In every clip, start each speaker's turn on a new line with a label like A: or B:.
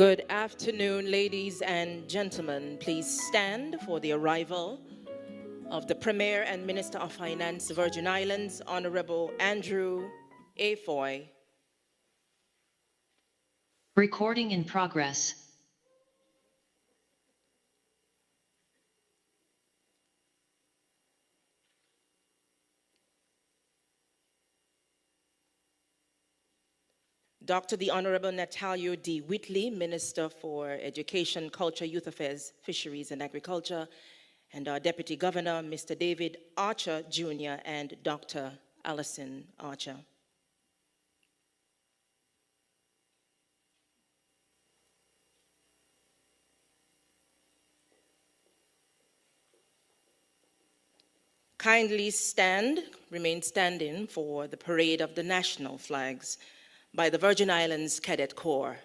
A: Good afternoon, ladies and gentlemen. Please stand for the arrival of the Premier and Minister of Finance, Virgin Islands, Honorable Andrew A. Foy.
B: Recording in progress.
A: Dr. the Honorable Natalio D. Whitley, Minister for Education, Culture, Youth Affairs, Fisheries and Agriculture, and our Deputy Governor, Mr. David Archer, Jr., and Dr. Allison Archer. Kindly remain standing for the parade of the national flags by the Virgin Islands Cadet Corps.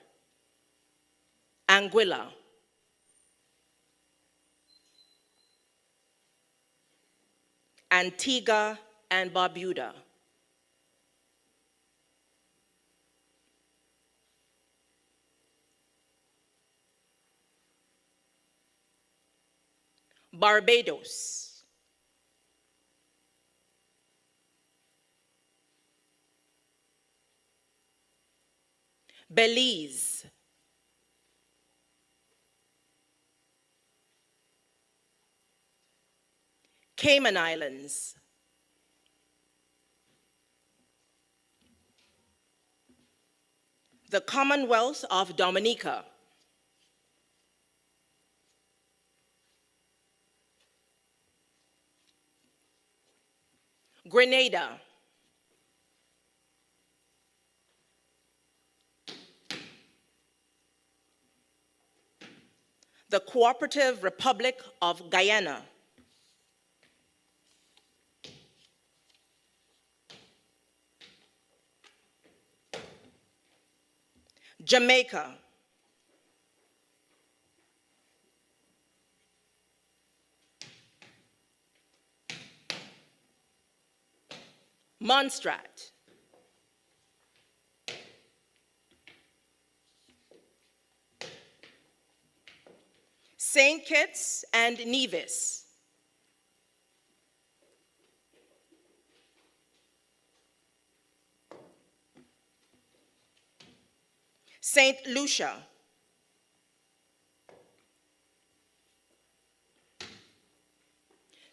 A: Anguilla, Antigua and Barbuda, Barbados, Belize, Cayman Islands, the Commonwealth of Dominica, Grenada, the Cooperative Republic of Guyana, Jamaica, Montserrat, St. Kitts and Nevis, St. Lucia,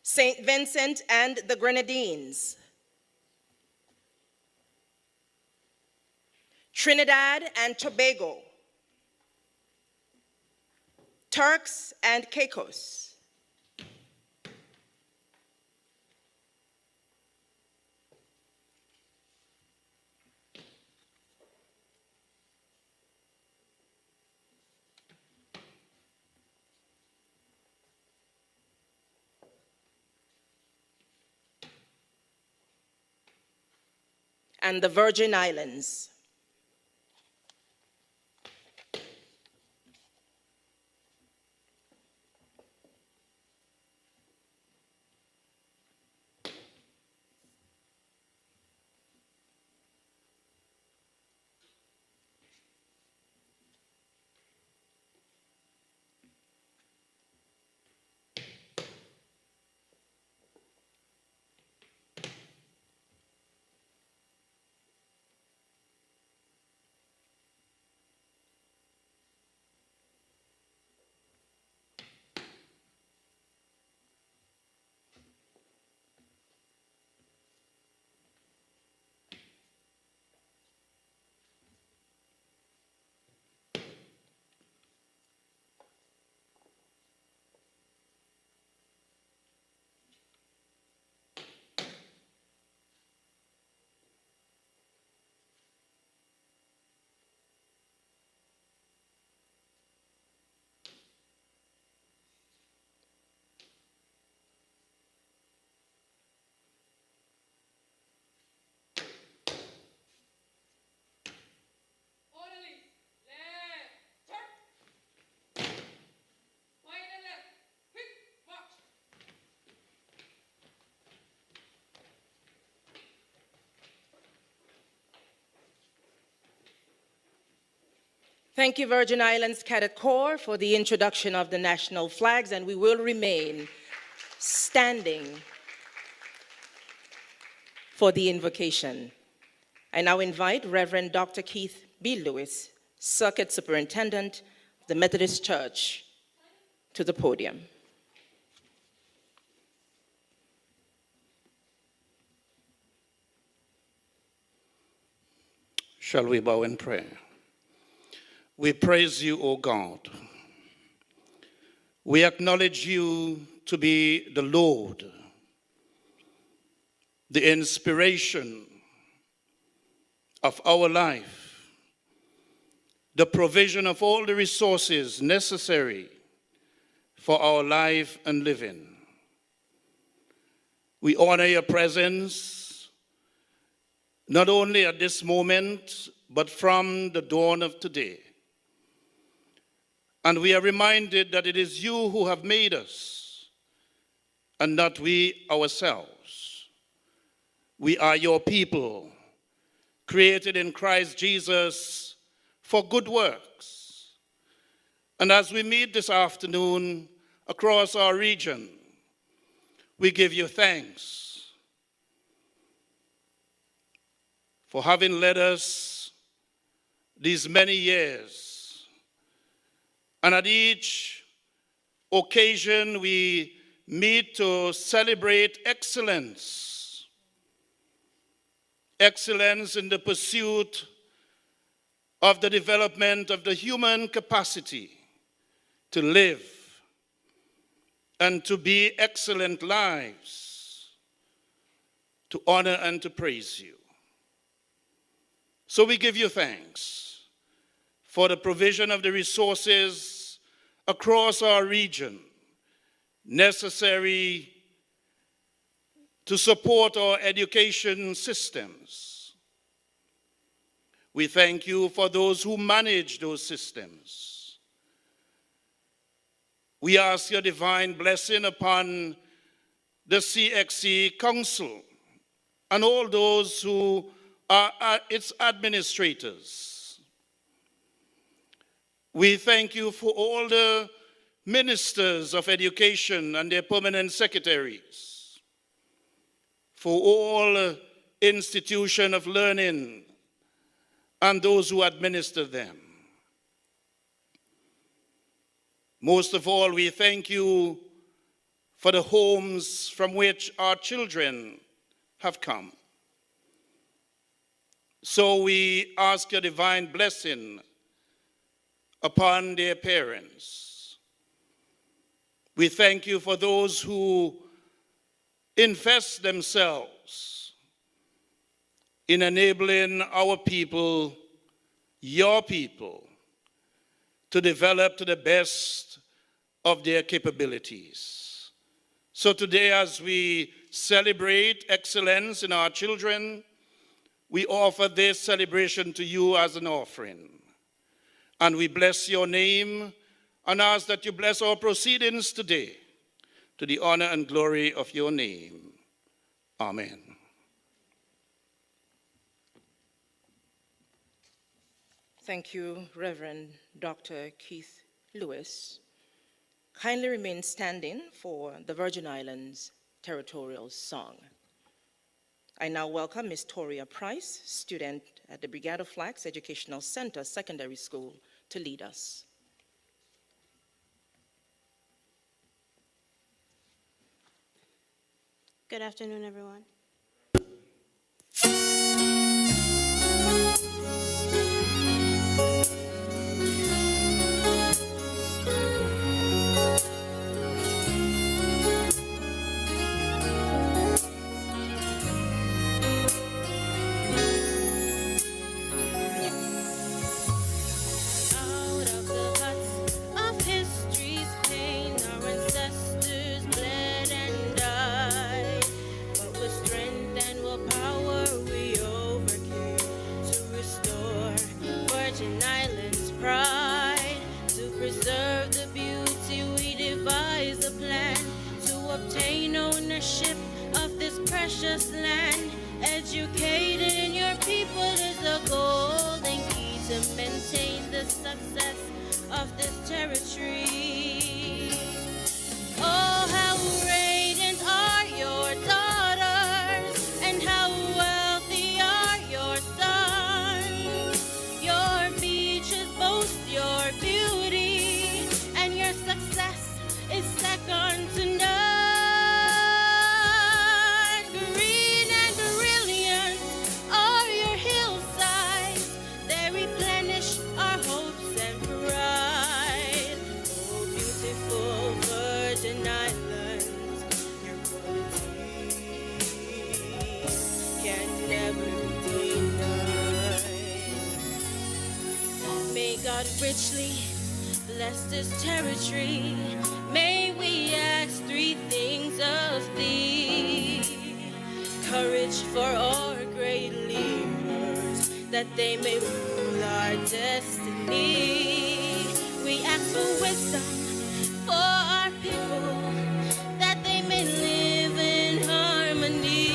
A: St. Vincent and the Grenadines, Trinidad and Tobago, Turks and Caicos, and the Virgin Islands. Thank you, Virgin Islands Cadet Corps, for the introduction of the national flags, and we will remain standing for the invocation. I now invite Reverend Dr. Keith B. Lewis, Circuit Superintendent of the Methodist Church, to the podium.
C: Shall we bow in prayer? We praise you, O God. We acknowledge you to be the Lord, the inspiration of our life, the provision of all the resources necessary for our life and living. We honor your presence, not only at this moment, but from the dawn of today. And we are reminded that it is you who have made us, and not we ourselves. We are your people, created in Christ Jesus for good works. And as we meet this afternoon across our region, we give you thanks for having led us these many years. And at each occasion, we meet to celebrate excellence. Excellence in the pursuit of the development of the human capacity to live and to be excellent lives, to honor and to praise you. So we give you thanks for the provision of the resources across our region necessary to support our education systems. We thank you for those who manage those systems. We ask your divine blessing upon the CXC Council and all those who are its administrators. We thank you for all the ministers of education and their permanent secretaries, for all institutions of learning and those who administer them. Most of all, we thank you for the homes from which our children have come. So we ask your divine blessing upon their parents. We thank you for those who invest themselves in enabling our people, your people, to develop to the best of their capabilities. So today, as we celebrate excellence in our children, we offer this celebration to you as an offering. And we bless your name and ask that you bless our proceedings today to the honor and glory of your name. Amen.
A: Thank you, Reverend Dr. Keith Lewis. Kindly remain standing for the Virgin Islands Territorial song. I now welcome Ms. Toria Price, student at the Brigade of Flags Educational Center Secondary School, to lead us.
D: Good afternoon, everyone. Land, educating your people is the golden key to maintain the success of this territory. Oh, how radiant are your daughters, and how wealthy are your sons. Your beaches boast your beauty, and your success is second to none. Green and brilliant are your hillsides, they replenish our hopes and pride. Oh, beautiful virgin islands, your qualities can never be denied. May God richly bless this territory. May we ask three things of thee: courage for our great leaders, that they may rule our destiny. We ask for wisdom for our people, that they may live in harmony,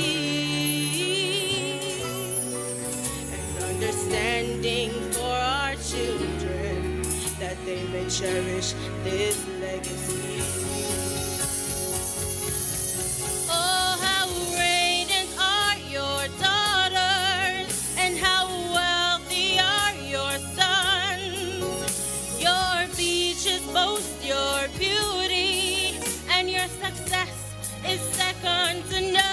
D: and understanding for our children, that they may cherish this legacy. Oh, how radiant are your daughters, and how wealthy are your sons. Your beaches boast your beauty, and your success is second to none.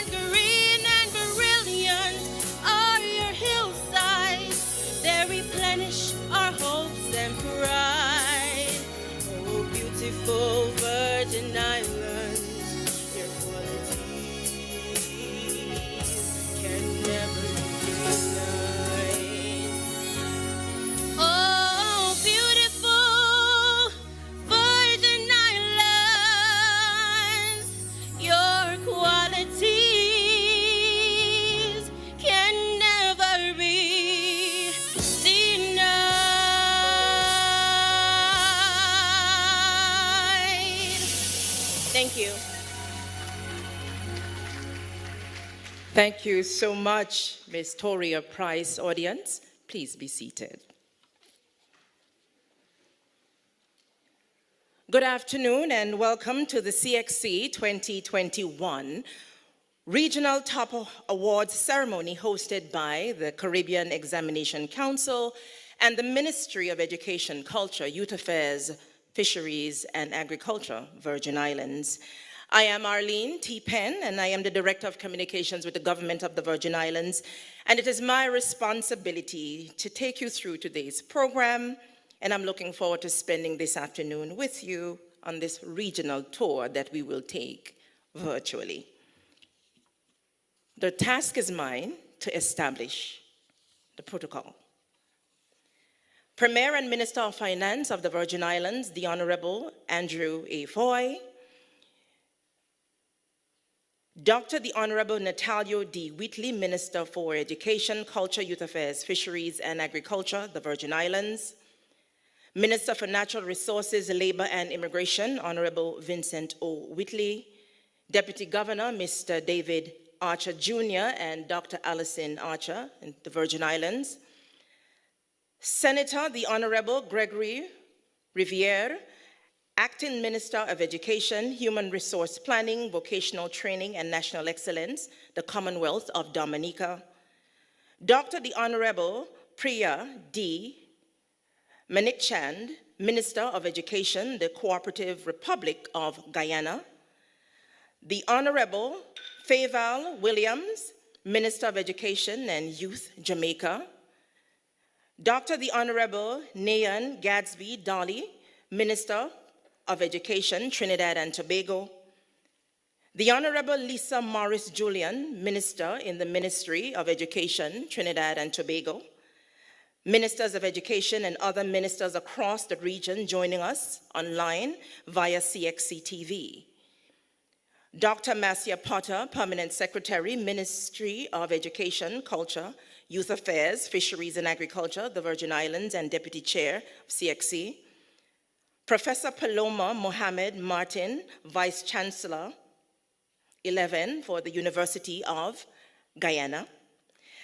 D: Green and brilliant are your hillsides, they replenish our hopes and pride. Oh, beautiful virgin islands, your qualities can never be denied. Oh, beautiful virgin islands, your qualities can never be denied. Thank you.
A: Thank you so much, Ms. Toria Price. Audience, please be seated. Good afternoon and welcome to the CXC 2021 Regional Top Awards ceremony hosted by the Caribbean Examination Council and the Ministry of Education, Culture, Youth Affairs, Fisheries, and Agriculture, Virgin Islands. I am Arlene T. Penn, and I am the Director of Communications with the Government of the Virgin Islands, and it is my responsibility to take you through today's program, and I'm looking forward to spending this afternoon with you on this regional tour that we will take virtually. The task is mine to establish the protocol. Premier and Minister of Finance of the Virgin Islands, the Honorable Andrew A. Foy, Dr. the Honorable Natalio D. Wheatley, Minister for Education, Culture, Youth Affairs, Fisheries, and Agriculture, the Virgin Islands, Minister for Natural Resources, Labor, and Immigration, Honorable Vincent O. Wheatley, Deputy Governor, Mr. David Archer Jr. and Dr. Alison Archer in the Virgin Islands, Senator, the Honorable Gregory Riviere, Acting Minister of Education, Human Resource Planning, Vocational Training, and National Excellence, the Commonwealth of Dominica, Dr. the Honorable Priya D. Manikchand, Minister of Education, the Cooperative Republic of Guyana, the Honorable Fayval Williams, Minister of Education and Youth, Jamaica, Dr. the Honorable Nayan Gadsby Dolly, Minister of Education, Trinidad and Tobago, the Honorable Lisa Morris Julian, Minister in the Ministry of Education, Trinidad and Tobago, Ministers of Education and other ministers across the region joining us online via CXC TV. Dr. Marcia Potter, Permanent Secretary, Ministry of Education, Culture, Youth Affairs, Fisheries and Agriculture, the Virgin Islands, and Deputy Chair of CXC. Professor Paloma Mohamed Martin, Vice Chancellor 11 for the University of Guyana.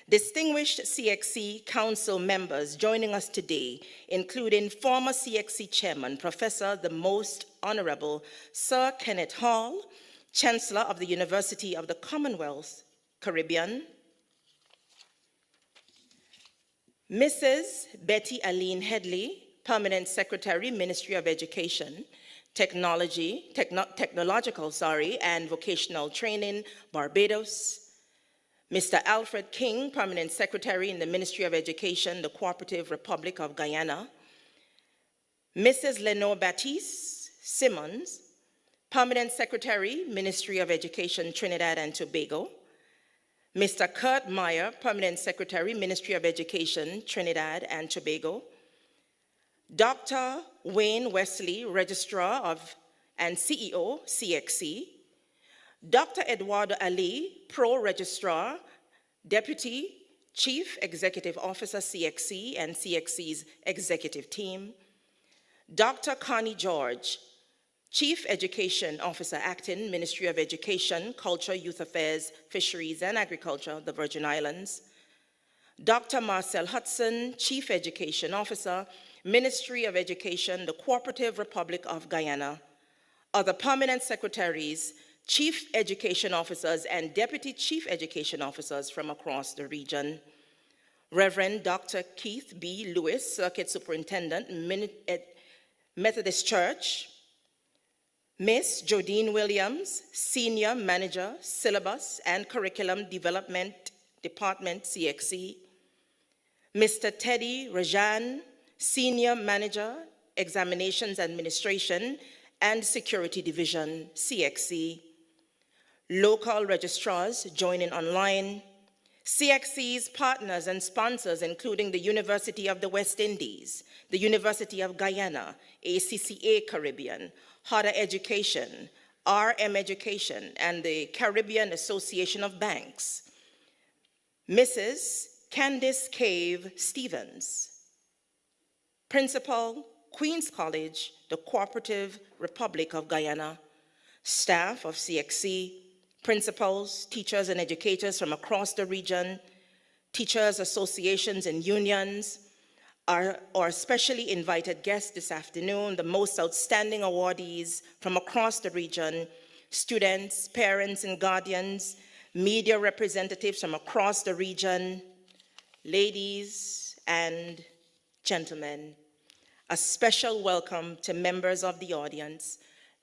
A: Distinguished CXC Council members joining us today, including former CXC Chairman, Professor the Most Honorable Sir Kenneth Hall, Chancellor of the University of the Commonwealth, Caribbean, Mrs. Betty Aline Headley, Permanent Secretary, Ministry of Education, Technological and Vocational Training, Barbados, Mr. Alfred King, Permanent Secretary in the Ministry of Education, the Cooperative Republic of Guyana, Mrs. Lenore Baptiste Simmons, Permanent Secretary, Ministry of Education, Trinidad and Tobago, Mr. Kurt Meyer, Permanent Secretary, Ministry of Education, Trinidad and Tobago, Dr. Wayne Wesley, Registrar and CEO, CXC, Dr. Eduardo Ali, Pro Registrar, Deputy Chief Executive Officer, CXC, and CXC's executive team, Dr. Connie George, Chief Education Officer, Acting, Ministry of Education, Culture, Youth Affairs, Fisheries, and Agriculture, the Virgin Islands, Dr. Marcel Hudson, Chief Education Officer, Ministry of Education, the Cooperative Republic of Guyana, other permanent secretaries, Chief Education Officers, and Deputy Chief Education Officers from across the region, Reverend Dr. Keith B. Lewis, Circuit Superintendent, Methodist Church, Miss Jodine Williams, Senior Manager, Syllabus and Curriculum Development Department, CXC, Mr. Teddy Rajan, Senior Manager, Examinations Administration and Security Division, CXC, local registrars joining online, CXC's partners and sponsors, including the University of the West Indies, the University of Guyana, ACCA Caribbean, Harder Education, RM Education, and the Caribbean Association of Banks, Mrs. Candice Cave Stevens, Principal, Queen's College, the Cooperative Republic of Guyana, staff of CXC, principals, teachers, and educators from across the region, teachers, associations, and unions, our specially invited guests this afternoon, the most outstanding awardees from across the region, students, parents, and guardians, media representatives from across the region, ladies and gentlemen, a special welcome to members of the audience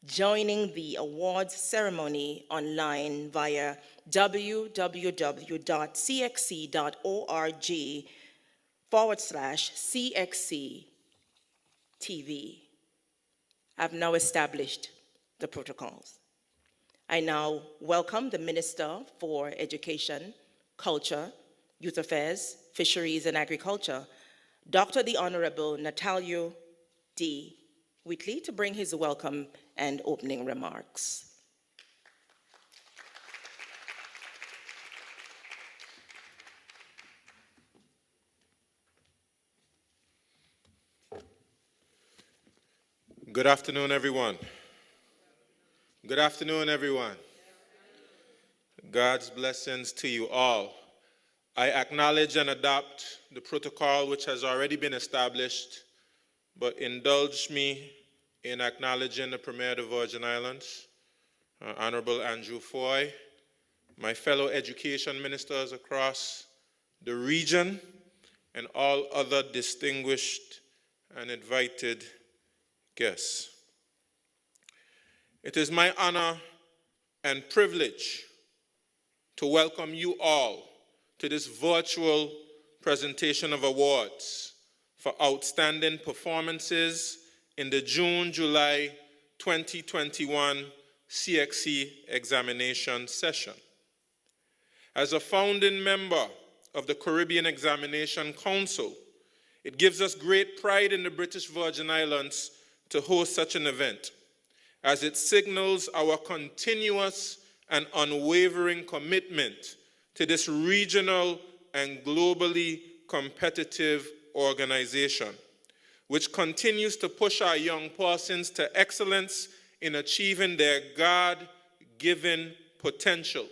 A: joining the awards ceremony online via www.cxc.org/CXC TV. I've now established the protocols. I now welcome the Minister for Education, Culture, Youth Affairs, Fisheries, and Agriculture, Dr. the Honorable Natalio D. Whitley, to bring his welcome and opening remarks.
E: Good afternoon, everyone. Good afternoon, everyone. God's blessings to you all. I acknowledge and adopt the protocol which has already been established, but indulge me in acknowledging the Premier of the Virgin Islands, Honorable Andrew Foy, my fellow education ministers across the region, and all other distinguished and invited guests. It is my honor and privilege to welcome you all to this virtual presentation of awards for outstanding performances in the June-July 2021 CXC examination session. As a founding member of the Caribbean Examination Council, it gives us great pride in the British Virgin Islands to host such an event, as it signals our continuous and unwavering commitment to this regional and globally competitive organization, which continues to push our young persons to excellence in achieving their God-given potential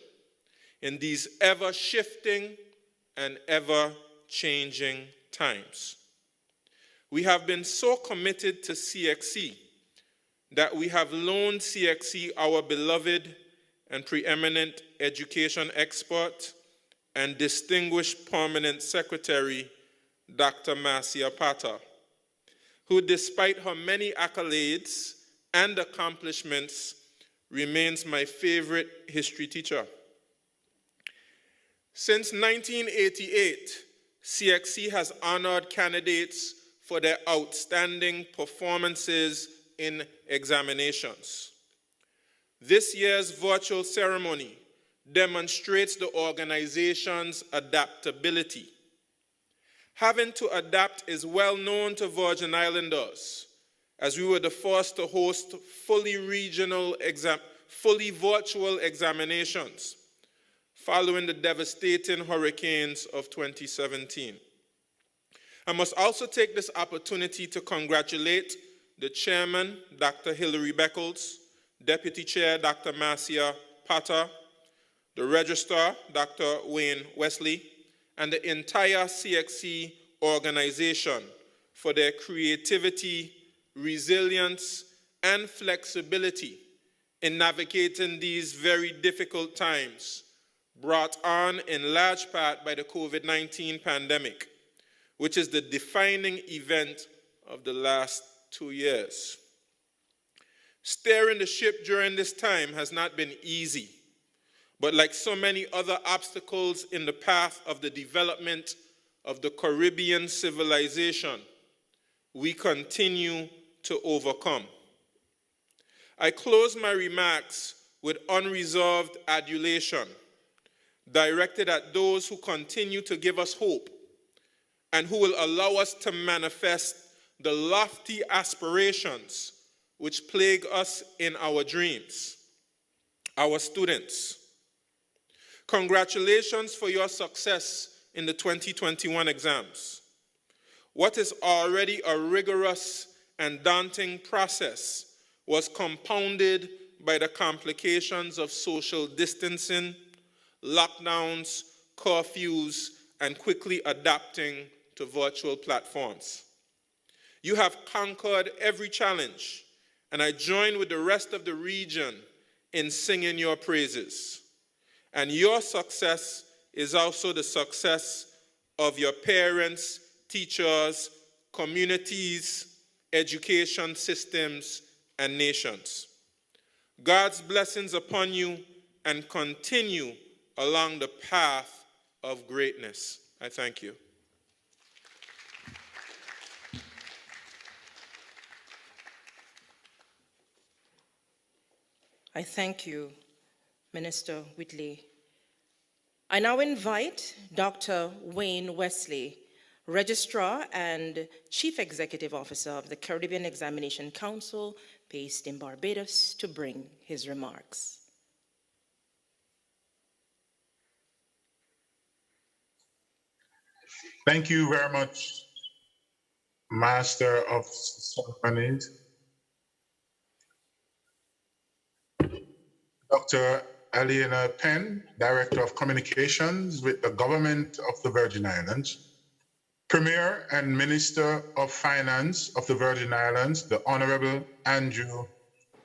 E: in these ever-shifting and ever-changing times. We have been so committed to CXC that we have loaned CXC our beloved and preeminent education expert and distinguished permanent secretary, Dr. Marcia Pata, who, despite her many accolades and accomplishments, remains my favorite history teacher. Since 1988, CXC has honored candidates for their outstanding performances in examinations. This year's virtual ceremony demonstrates the organization's adaptability. Having to adapt is well known to Virgin Islanders, as we were the first to host fully virtual examinations following the devastating hurricanes of 2017. I must also take this opportunity to congratulate the chairman, Dr. Hilary Beckles, Deputy Chair, Dr. Marcia Pata, the Registrar, Dr. Wayne Wesley, and the entire CXC organization for their creativity, resilience, and flexibility in navigating these very difficult times brought on in large part by the COVID-19 pandemic, which is the defining event of the last 2 years. Steering the ship during this time has not been easy, but like so many other obstacles in the path of the development of the Caribbean civilization, we continue to overcome. I close my remarks with unreserved adulation directed at those who continue to give us hope and who will allow us to manifest the lofty aspirations which plague us in our dreams. Our students, congratulations for your success in the 2021 exams. What is already a rigorous and daunting process was compounded by the complications of social distancing, lockdowns, curfews, and quickly adapting to virtual platforms. You have conquered every challenge, and I join with the rest of the region in singing your praises. And your success is also the success of your parents, teachers, communities, education systems, and nations. God's blessings upon you, and continue along the path of greatness. I thank you.
A: I thank you, Minister Whitley. I now invite Dr. Wayne Wesley, Registrar and Chief Executive Officer of the Caribbean Examination Council, based in Barbados, to bring his remarks.
F: Thank you very much, Master of Ceremonies, Dr. Aliena Penn, Director of Communications with the Government of the Virgin Islands, Premier and Minister of Finance of the Virgin Islands, the Honorable Andrew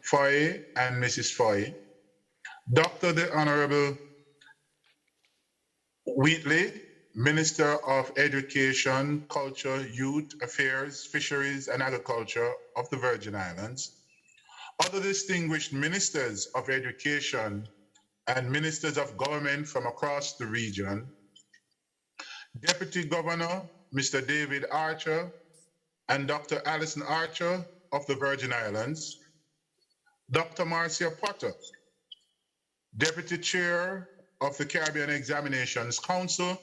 F: Foy and Mrs. Foy, Dr. the Honorable Wheatley, Minister of Education, Culture, Youth Affairs, Fisheries and Agriculture of the Virgin Islands, other distinguished ministers of education and ministers of government from across the region, Deputy Governor, Mr. David Archer, and Dr. Alison Archer of the Virgin Islands, Dr. Marcia Potter, Deputy Chair of the Caribbean Examinations Council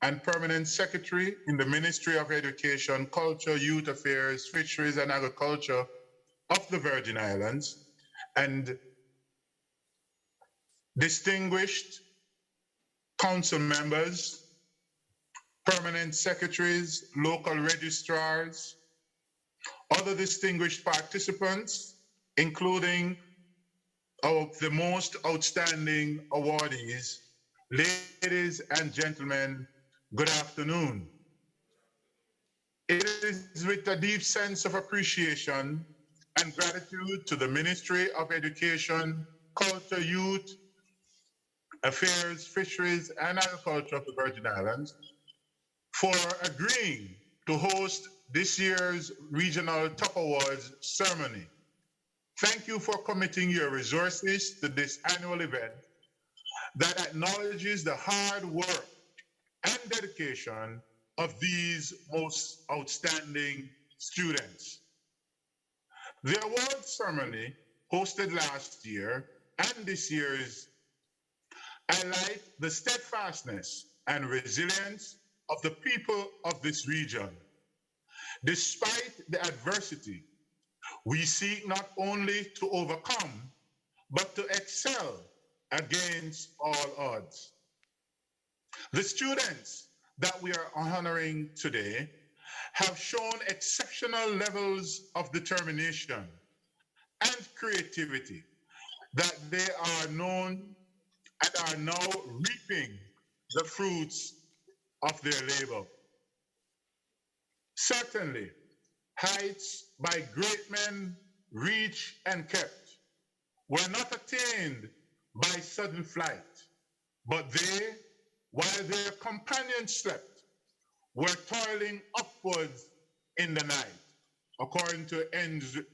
F: and Permanent Secretary in the Ministry of Education, Culture, Youth Affairs, Fisheries and Agriculture of the Virgin Islands, and distinguished council members, permanent secretaries, local registrars, other distinguished participants, including the most outstanding awardees, ladies and gentlemen, Good afternoon. It is with a deep sense of appreciation and gratitude to the Ministry of Education, Culture, Youth Affairs, Fisheries, and Agriculture of the Virgin Islands for agreeing to host this year's Regional Top Awards ceremony. Thank you for committing your resources to this annual event that acknowledges the hard work and dedication of these most outstanding students. The award ceremony hosted last year and this year's highlight the steadfastness and resilience of the people of this region. Despite the adversity, we seek not only to overcome, but to excel against all odds. The students that we are honoring today have shown exceptional levels of determination and creativity that they are known and are now reaping the fruits of their labor. Certainly, heights by great men reached and kept were not attained by sudden flight, but they, while their companions slept, were toiling upwards in the night, according to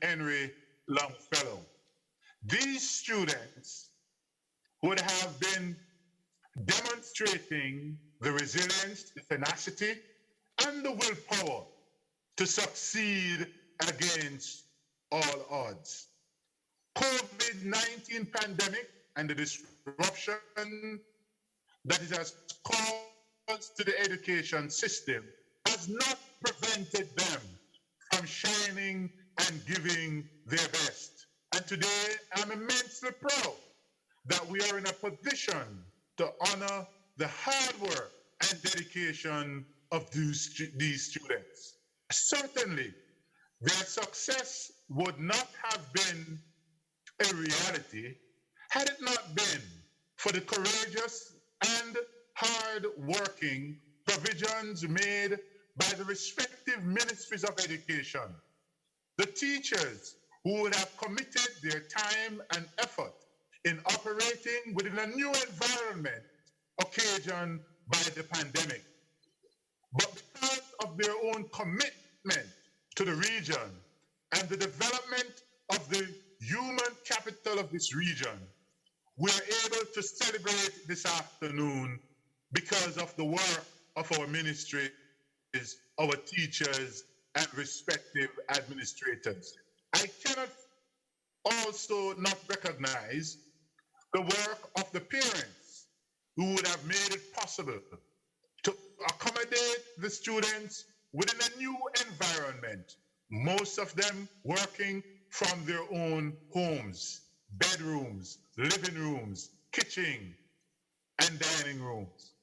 F: Henry Longfellow. These students would have been demonstrating the resilience, the tenacity, and the willpower to succeed against all odds. COVID-19 pandemic and the disruption that it has caused to the education system has not prevented them from shining and giving their best. And today, I'm immensely proud that we are in a position to honor the hard work and dedication of these students. Certainly, their success would not have been a reality had it not been for the courageous and hard-working provisions made by the respective ministries of education. The teachers who would have committed their time and effort in operating within a new environment occasioned by the pandemic. But because of their own commitment to the region and the development of the human capital of this region, we are able to celebrate this afternoon because of the work of our ministries, our teachers, and respective administrators. I cannot also not recognize the work of the parents who would have made it possible to accommodate the students within a new environment, most of them working from their own homes, bedrooms, living rooms, kitchen, and dining rooms,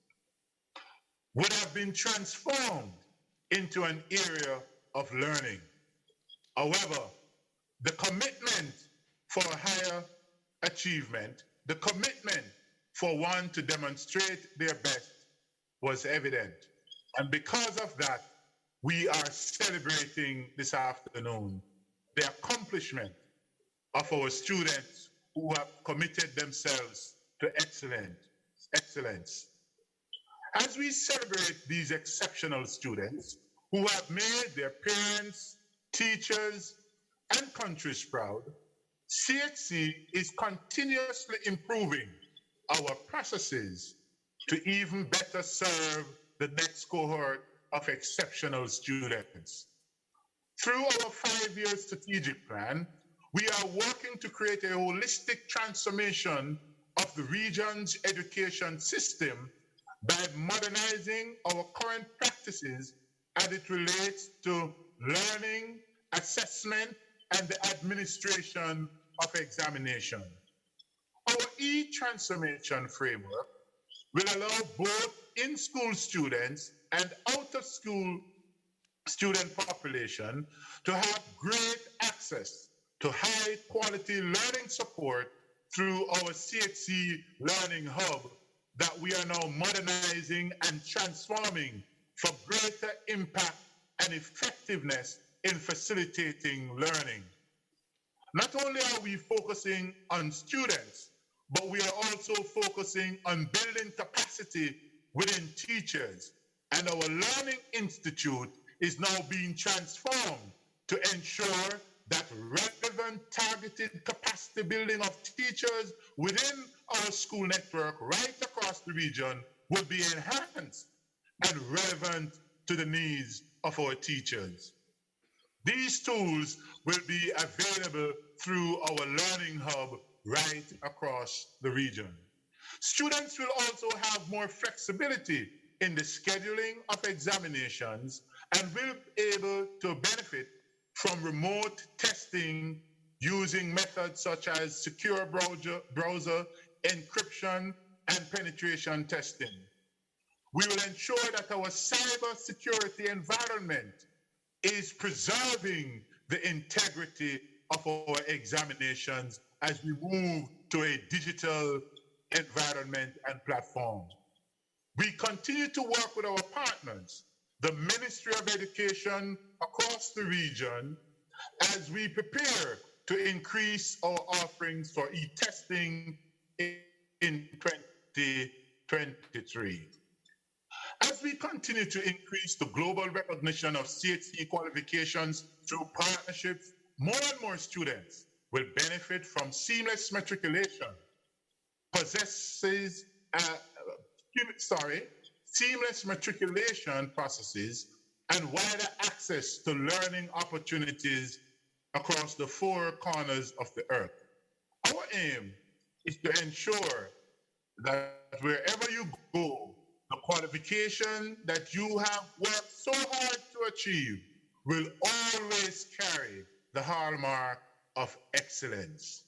F: would have been transformed into an area of learning. However, the commitment for higher achievement, the commitment for one to demonstrate their best was evident. And because of that, we are celebrating this afternoon the accomplishment of our students who have committed themselves to excellence. As we celebrate these exceptional students who have made their parents, teachers, and countries proud, CSEC is continuously improving our processes to even better serve the next cohort of exceptional students. Through our 5-year strategic plan, we are working to create a holistic transformation of the region's education system by modernizing our current practices as it relates to learning, assessment, and the administration of examination. Our e-transformation framework will allow both in-school students and out-of-school student population to have great access to high-quality learning support through our CHC Learning Hub that we are now modernizing and transforming for greater impact and effectiveness in facilitating learning. Not only are we focusing on students, but we are also focusing on building capacity within teachers. And our Learning Institute is now being transformed to ensure that relevant targeted capacity building of teachers within our school network right across the region will be enhanced and relevant to the needs of our teachers. These tools will be available through our Learning Hub right across the region. Students will also have more flexibility in the scheduling of examinations and will be able to benefit from remote testing using methods such as secure browser encryption and penetration testing. We will ensure that our cybersecurity environment is preserving the integrity of our examinations as we move to a digital environment and platform. We continue to work with our partners, the Ministry of Education across the region, as we prepare to increase our offerings for e-testing in 2023. As we continue to increase the global recognition of CHC qualifications through partnerships, more and more students will benefit from seamless matriculation, seamless matriculation processes, and wider access to learning opportunities across the four corners of the earth. Our aim is to ensure that wherever you go, the qualification that you have worked so hard to achieve will always carry the hallmark of excellence.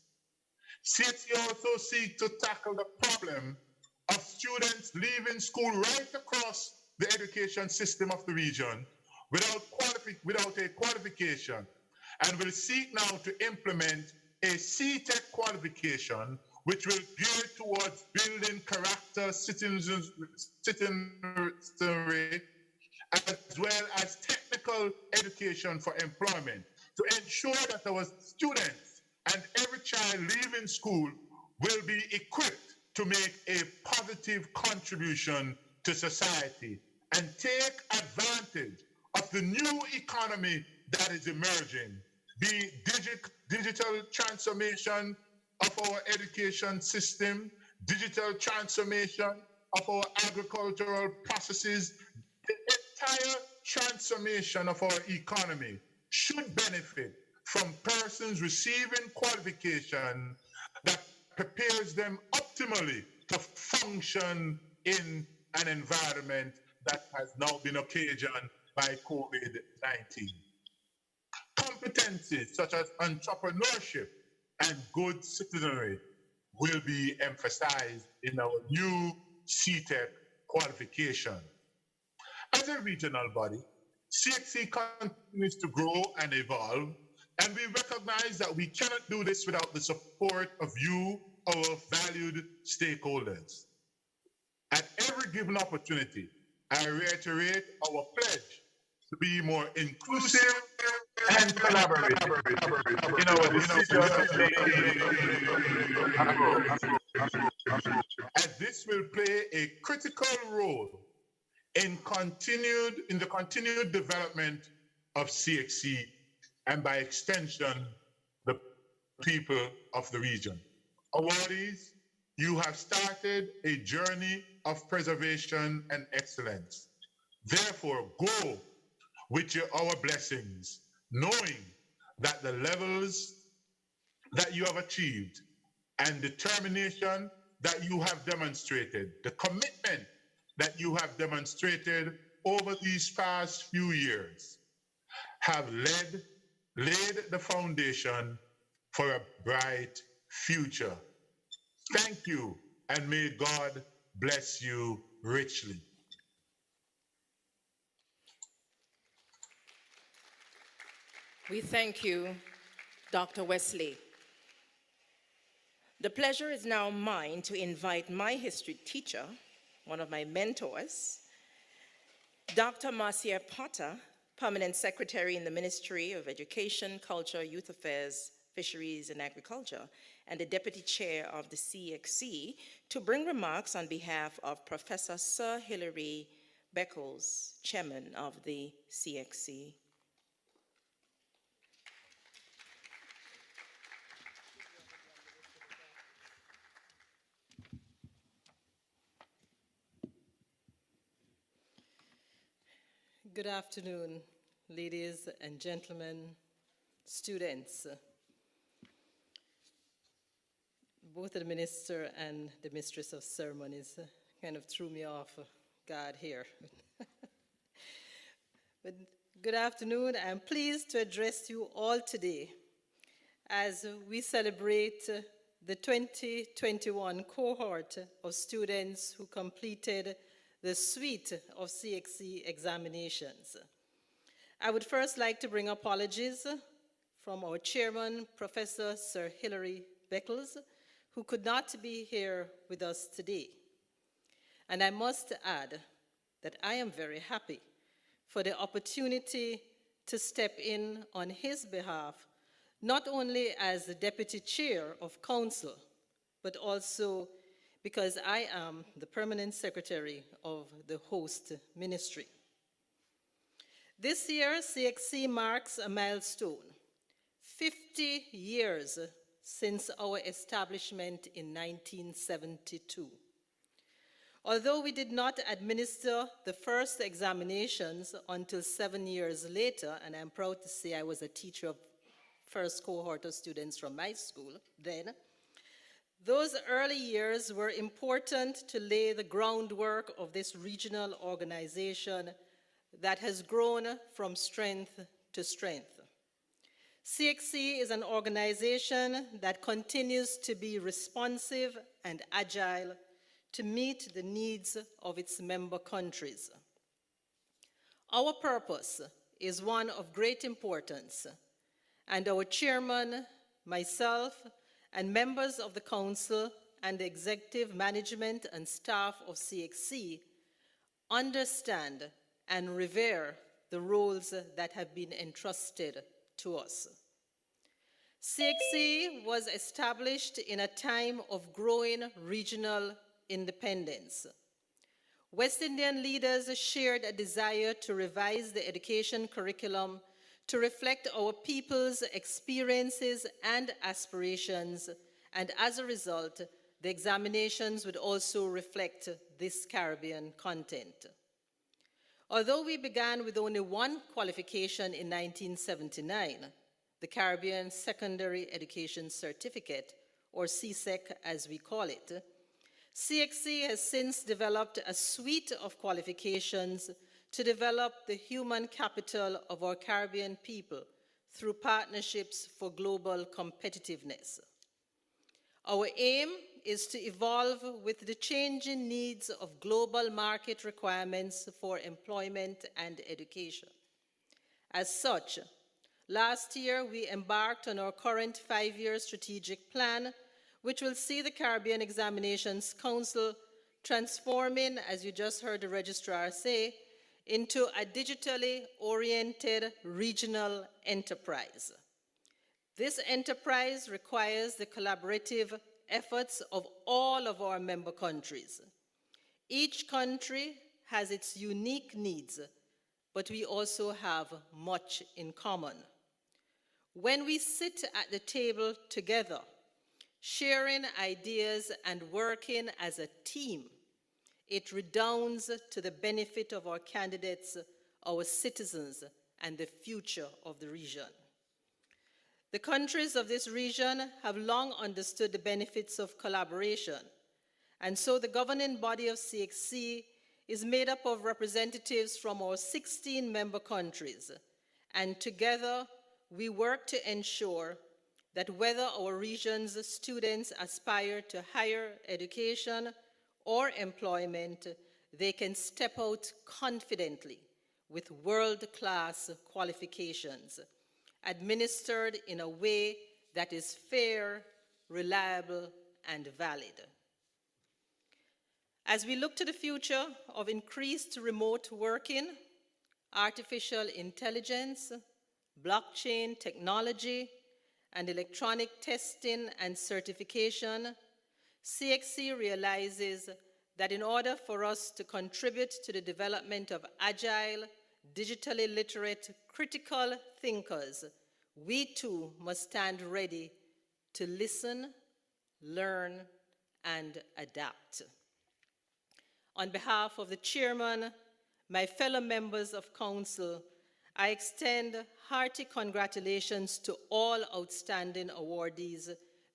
F: CSEC also seeks to tackle the problem of students leaving school right across the education system of the region without a qualification, and will seek now to implement a CTEC qualification which will gear towards building character, citizenry, as well as technical education for employment, to ensure that our students and every child leaving school will be equipped to make a positive contribution to society and take advantage of the new economy that is emerging, be digital transformation of our education system, digital transformation of our agricultural processes. The entire transformation of our economy should benefit from persons receiving qualification that prepares them optimally to function in an environment that has now been occasioned by COVID-19. Competencies such as entrepreneurship and good citizenry will be emphasized in our new CTEC qualification. As a regional body, CXC continues to grow and evolve, and we recognize that we cannot do this without the support of you, our valued stakeholders. At every given opportunity, I reiterate our pledge to be more inclusive and collaborative in our decision-making approach. And this will play a critical role in the continued development of CXC and by extension, the people of the region. Awardees, you have started a journey of preservation and excellence. Therefore, go with our blessings, knowing that the levels that you have achieved and determination that you have demonstrated, the commitment that you have demonstrated over these past few years have laid the foundation for a bright future. Thank you, and may God bless you richly.
A: We thank you, Dr. Wesley. The pleasure is now mine to invite my history teacher, one of my mentors, Dr. Marcia Potter, Permanent Secretary in the Ministry of Education, Culture, Youth Affairs, Fisheries and Agriculture, and the Deputy Chair of the CXC, to bring remarks on behalf of Professor Sir Hilary Beckles, Chairman of the CXC.
G: Good afternoon, ladies and gentlemen, students. Both the minister and the mistress of ceremonies kind of threw me off guard here. But good afternoon. I'm pleased to address you all today as we celebrate the 2021 cohort of students who completed the suite of CXC examinations. I would first like to bring apologies from our chairman, Professor Sir Hilary Beckles, who could not be here with us today. And I must add that I am very happy for the opportunity to step in on his behalf, not only as the Deputy Chair of Council, but also because I am the Permanent Secretary of the host ministry. This year, CXC marks a milestone, 50 years since our establishment in 1972. Although we did not administer the first examinations until 7 years later, and I'm proud to say I was a teacher of first cohort of students from my school then, those early years were important to lay the groundwork of this regional organization that has grown from strength to strength. CXC is an organization that continues to be responsive and agile to meet the needs of its member countries. Our purpose is one of great importance, and our chairman, myself, and members of the council and the executive management and staff of CXC understand and revere the roles that have been entrusted to us. CXC was established in a time of growing regional independence. West Indian leaders shared a desire to revise the education curriculum to reflect our people's experiences and aspirations, and as a result, the examinations would also reflect this Caribbean content. Although we began with only one qualification in 1979, the Caribbean Secondary Education Certificate, or CSEC as we call it, CXC has since developed a suite of qualifications to develop the human capital of our Caribbean people through partnerships for global competitiveness. Our aim is to evolve with the changing needs of global market requirements for employment and education. As such, last year we embarked on our current 5-year strategic plan, which will see the Caribbean Examinations Council transforming, as you just heard the registrar say, into a digitally oriented regional enterprise. This enterprise requires the collaborative efforts of all of our member countries. Each country has its unique needs, but we also have much in common. When we sit at the table together, sharing ideas and working as a team, it redounds to the benefit of our candidates, our citizens, and the future of the region. The countries of this region have long understood the benefits of collaboration, and so the governing body of CXC is made up of representatives from our 16 member countries, and together we work to ensure that whether our region's students aspire to higher education or employment, they can step out confidently with world-class qualifications, administered in a way that is fair, reliable, and valid. As we look to the future of increased remote working, artificial intelligence, blockchain technology, and electronic testing and certification, CXC realizes that in order for us to contribute to the development of agile, digitally literate, critical thinkers, we too must stand ready to listen, learn, and adapt. On behalf of the chairman, my fellow members of council, I extend hearty congratulations to all outstanding awardees,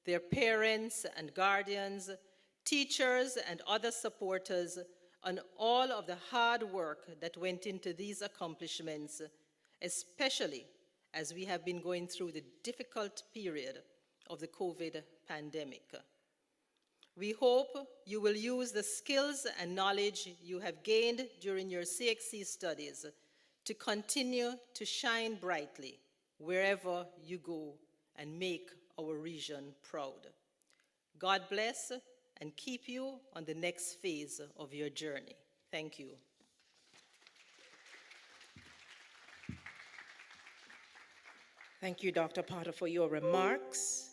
G: their parents and guardians, teachers and other supporters on all of the hard work that went into these accomplishments, especially as we have been going through the difficult period of the COVID pandemic. We hope you will use the skills and knowledge you have gained during your CXC studies to continue to shine brightly wherever you go and make our region proud. God bless and keep you on the next phase of your journey. Thank you.
A: Thank you, Dr. Potter, for your remarks.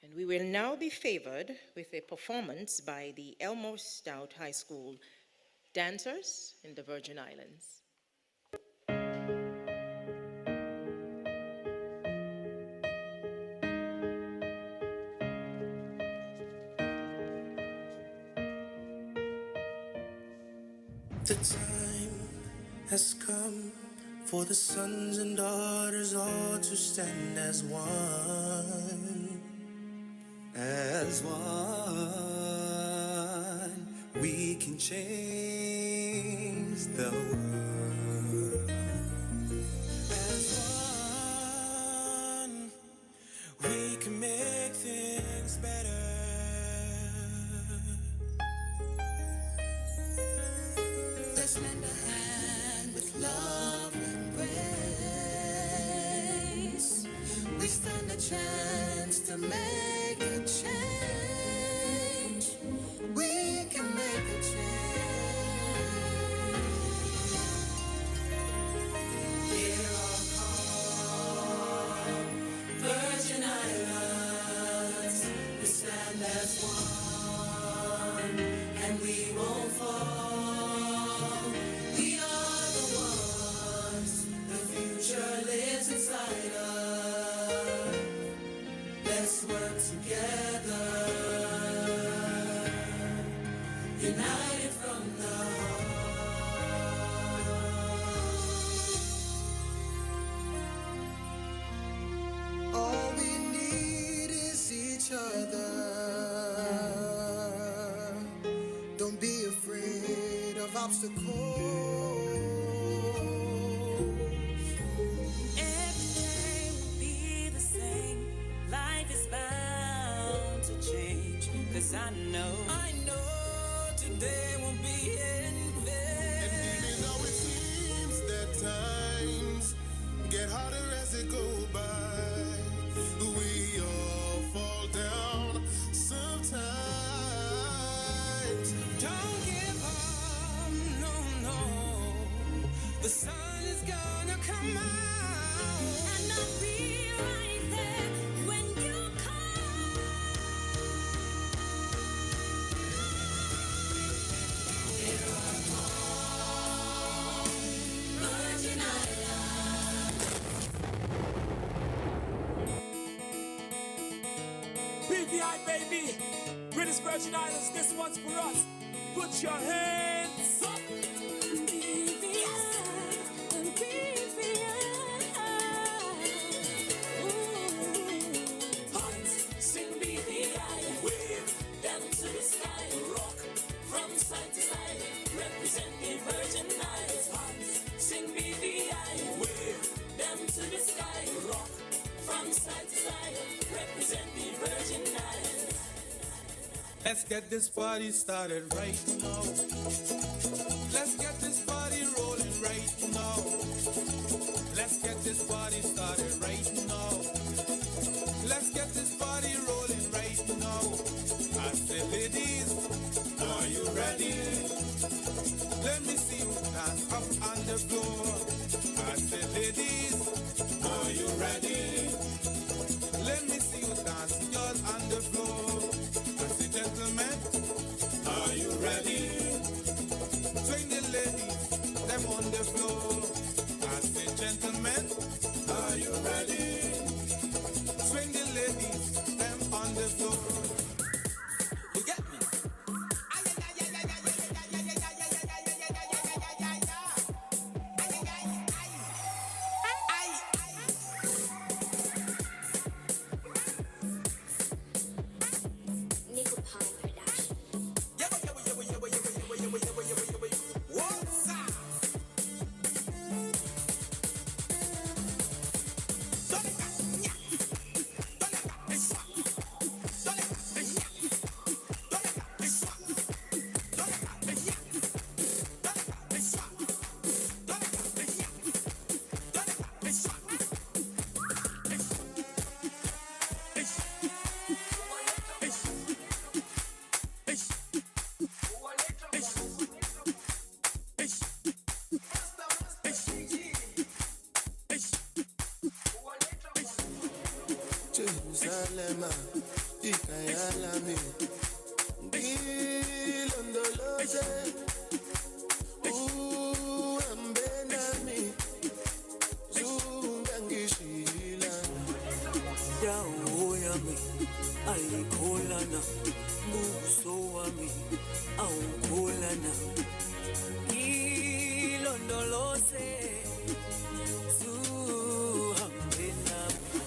A: And we will now be favored with a performance by the Elmore Stout High School dancers in the Virgin Islands.
H: The time has come for the sons and daughters all to stand as one. As one, we can change the world. As one, we can make things better. Let's lend a hand with love and grace. We stand a chance to make a change. We can make a change. Here are come Virgin Islands. We stand as one, and we won't fall. We are the ones. The future lives inside us. Let's work together, united from the heart. All we need is each other. Don't be afraid of obstacles. Everything will be the same. Life is bound to change, 'cause I know today won't be in vain. And even though it seems that times get harder as it go by, we all fall down sometimes. Don't give up, no. The sun is gonna come out, and I'll be right there when you come. Here I come, Virgin Islands.
I: BVI, baby. British Virgin Islands, this one's for us. Put your hands up. Sing BVI, wave them to the sky, rock from side to side, represent the Virgin Islands. Sing BVI, wave them to the sky, rock from side to side, represent the Virgin Islands.
H: Let's get this party started right now. Let's get this party rolling right now. Let's get this party started right now. Let's get this party rolling right now. dance up on the floor. I said, ladies, are you ready? Let me see you dance, girls on the floor. I said, gentlemen, are you ready? Swing the ladies, them on the floor. I said, gentlemen, are you ready? Swing the ladies, them on the floor. You get me?
I: Jerusalem, ikayalami, ngilondoloze, uhambenami, zungangishilana.
H: Dawo yami ayikholana, buso wami awukholana. Ilondoloze zuhambe nami.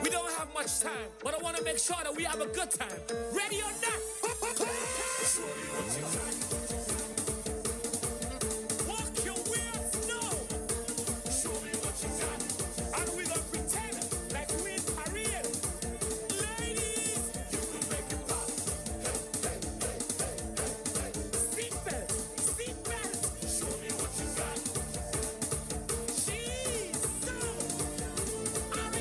I: We don't have much time, but I want to make sure that we have a good time. Ready or not? Walk your ways now. Show me what you got. And we gonna pretend like we in parade. Ladies, you can make it pop. Seatbelt, seatbelt. Show me what you got. Jeez, so. All right,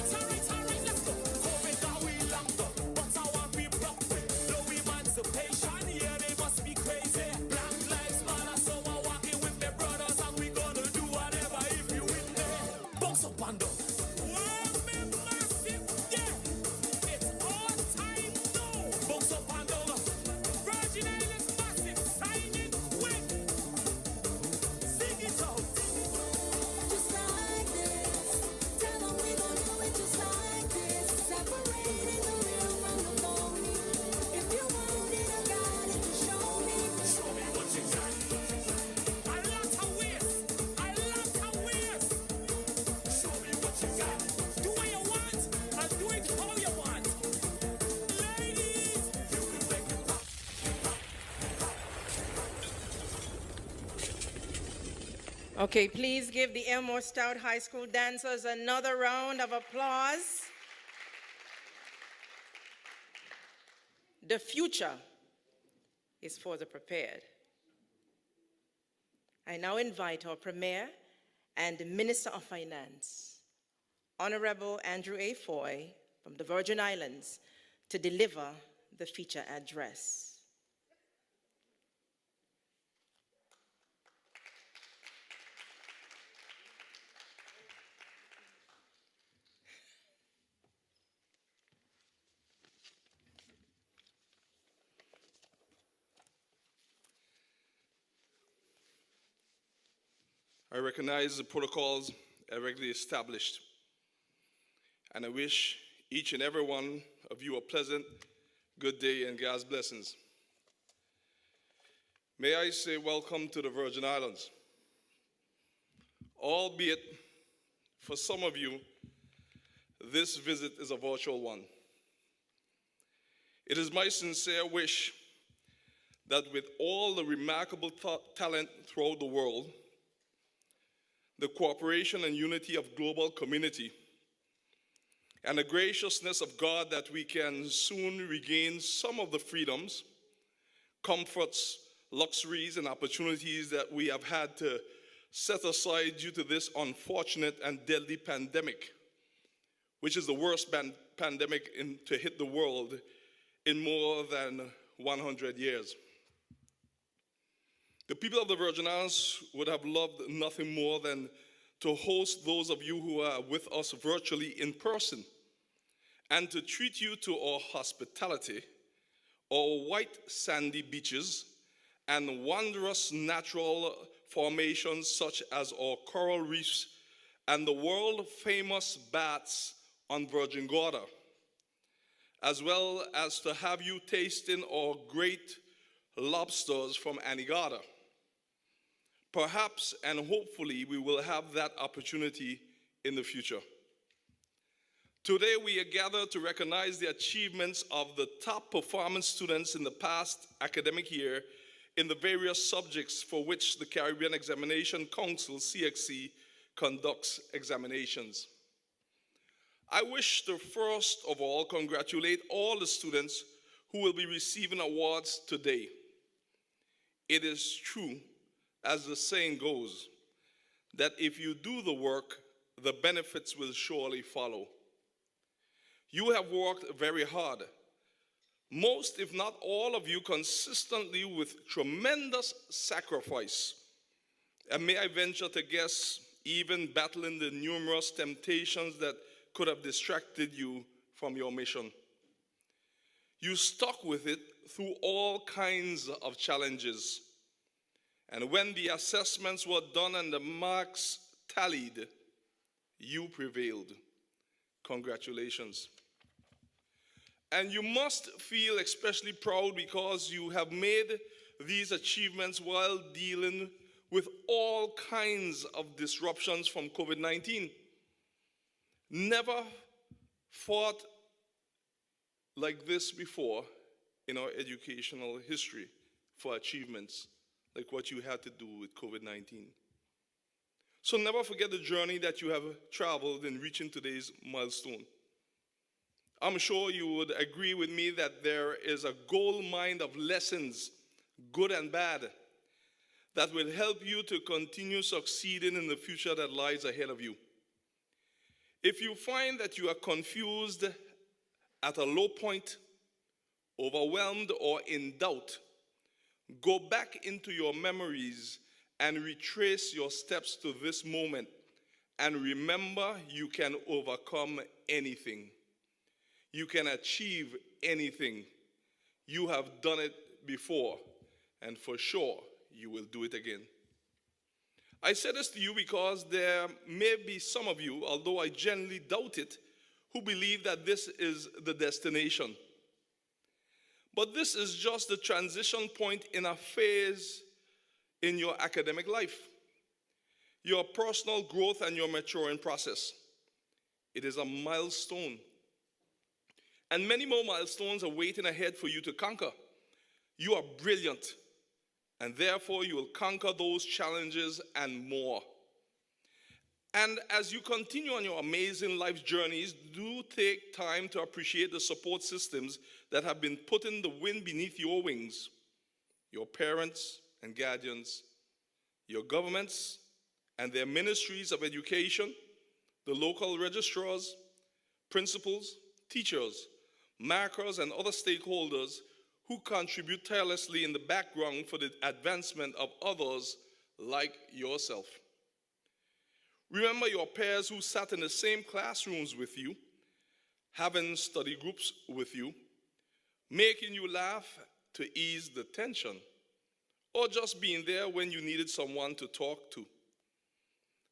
I: let's go. COVID now we locked up, but I want we blocked with no emancipation. Yeah, they must be crazy. Black lives matter, so I'm walking with my brothers, and we gonna do whatever if you with me. Bounce up and down. Well, me massive, yeah. It's all time now. Bounce up and down. Virgin Islands massive, signing quick. Sing it out.
D: Just like this. Tell them we gon' do it just like this. Separating the real from the phony. If you want it, I got it. Just show me.
I: Show me what you got. A lot of ways. Show me what you got. Do what you want and do it how you want. Ladies, you can make it pop.
A: Okay, please give the Elmore Stout High School dancers another round of applause. The future is for the prepared. I now invite our Premier and Minister of Finance, Honorable Andrew A. Foy from the Virgin Islands, to deliver the feature address.
J: I recognize the protocols already established, and I wish each and every one of you a pleasant, good day and God's blessings. May I say welcome to the Virgin Islands. Albeit, for some of you, this visit is a virtual one. It is my sincere wish that with all the remarkable talent throughout the world, the cooperation and unity of global community, and the graciousness of God, that we can soon regain some of the freedoms, comforts, luxuries and opportunities that we have had to set aside due to this unfortunate and deadly pandemic, which is the worst pandemic to hit the world in more than 100 years. The people of the Virgin Islands would have loved nothing more than to host those of you who are with us virtually in person and to treat you to our hospitality, our white sandy beaches, and wondrous natural formations such as our coral reefs and the world-famous baths on Virgin Gorda, as well as to have you tasting our great lobsters from Anegada. Perhaps and hopefully we will have that opportunity in the future. Today we are gathered to recognize the achievements of the top performing students in the past academic year in the various subjects for which the Caribbean Examination Council, CXC, conducts examinations. I wish to first of all congratulate all the students who will be receiving awards today. It is true, as the saying goes, that if you do the work, the benefits will surely follow. You have worked very hard. Most, if not all of you, consistently with tremendous sacrifice. And may I venture to guess, even battling the numerous temptations that could have distracted you from your mission. You stuck with it through all kinds of challenges. And when the assessments were done and the marks tallied, you prevailed. Congratulations. And you must feel especially proud because you have made these achievements while dealing with all kinds of disruptions from COVID-19. Never fought like this before in our educational history for achievements like what you had to do with COVID-19. So never forget the journey that you have traveled in reaching today's milestone. I'm sure you would agree with me that there is a gold mine of lessons, good and bad, that will help you to continue succeeding in the future that lies ahead of you. If you find that you are confused, at a low point, overwhelmed, or in doubt, go back into your memories and retrace your steps to this moment. And remember, you can overcome anything. You can achieve anything. You have done it before, and for sure, you will do it again. I say this to you because there may be some of you, although I generally doubt it, who believe that this is the destination. But this is just the transition point in a phase in your academic life, your personal growth and your maturing process. It is a milestone. And many more milestones are waiting ahead for you to conquer. You are brilliant, and therefore you will conquer those challenges and more. And as you continue on your amazing life journeys, do take time to appreciate the support systems that have been put in the wind beneath your wings. Your parents and guardians, your governments and their ministries of education, the local registrars, principals, teachers, markers, and other stakeholders who contribute tirelessly in the background for the advancement of others like yourself. Remember your peers who sat in the same classrooms with you, having study groups with you, making you laugh to ease the tension, or just being there when you needed someone to talk to.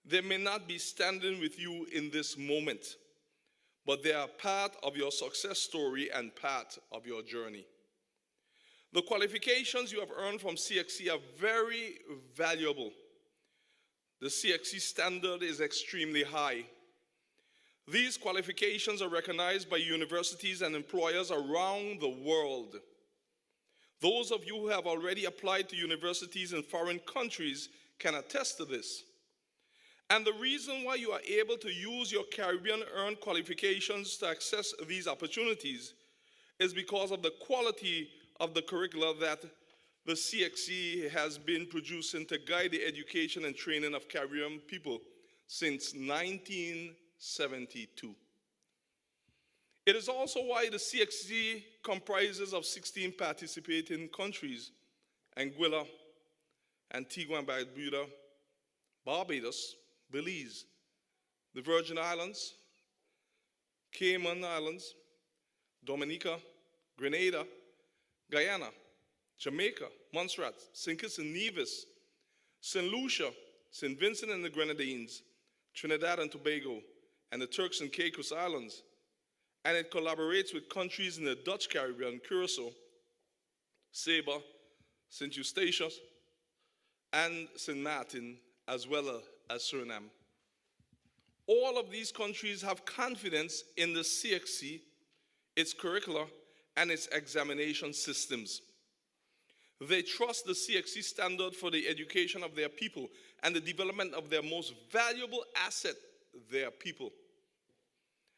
J: They may not be standing with you in this moment, but they are part of your success story and part of your journey. The qualifications you have earned from CXC are very valuable. The CXC standard is extremely high. These qualifications are recognized by universities and employers around the world. Those of you who have already applied to universities in foreign countries can attest to this. And the reason why you are able to use your Caribbean-earned qualifications to access these opportunities is because of the quality of the curricula that the CXC has been producing to guide the education and training of Caribbean people since 1972. It is also why the CXC comprises of 16 participating countries: Anguilla, Antigua and Barbuda, Barbados, Belize, the Virgin Islands, Cayman Islands, Dominica, Grenada, Guyana, Jamaica, Montserrat, St. Kitts and Nevis, St. Lucia, St. Vincent and the Grenadines, Trinidad and Tobago, and the Turks and Caicos Islands. And it collaborates with countries in the Dutch Caribbean, Curacao, Saba, St. Eustatius, and St. Martin, as well as Suriname. All of these countries have confidence in the CXC, its curricula, and its examination systems. They trust the CXC standard for the education of their people and the development of their most valuable asset, their people.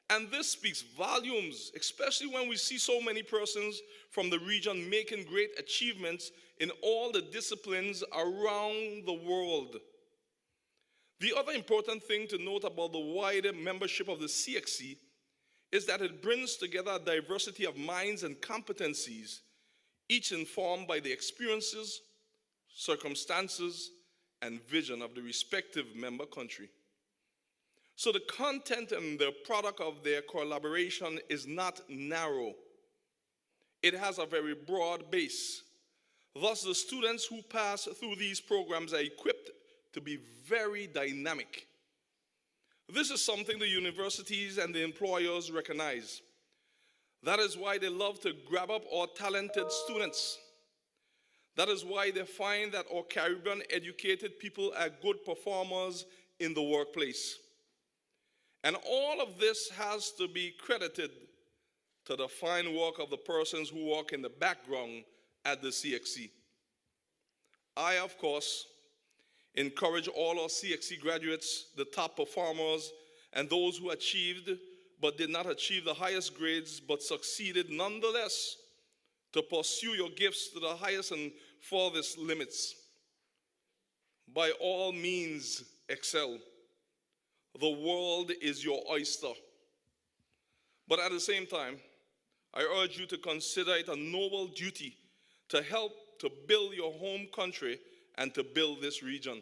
J: And this speaks volumes, especially when we see so many persons from the region making great achievements in all the disciplines around the world. The other important thing to note about the wider membership of the CXC is that it brings together a diversity of minds and competencies, each informed by the experiences, circumstances, and vision of the respective member country. So the content and the product of their collaboration is not narrow. It has a very broad base. Thus, the students who pass through these programs are equipped to be very dynamic. This is something the universities and the employers recognize. That is why they love to grab up our talented students. That is why they find that our Caribbean educated people are good performers in the workplace. And all of this has to be credited to the fine work of the persons who work in the background at the CXC. I, of course, encourage all our CXC graduates, the top performers, and those who achieved but did not achieve the highest grades but succeeded nonetheless, to pursue your gifts to the highest and farthest limits. By all means, excel. The world is your oyster. But at the same time, I urge you to consider it a noble duty to help to build your home country and to build this region.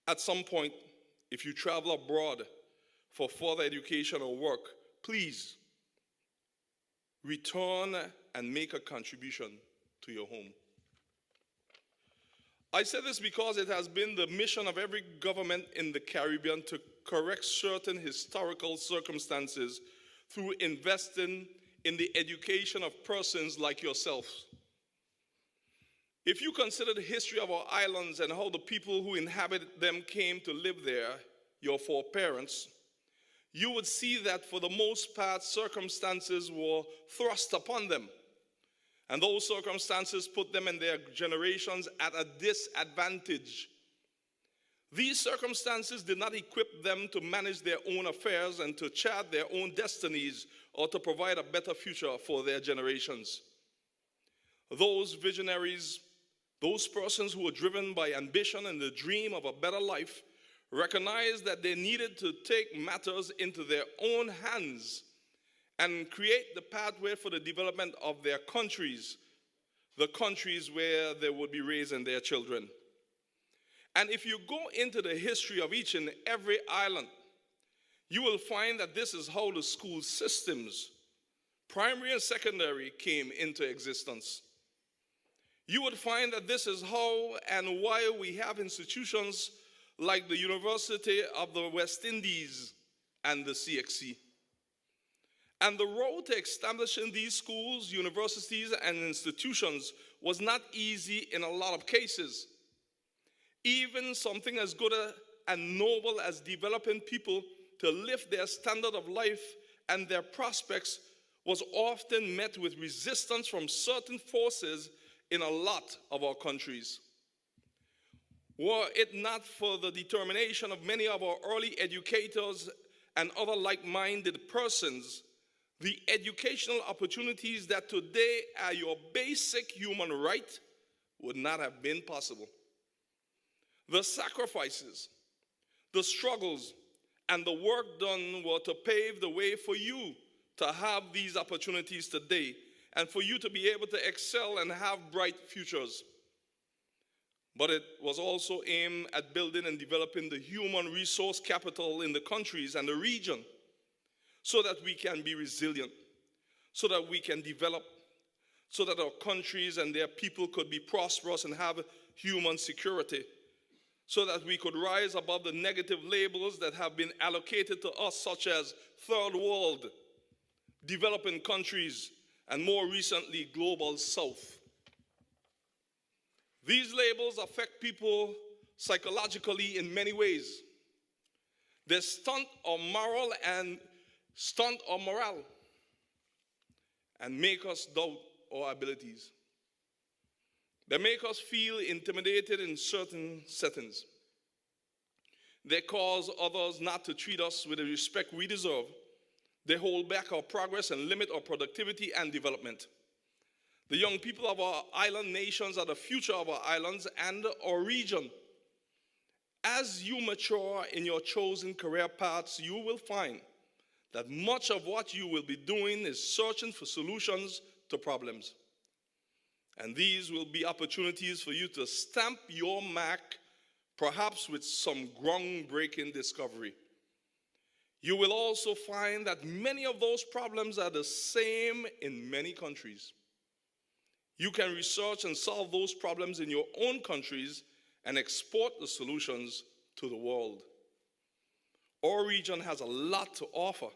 J: At some point, if you travel abroad for further education or work, please return and make a contribution to your home. I say this because it has been the mission of every government in the Caribbean to correct certain historical circumstances through investing in the education of persons like yourself. If you consider the history of our islands and how the people who inhabit them came to live there, your foreparents, you would see that for the most part, circumstances were thrust upon them. And those circumstances put them and their generations at a disadvantage. These circumstances did not equip them to manage their own affairs and to chart their own destinies or to provide a better future for their generations. Those visionaries, those persons who were driven by ambition and the dream of a better life, recognized that they needed to take matters into their own hands and create the pathway for the development of their countries, the countries where they would be raising their children. And if you go into the history of each and every island, you will find that this is how the school systems, primary and secondary, came into existence. You would find that this is how and why we have institutions like the University of the West Indies and the CXC. And the road to establishing these schools, universities, and institutions was not easy in a lot of cases. Even something as good and noble as developing people to lift their standard of life and their prospects was often met with resistance from certain forces in a lot of our countries. Were it not for the determination of many of our early educators and other like-minded persons, the educational opportunities that today are your basic human right would not have been possible. The sacrifices, the struggles, and the work done were to pave the way for you to have these opportunities today and for you to be able to excel and have bright futures. But it was also aimed at building and developing the human resource capital in the countries and the region so that we can be resilient, so that we can develop, so that our countries and their people could be prosperous and have human security, so that we could rise above the negative labels that have been allocated to us, such as third world, developing countries, and more recently, global south. These labels affect people psychologically in many ways. They stunt our morale and make us doubt our abilities. They make us feel intimidated in certain settings. They cause others not to treat us with the respect we deserve. They hold back our progress and limit our productivity and development. The young people of our island nations are the future of our islands and our region. As you mature in your chosen career paths, you will find that much of what you will be doing is searching for solutions to problems. And these will be opportunities for you to stamp your mark, perhaps with some groundbreaking discovery. You will also find that many of those problems are the same in many countries. You can research and solve those problems in your own countries and export the solutions to the world. Our region has a lot to offer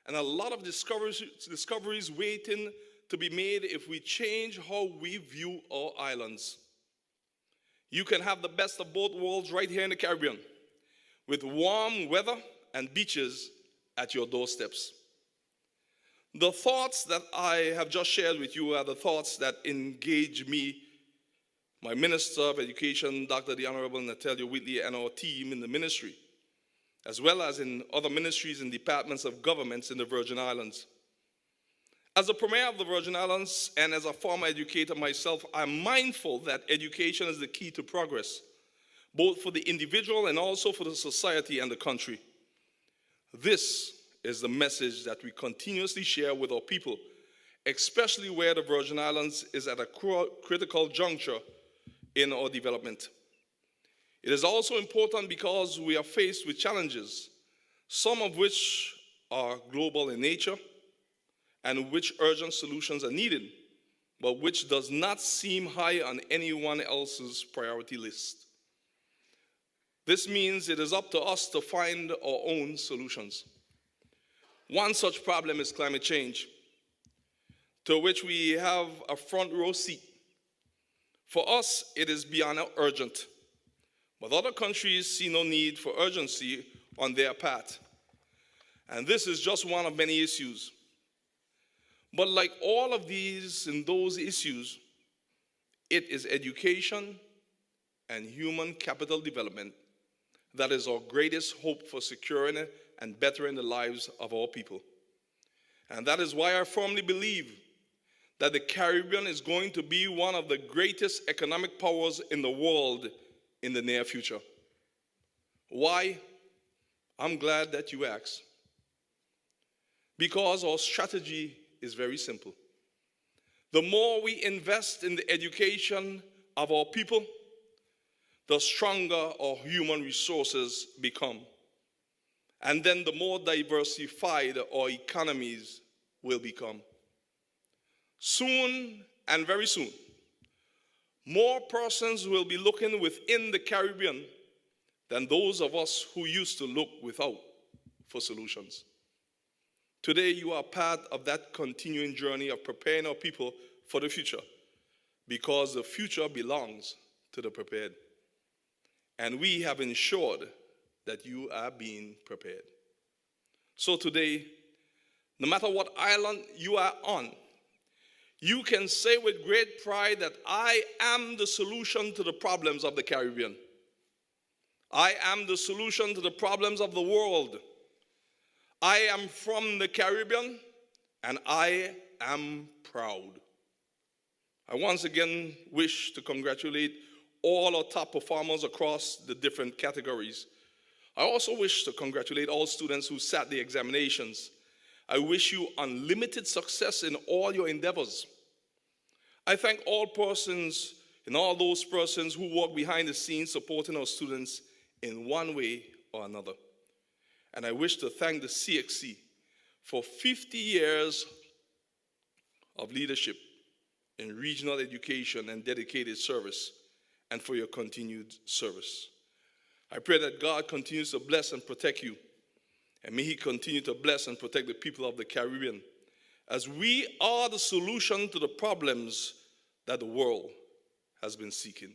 J: and a lot of discoveries waiting to be made if we change how we view our islands. You can have the best of both worlds right here in the Caribbean, with warm weather and beaches at your doorsteps. The thoughts that I have just shared with you are the thoughts that engage me, my Minister of Education, Dr. the Honorable Natalia Whitley, and our team in the ministry, as well as in other ministries and departments of governments in the Virgin Islands. As a Premier of the Virgin Islands and as a former educator myself, I'm mindful that education is the key to progress, both for the individual and also for the society and the country. This is the message that we continuously share with our people, especially where the Virgin Islands is at a critical juncture in our development. It is also important because we are faced with challenges, some of which are global in nature and which urgent solutions are needed, but which does not seem high on anyone else's priority list. This means it is up to us to find our own solutions. One such problem is climate change, to which we have a front row seat. For us, it is beyond urgent, but other countries see no need for urgency on their part. And this is just one of many issues. But like all of these and those issues, it is education and human capital development that is our greatest hope for securing and bettering the lives of our people. And that is why I firmly believe that the Caribbean is going to be one of the greatest economic powers in the world in the near future. Why? I'm glad that you asked. Because our strategy is very simple. The more we invest in the education of our people, the stronger our human resources become. And then the more diversified our economies will become. Soon, and very soon, more persons will be looking within the Caribbean than those of us who used to look without for solutions. Today, you are part of that continuing journey of preparing our people for the future, because the future belongs to the prepared. And we have ensured that you are being prepared. So today, no matter what island you are on, you can say with great pride that I am the solution to the problems of the Caribbean. I am the solution to the problems of the world. I am from the Caribbean, and I am proud. I once again wish to congratulate all our top performers across the different categories. I also wish to congratulate all students who sat the examinations. I wish you unlimited success in all your endeavors. I thank all persons and all those persons who work behind the scenes supporting our students in one way or another. And I wish to thank the CXC for 50 years of leadership in regional education and dedicated service, and for your continued service. I pray that God continues to bless and protect you, and may He continue to bless and protect the people of the Caribbean, as we are the solution to the problems that the world has been seeking.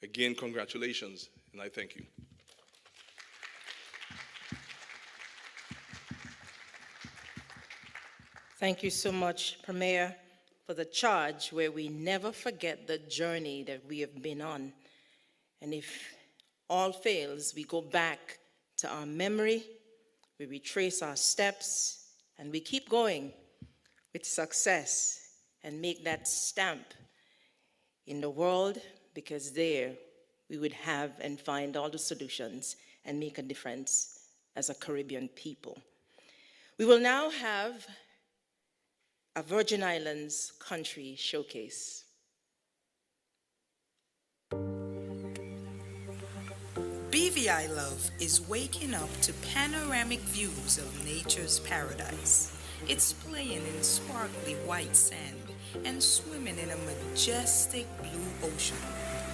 J: Again, congratulations, and I thank you.
A: Thank you so much, Premier, for the charge where we never forget the journey that we have been on. And if all fails, we go back to our memory, we retrace our steps, and we keep going with success and make that stamp in the world, because there we would have and find all the solutions and make a difference as a Caribbean people. We will now have a Virgin Islands country showcase.
K: BVI Love is waking up to panoramic views of nature's paradise. It's playing in sparkly white sand and swimming in a majestic blue ocean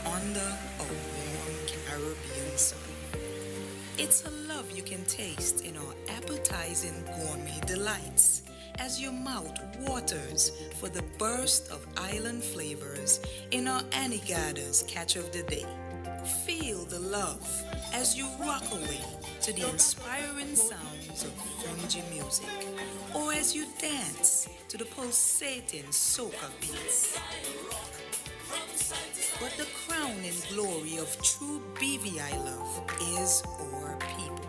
K: under a warm Caribbean sun. It's a love you can taste in our appetizing gourmet delights, as your mouth waters for the burst of island flavors in our Anegada's catch of the day. Feel the love as you rock away to the inspiring sounds of fungi music, or as you dance to the pulsating soca beats. But the crowning glory of true BVI love is our people.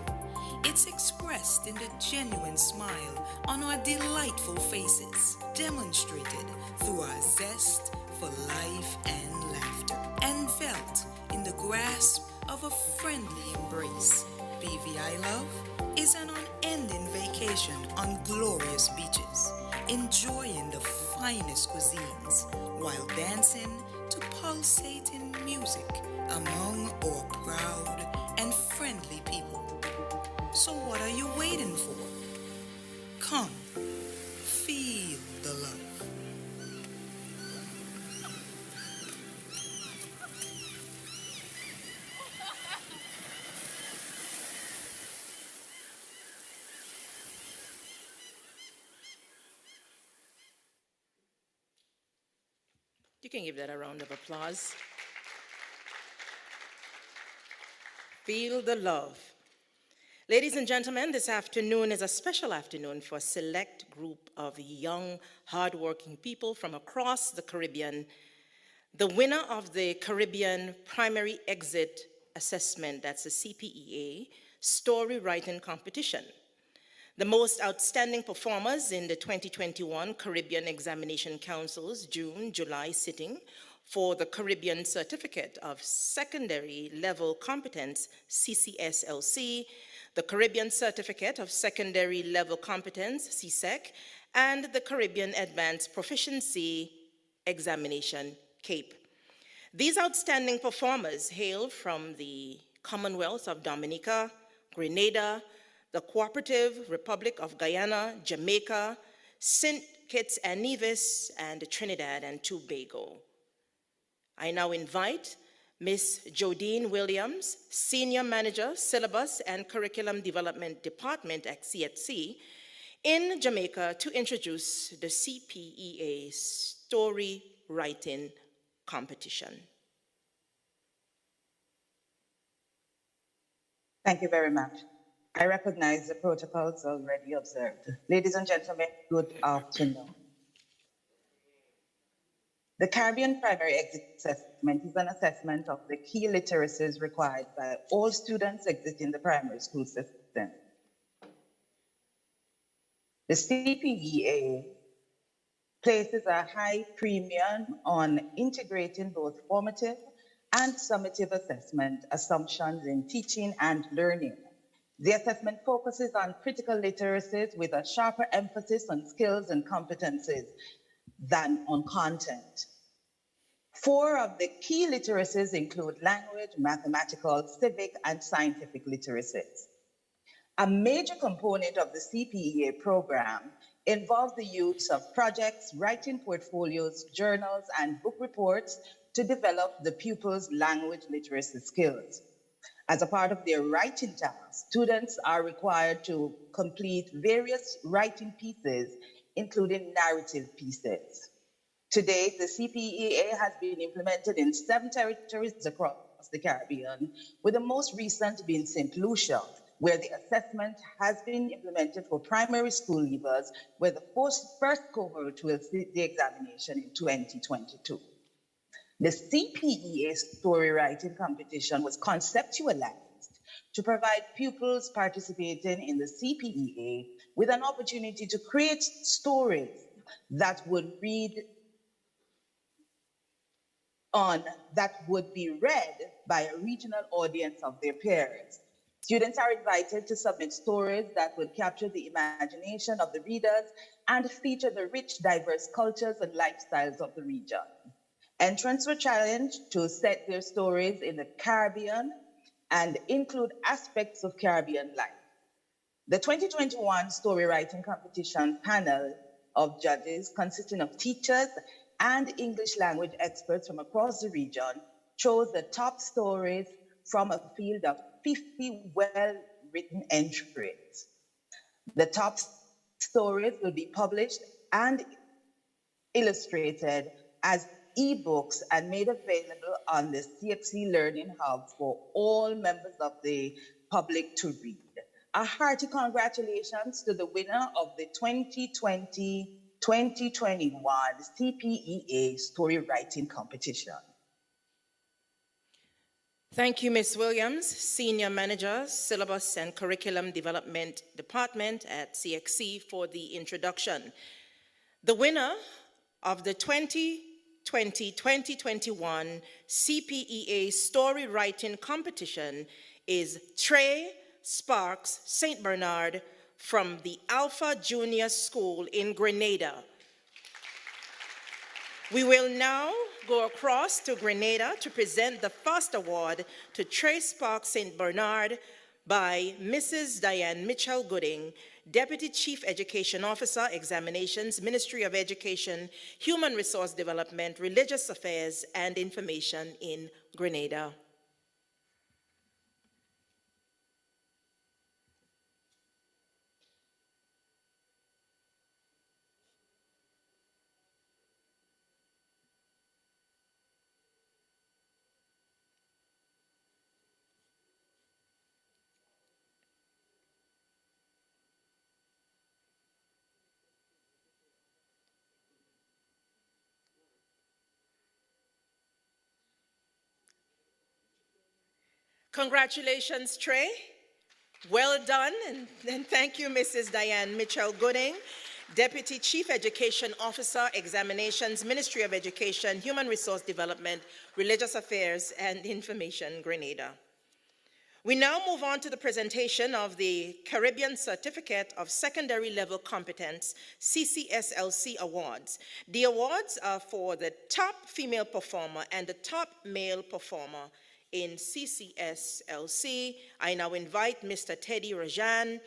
K: It's expressed in the genuine smile on our delightful faces, demonstrated through our zest for life and laughter, and felt in the grasp of a friendly embrace. BVI Love is an unending vacation on glorious beaches, enjoying the finest cuisines while dancing to pulsating music among our proud and friendly people. So what are you waiting for? Come, feel the love.
A: You can give that a round of applause. Feel the love. Ladies and gentlemen, this afternoon is a special afternoon for a select group of young, hardworking people from across the Caribbean. The winner of the Caribbean Primary Exit Assessment, that's the CPEA, story writing competition. The most outstanding performers in the 2021 Caribbean Examination Council's June-July sitting for the Caribbean Certificate of Secondary Level Competence, CCSLC, the Caribbean Certificate of Secondary Level Competence, CSEC, and the Caribbean Advanced Proficiency Examination, CAPE. These outstanding performers hail from the Commonwealth of Dominica, Grenada, the Cooperative Republic of Guyana, Jamaica, St. Kitts and Nevis, and Trinidad and Tobago. I now invite Ms. Jodine Williams, Senior Manager, Syllabus and Curriculum Development Department at CSEC in Jamaica, to introduce the CPEA Story Writing Competition.
L: Thank you very much. I recognize the protocols already observed. Ladies and gentlemen, good afternoon. The Caribbean Primary Exit Assessment is an assessment of the key literacies required by all students exiting the primary school system. The CPEA places a high premium on integrating both formative and summative assessment assumptions in teaching and learning. The assessment focuses on critical literacies with a sharper emphasis on skills and competencies than on content. 4 of the key literacies include language, mathematical, civic, and scientific literacies. A major component of the CPEA program involves the use of projects, writing portfolios, journals, and book reports to develop the pupils' language literacy skills. As a part of their writing task, students are required to complete various writing pieces, including narrative pieces. To date, the CPEA has been implemented in 7 territories across the Caribbean, with the most recent being St. Lucia, where the assessment has been implemented for primary school leavers, where the first cohort will sit the examination in 2022. The CPEA story writing competition was conceptualized to provide pupils participating in the CPEA with an opportunity to create stories that would be read by a regional audience of their peers. Students are invited to submit stories that would capture the imagination of the readers and feature the rich, diverse cultures and lifestyles of the region. Entrants were challenged to set their stories in the Caribbean and include aspects of Caribbean life. The 2021 story writing competition panel of judges, consisting of teachers and English language experts from across the region, chose the top stories from a field of 50 well-written entries. The top stories will be published and illustrated as ebooks and made available on the CXC Learning Hub for all members of the public to read. A hearty congratulations to the winner of the 2020-2021 CPEA Story Writing Competition.
A: Thank you, Ms. Williams, Senior Manager, Syllabus and Curriculum Development Department at CXC, for the introduction. The winner of the 2020-2021 CPEA Story Writing Competition is Trey Sparks St. Bernard from the Alpha Junior School in Grenada. We will now go across to Grenada to present the first award to Trey Sparks St. Bernard by Mrs. Diane Mitchell Gooding, Deputy Chief Education Officer, Examinations, Ministry of Education, Human Resource Development, Religious Affairs, and Information in Grenada. Congratulations, Trey. Well done, and thank you, Mrs. Diane Mitchell Gooding, Deputy Chief Education Officer, Examinations, Ministry of Education, Human Resource Development, Religious Affairs, and Information, Grenada. We now move on to the presentation of the Caribbean Certificate of Secondary Level Competence, CCSLC Awards. The awards are for the top female performer and the top male performer in CCSLC. I now invite Mr. Teddy Rajan,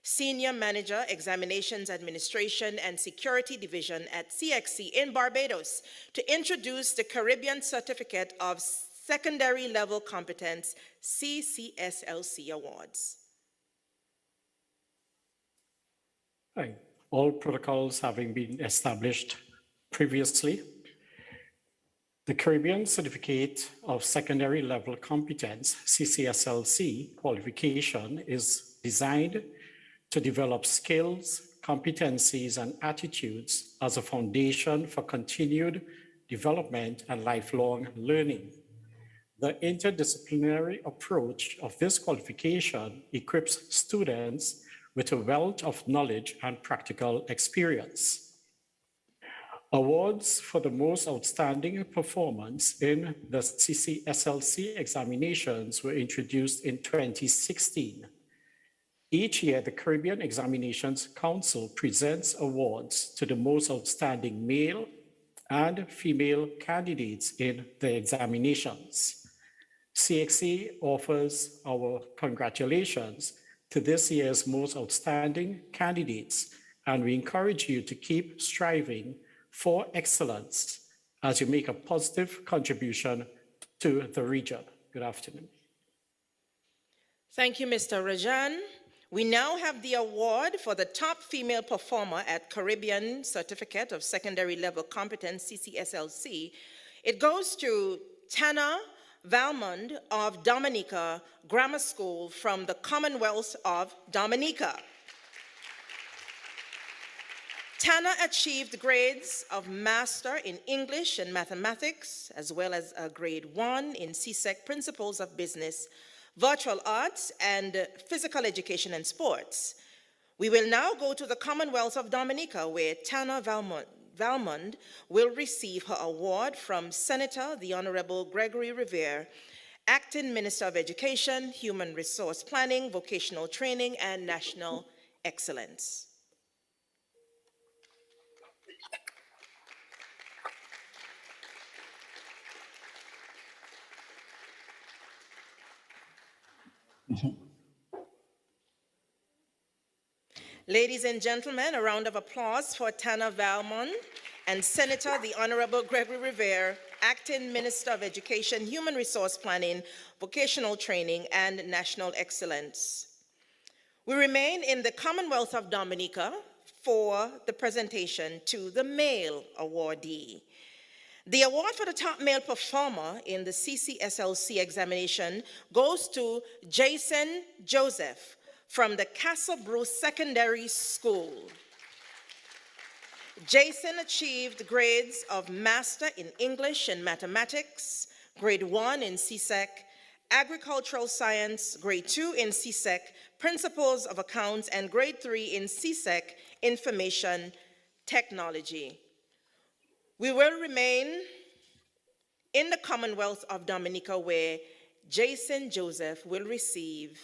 A: Senior Manager, Examinations Administration and Security Division at CXC in Barbados, to introduce the Caribbean Certificate of Secondary Level Competence, CCSLC Awards.
M: Right. All protocols having been established previously, the Caribbean Certificate of Secondary Level Competence, CCSLC qualification, is designed to develop skills, competencies, and attitudes as a foundation for continued development and lifelong learning. The interdisciplinary approach of this qualification equips students with a wealth of knowledge and practical experience. Awards for the most outstanding performance in the CCSLC examinations were introduced in 2016. Each year, the Caribbean Examinations Council presents awards to the most outstanding male and female candidates in the examinations. CXC offers our congratulations to this year's most outstanding candidates, and we encourage you to keep striving for excellence as you make a positive contribution to the region. Good afternoon.
A: Thank you, Mr. Rajan. We now have the award for the top female performer at Caribbean Certificate of Secondary Level Competence, CCSLC. It goes to Tana Valmond of Dominica Grammar School from the Commonwealth of Dominica. Tana achieved grades of Master in English and Mathematics, as well as a grade 1 in CSEC Principles of Business, Virtual Arts, and Physical Education and Sports. We will now go to the Commonwealth of Dominica, where Tana Valmond will receive her award from Senator the Honorable Gregory Rivera, Acting Minister of Education, Human Resource Planning, Vocational Training, and National Excellence. Ladies and gentlemen, a round of applause for Tana Valmond and Senator the Honorable Gregory Rivera, Acting Minister of Education, Human Resource Planning, Vocational Training, and National Excellence. We remain in the Commonwealth of Dominica for the presentation to the male awardee. The award for the top male performer in the CCSLC examination goes to Jason Joseph from the Castle Bruce Secondary School. Jason achieved grades of Master in English and Mathematics, grade 1 in CSEC, Agricultural Science, grade 2 in CSEC, Principles of Accounts, and grade 3 in CSEC, Information Technology. We will remain in the Commonwealth of Dominica, where Jason Joseph will receive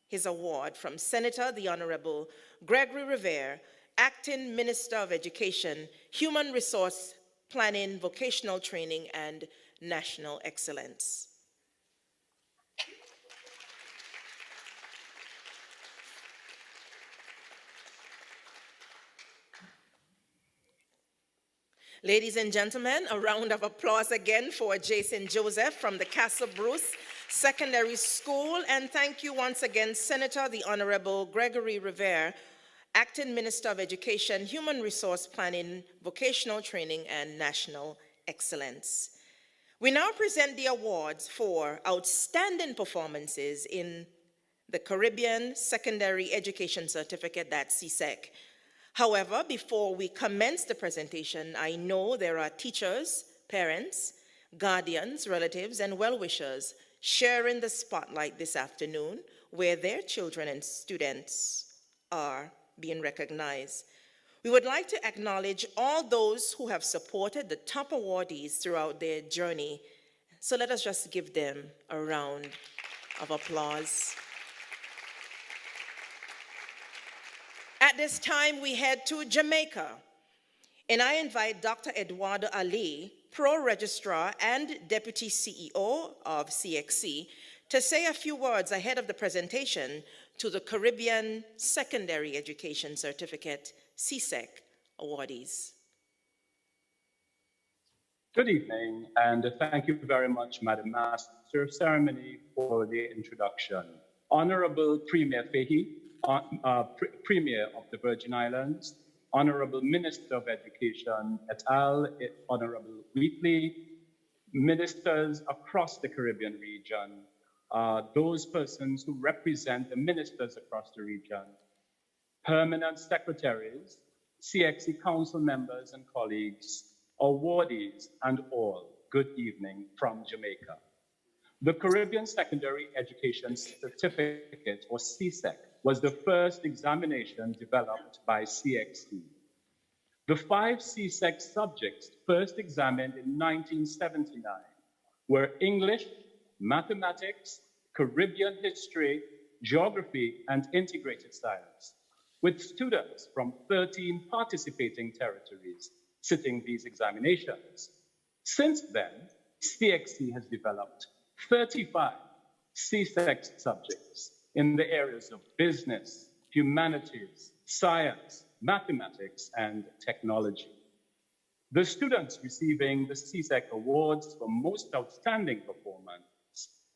A: his award from Senator the Honorable Gregory Rivera, Acting Minister of Education, Human Resource Planning, Vocational Training, and National Excellence. Ladies and gentlemen, a round of applause again for Jason Joseph from the Castle Bruce Secondary School, and thank you once again, Senator the Honorable Gregory Rivera, Acting Minister of Education, Human Resource Planning, Vocational Training, and National Excellence. We now present the awards for outstanding performances in the Caribbean Secondary Education Certificate, that's CSEC. However, before we commence the presentation, I know there are teachers, parents, guardians, relatives, and well-wishers sharing the spotlight this afternoon, where their children and students are being recognized. We would like to acknowledge all those who have supported the top awardees throughout their journey. So let us just give them a round of applause. At this time, we head to Jamaica, and I invite Dr. Eduardo Ali, Pro Registrar and Deputy CEO of CXC, to say a few words ahead of the presentation to the Caribbean Secondary Education Certificate, CSEC, awardees.
N: Good evening, and thank you very much, Madam Master of Ceremony, for the introduction. Honorable Premier Fahey, Premier of the Virgin Islands, Honorable Minister of Education et al., Honorable Wheatley, ministers across the Caribbean region, those persons who represent the ministers across the region, permanent secretaries, CXC council members and colleagues, awardees, and all, good evening from Jamaica. The Caribbean Secondary Education Certificate, or CSEC, was the first examination developed by CXC. The 5 CSEC subjects first examined in 1979 were English, mathematics, Caribbean history, geography, and integrated science, with students from 13 participating territories sitting these examinations. Since then, CXC has developed 35 CSEC subjects in the areas of business, humanities, science, mathematics, and technology. The students receiving the CSEC awards for most outstanding performance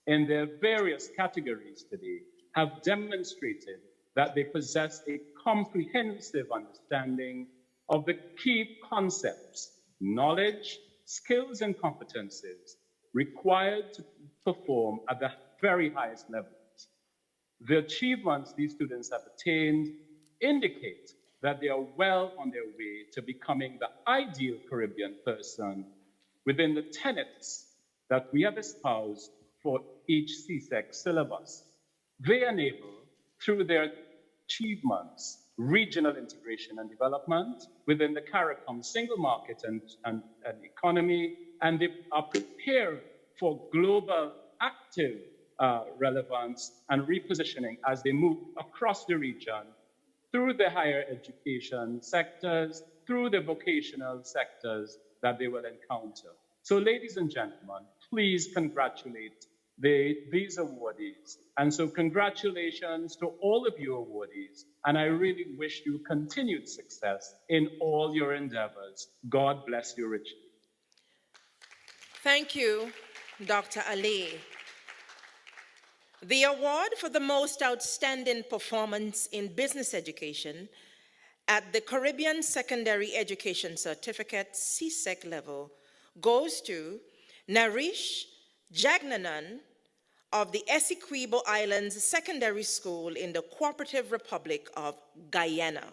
N: in their various categories today have demonstrated that they possess a comprehensive understanding of the key concepts, knowledge, skills, and competencies required to perform at the very highest levels. The achievements these students have attained indicate that they are well on their way to becoming the ideal Caribbean person within the tenets that we have espoused for each CSEC syllabus. They enable, through their achievements, regional integration and development within the CARICOM single market and economy, and they are prepared for global active relevance and repositioning as they move across the region through the higher education sectors, through the vocational sectors that they will encounter. So ladies and gentlemen, please congratulate these awardees. And so congratulations to all of you awardees. And I really wish you continued success in all your endeavors. God bless you richly.
A: Thank you, Dr. Ali. The award for the most outstanding performance in business education at the Caribbean Secondary Education Certificate CSEC level goes to Narish Jagnanan of the Essequibo Islands Secondary School in the Cooperative Republic of Guyana.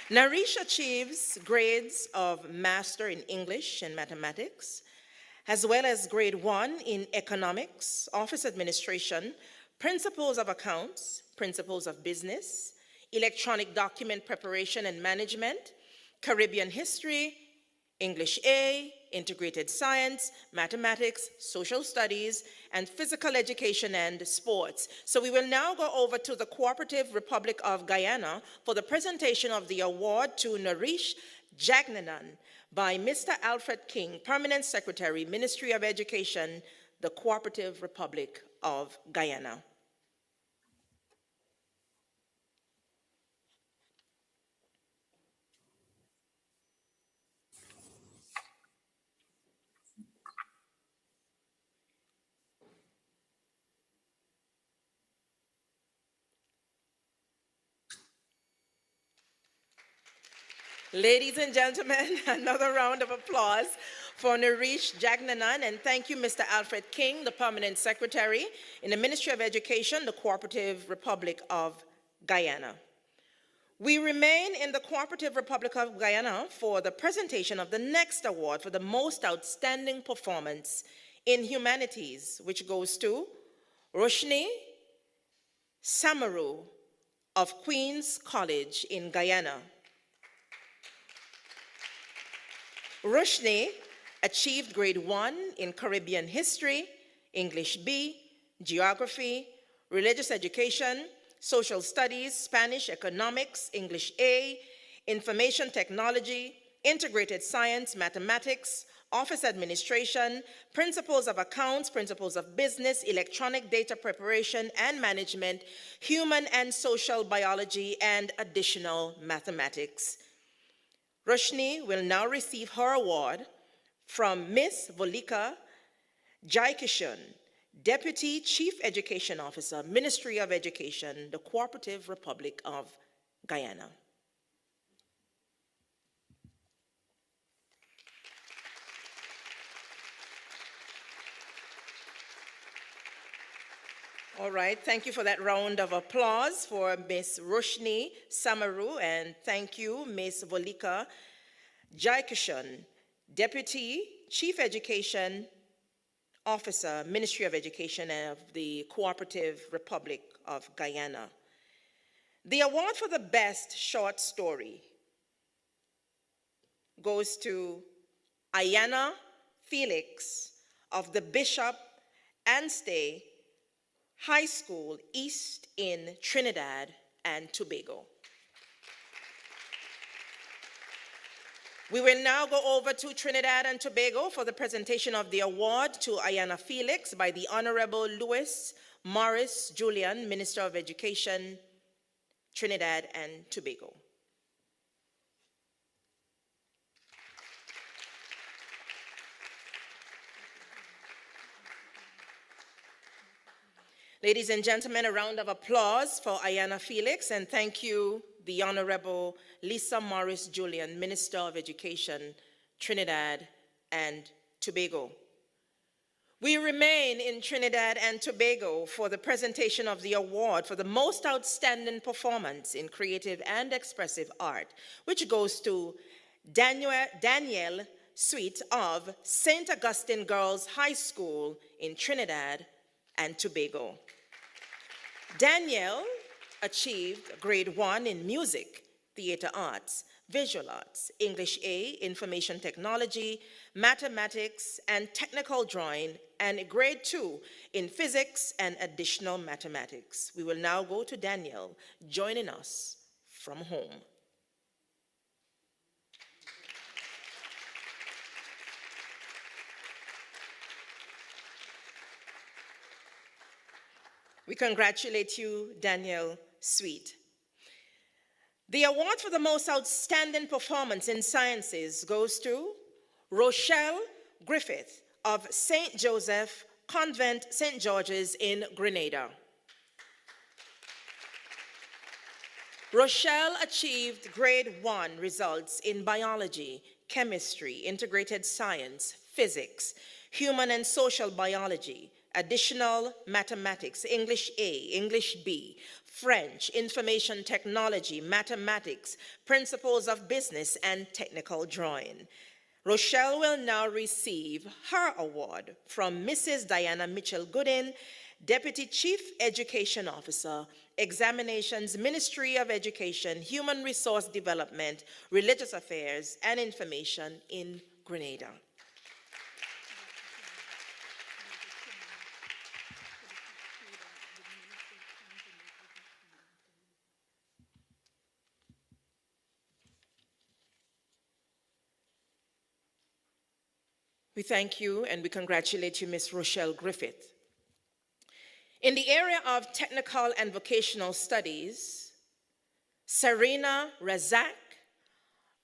A: Narish achieves grades of Master in English and Mathematics, as well as grade 1 in Economics, Office Administration, Principles of Accounts, Principles of Business, Electronic Document Preparation and Management, Caribbean History, English A, Integrated Science, Mathematics, Social Studies, and Physical Education and Sports. So we will now go over to the Cooperative Republic of Guyana for the presentation of the award to Narish Jagnanan by Mr. Alfred King, Permanent Secretary, Ministry of Education, the Cooperative Republic of Guyana. Ladies and gentlemen, another round of applause for Narish Jagnanan, and thank you, Mr. Alfred King, the Permanent Secretary in the Ministry of Education, the Cooperative Republic of Guyana. We remain in the Cooperative Republic of Guyana for the presentation of the next award for the most outstanding performance in humanities, which goes to Roshni Samaru of Queen's College in Guyana. Roshni achieved grade 1 in Caribbean History, English B, Geography, Religious Education, Social Studies, Spanish, Economics, English A, Information Technology, Integrated Science, Mathematics, Office Administration, Principles of Accounts, Principles of Business, Electronic Data Preparation and Management, Human and Social Biology, and Additional Mathematics. Roshni will now receive her award from Ms. Volika Jaikishun, Deputy Chief Education Officer, Ministry of Education, the Cooperative Republic of Guyana. All right, thank you for that round of applause for Ms. Roshni Samaru, and thank you, Ms. Volika Jaikishun, Deputy Chief Education Officer, Ministry of Education of the Cooperative Republic of Guyana. The award for the best short story goes to Ayana Felix of the Bishop Anstey High School East in Trinidad and Tobago. We will now go over to Trinidad and Tobago for the presentation of the award to Ayana Felix by the Honorable Louis Morris Julian, Minister of Education, Trinidad and Tobago. Ladies and gentlemen, a round of applause for Ayana Felix, and thank you, the Honorable Lisa Morris Julian, Minister of Education, Trinidad and Tobago. We remain in Trinidad and Tobago for the presentation of the award for the most outstanding performance in creative and expressive art, which goes to Danielle Sweet of St. Augustine Girls High School in Trinidad and Tobago. Danielle achieved grade 1 in music, theater arts, visual arts, English A, information technology, mathematics, and technical drawing, and grade 2 in physics and additional mathematics. We will now go to Danielle, joining us from home. We congratulate you, Danielle Sweet. The award for the most outstanding performance in sciences goes to Rochelle Griffith of St. Joseph Convent St. George's in Grenada. Rochelle achieved grade 1 results in biology, chemistry, integrated science, physics, human and social biology, additional mathematics, English A, English B, French, information technology, mathematics, principles of business, and technical drawing. Rochelle will now receive her award from Mrs. Diana Mitchell-Goodin, Deputy Chief Education Officer, Examinations, Ministry of Education, Human Resource Development, Religious Affairs, and Information in Grenada. We thank you and we congratulate you, Ms. Rochelle Griffith. In the area of technical and vocational studies, Serena Razak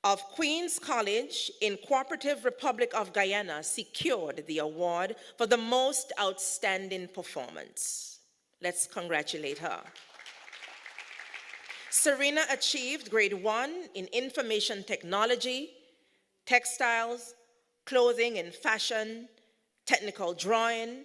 A: of Queen's College in Cooperative Republic of Guyana secured the award for the most outstanding performance. Let's congratulate her. Serena achieved grade 1 in information technology, textiles, clothing and fashion, technical drawing,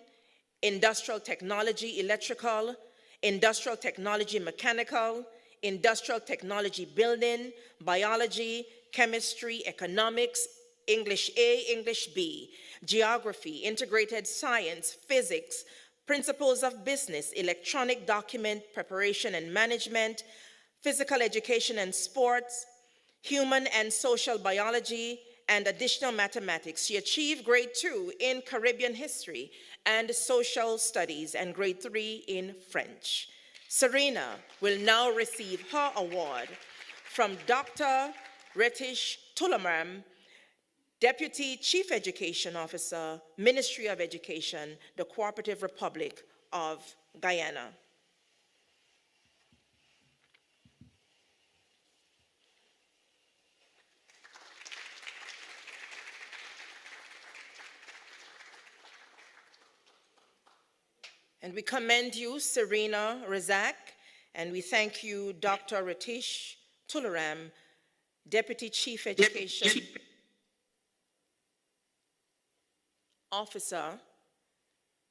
A: industrial technology, electrical, industrial technology, mechanical, industrial technology, building, biology, chemistry, economics, English A, English B, geography, integrated science, physics, principles of business, electronic document preparation and management, physical education and sports, human and social biology, and additional mathematics. She achieved grade 2 in Caribbean history and social studies and grade 3 in French. Serena will now receive her award from Dr. Retish Tularam, Deputy Chief Education Officer, Ministry of Education, the Cooperative Republic of Guyana. And we commend you, Serena Razak, and we thank you, Dr. Retish Tularam, Deputy Chief Education Officer,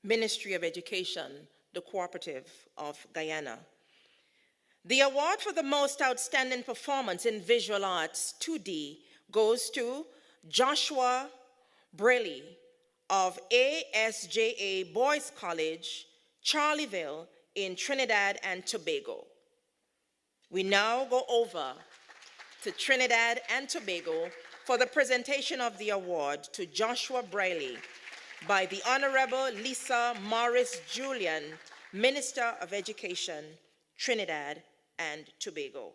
A: Ministry of Education, the Cooperative of Guyana. The award for the most outstanding performance in visual arts 2D goes to Joshua Braley of ASJA Boys College, Charleville in Trinidad and Tobago. We now go over to Trinidad and Tobago for the presentation of the award to Joshua Briley by the Honorable Lisa Morris Julian, Minister of Education, Trinidad and Tobago.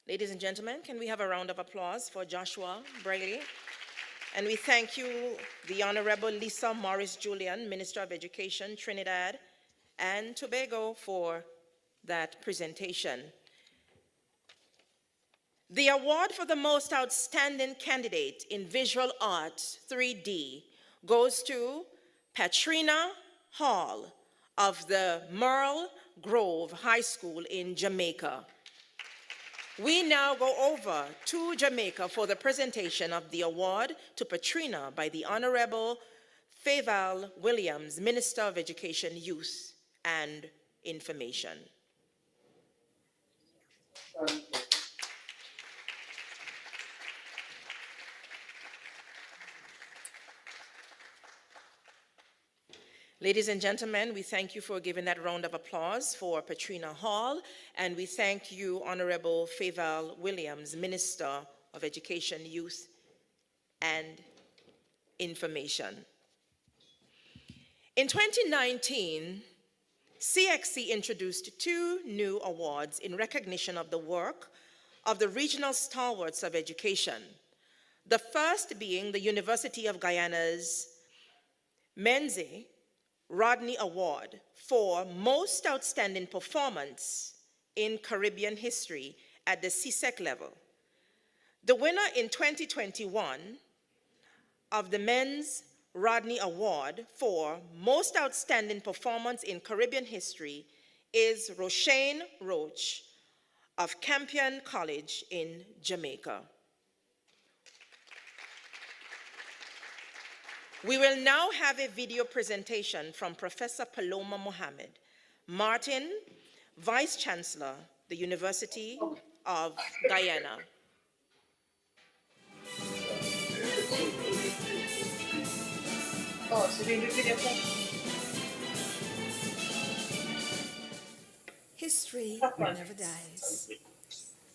A: Ladies and gentlemen, can we have a round of applause for Joshua Briley? And we thank you, the Honorable Lisa Morris Julian, Minister of Education, Trinidad and Tobago, for that presentation. The award for the most outstanding candidate in visual arts 3D goes to Patrina Hall of the Merle Grove High School in Jamaica. We now go over to Jamaica for the presentation of the award to Patrina by the Honorable Faval Williams, Minister of Education, Youth and Information. Ladies and gentlemen, we thank you for giving that round of applause for Patrina Hall, and we thank you, Honorable Faval Williams, Minister of Education, Youth and Information. In 2019, CXC introduced 2 new awards in recognition of the work of the regional stalwarts of education. The first being the University of Guyana's Menzies Rodney Award for Most Outstanding Performance in Caribbean History at the CSEC level. The winner in 2021 of the Men's Rodney Award for Most Outstanding Performance in Caribbean History is Roshane Roach of Campion College in Jamaica. We will now have a video presentation from Professor Paloma Mohammed, Martin, Vice Chancellor, the University of Guyana.
O: History never dies.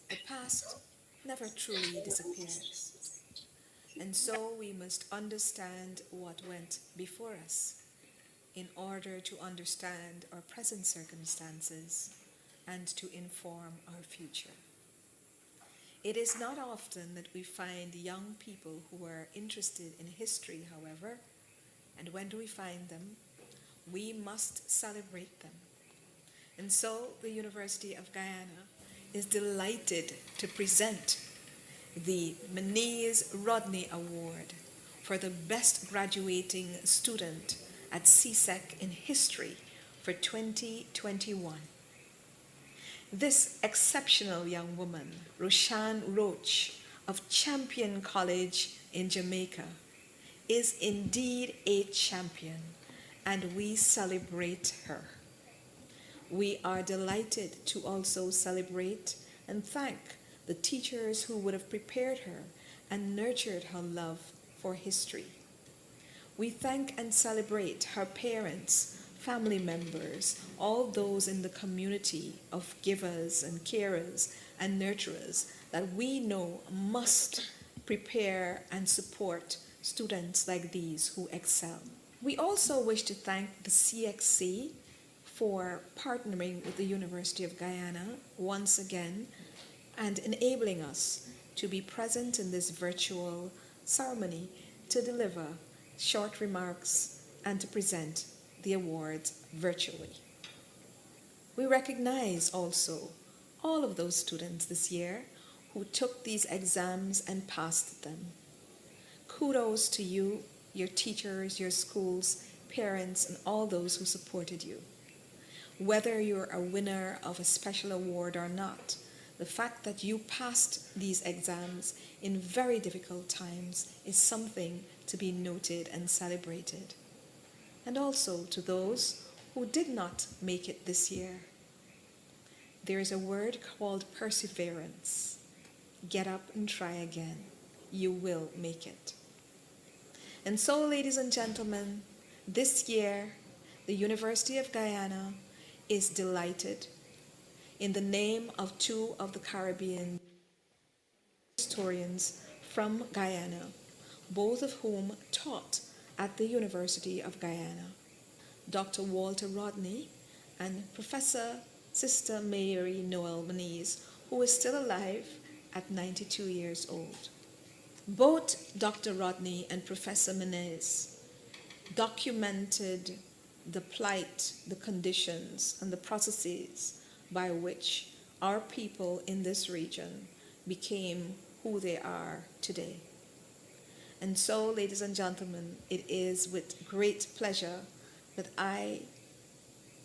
O: The past never truly disappears. And so we must understand what went before us in order to understand our present circumstances and to inform our future. It is not often that we find young people who are interested in history, however, and when do we find them? We must celebrate them. And so the University of Guyana is delighted to present the Ministerial Rodney Award for the best graduating student at CSEC in history for 2021. This exceptional young woman, Roshane Roach of Campion College in Jamaica, is indeed a champion, and we celebrate her. We are delighted to also celebrate and thank the teachers who would have prepared her and nurtured her love for history. We thank and celebrate her parents, family members, all those in the community of givers and carers and nurturers that we know must prepare and support students like these who excel. We also wish to thank the CXC for partnering with the University of Guyana once again and enabling us to be present in this virtual ceremony to deliver short remarks and to present the awards virtually. We recognize also all of those students this year who took these exams and passed them. Kudos to you, your teachers, your schools, parents, and all those who supported you. Whether you're a winner of a special award or not, the fact that you passed these exams in very difficult times is something to be noted and celebrated. And also to those who who did not make it this year. There is a word called perseverance. Get up and try again. You will make it. And so, ladies and gentlemen, this year, the University of Guyana is delighted in the name of two of the Caribbean historians from Guyana, both of whom taught at the University of Guyana, Dr. Walter Rodney and Professor Sister Mary Noel Maniz, who is still alive at 92 years old. Both Dr. Rodney and Professor Maniz documented the plight, the conditions, and the processes by which our people in this region became who they are today. And so, ladies and gentlemen, it is with great pleasure that I,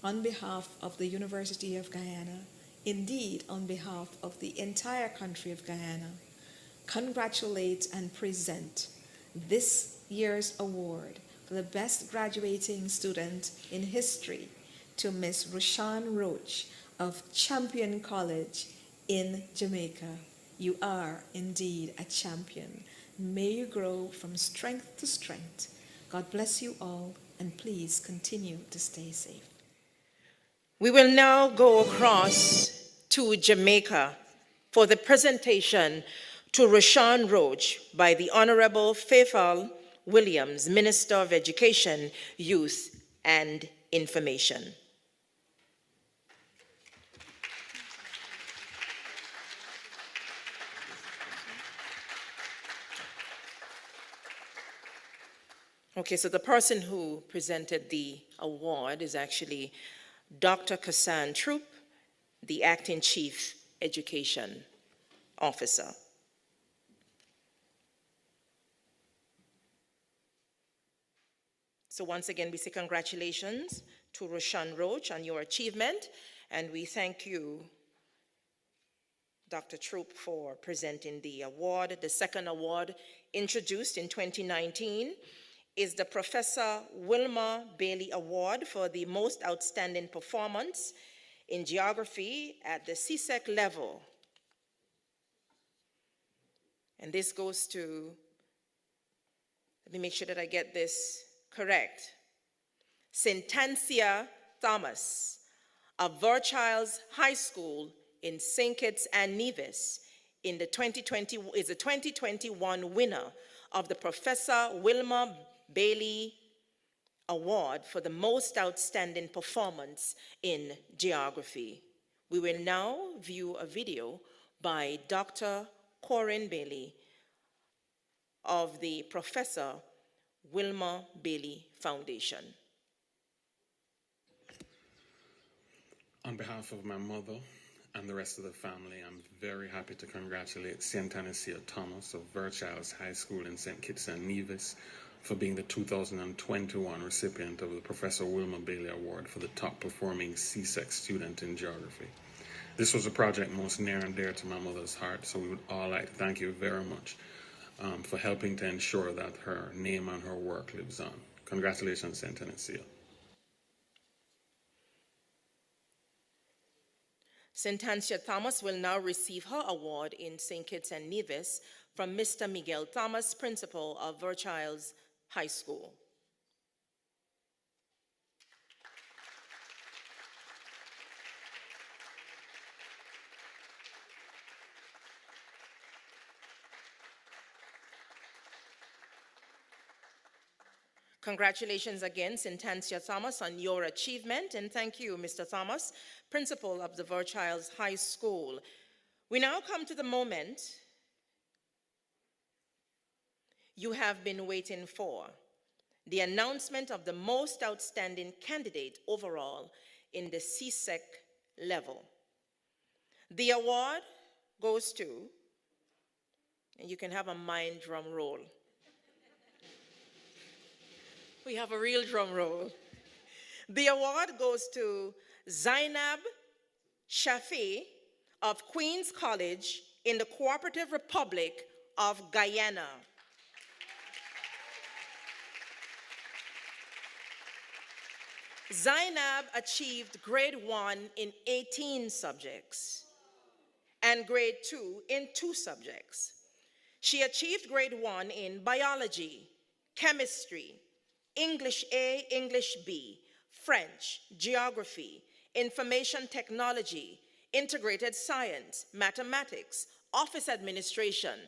O: on behalf of the University of Guyana, indeed on behalf of the entire country of Guyana, congratulate and present this year's award for the best graduating student in history to Miss Rashawn Roach of Champion College in Jamaica. You are indeed a champion. May you grow from strength to strength. God bless you all, and please continue to stay safe.
A: We will now go across to Jamaica for the presentation to Rashawn Roach by the Honorable Faithful Williams, Minister of Education, Youth, and Information. Okay, so the person who presented the award is actually Dr. Kassan Troop, the Acting Chief Education Officer. So once again, we say congratulations to Rashawn Roach on your achievement, and we thank you, Dr. Troop, for presenting the award. The second award, introduced in 2019, is the Professor Wilma Bailey Award for the most outstanding performance in geography at the CSEC level. And this goes to, let me make sure that I get this correct, Syntancia Thomas of Verchilds High School in St. Kitts and Nevis is the 2021 winner of the Professor Wilma Bailey Award for the most outstanding performance in geography. We will now view a video by Dr. Corinne Bailey of the Professor Wilma Bailey Foundation.
P: On behalf of my mother and the rest of the family, I'm very happy to congratulate Syntancia Thomas of Verchilds High School in St. Kitts and Nevis for being the 2021 recipient of the Professor Wilma Bailey Award for the top performing CSEC student in geography. This was a project most near and dear to my mother's heart, so we would all like to thank you very much for helping to ensure that her name and her work lives on. Congratulations, Syntancia.
A: Syntancia Thomas will now receive her award in St. Kitts and Nevis from Mr. Miguel Thomas, principal of Verchilds High School. Congratulations again, Syntancia Thomas, on your achievement, and thank you, Mr. Thomas, principal of the Verchilds High School. We now come to the moment you have been waiting for, the announcement of the most outstanding candidate overall in the CSEC level. The award goes to, and you can have a mind drum roll. We have a real drum roll. The award goes to Zainab Shafi of Queen's College in the Cooperative Republic of Guyana. Zainab achieved grade 1 in 18 subjects and grade 2 in 2 subjects. She achieved grade 1 in biology, chemistry, English A, English B, French, geography, information technology, integrated science, mathematics, office administration,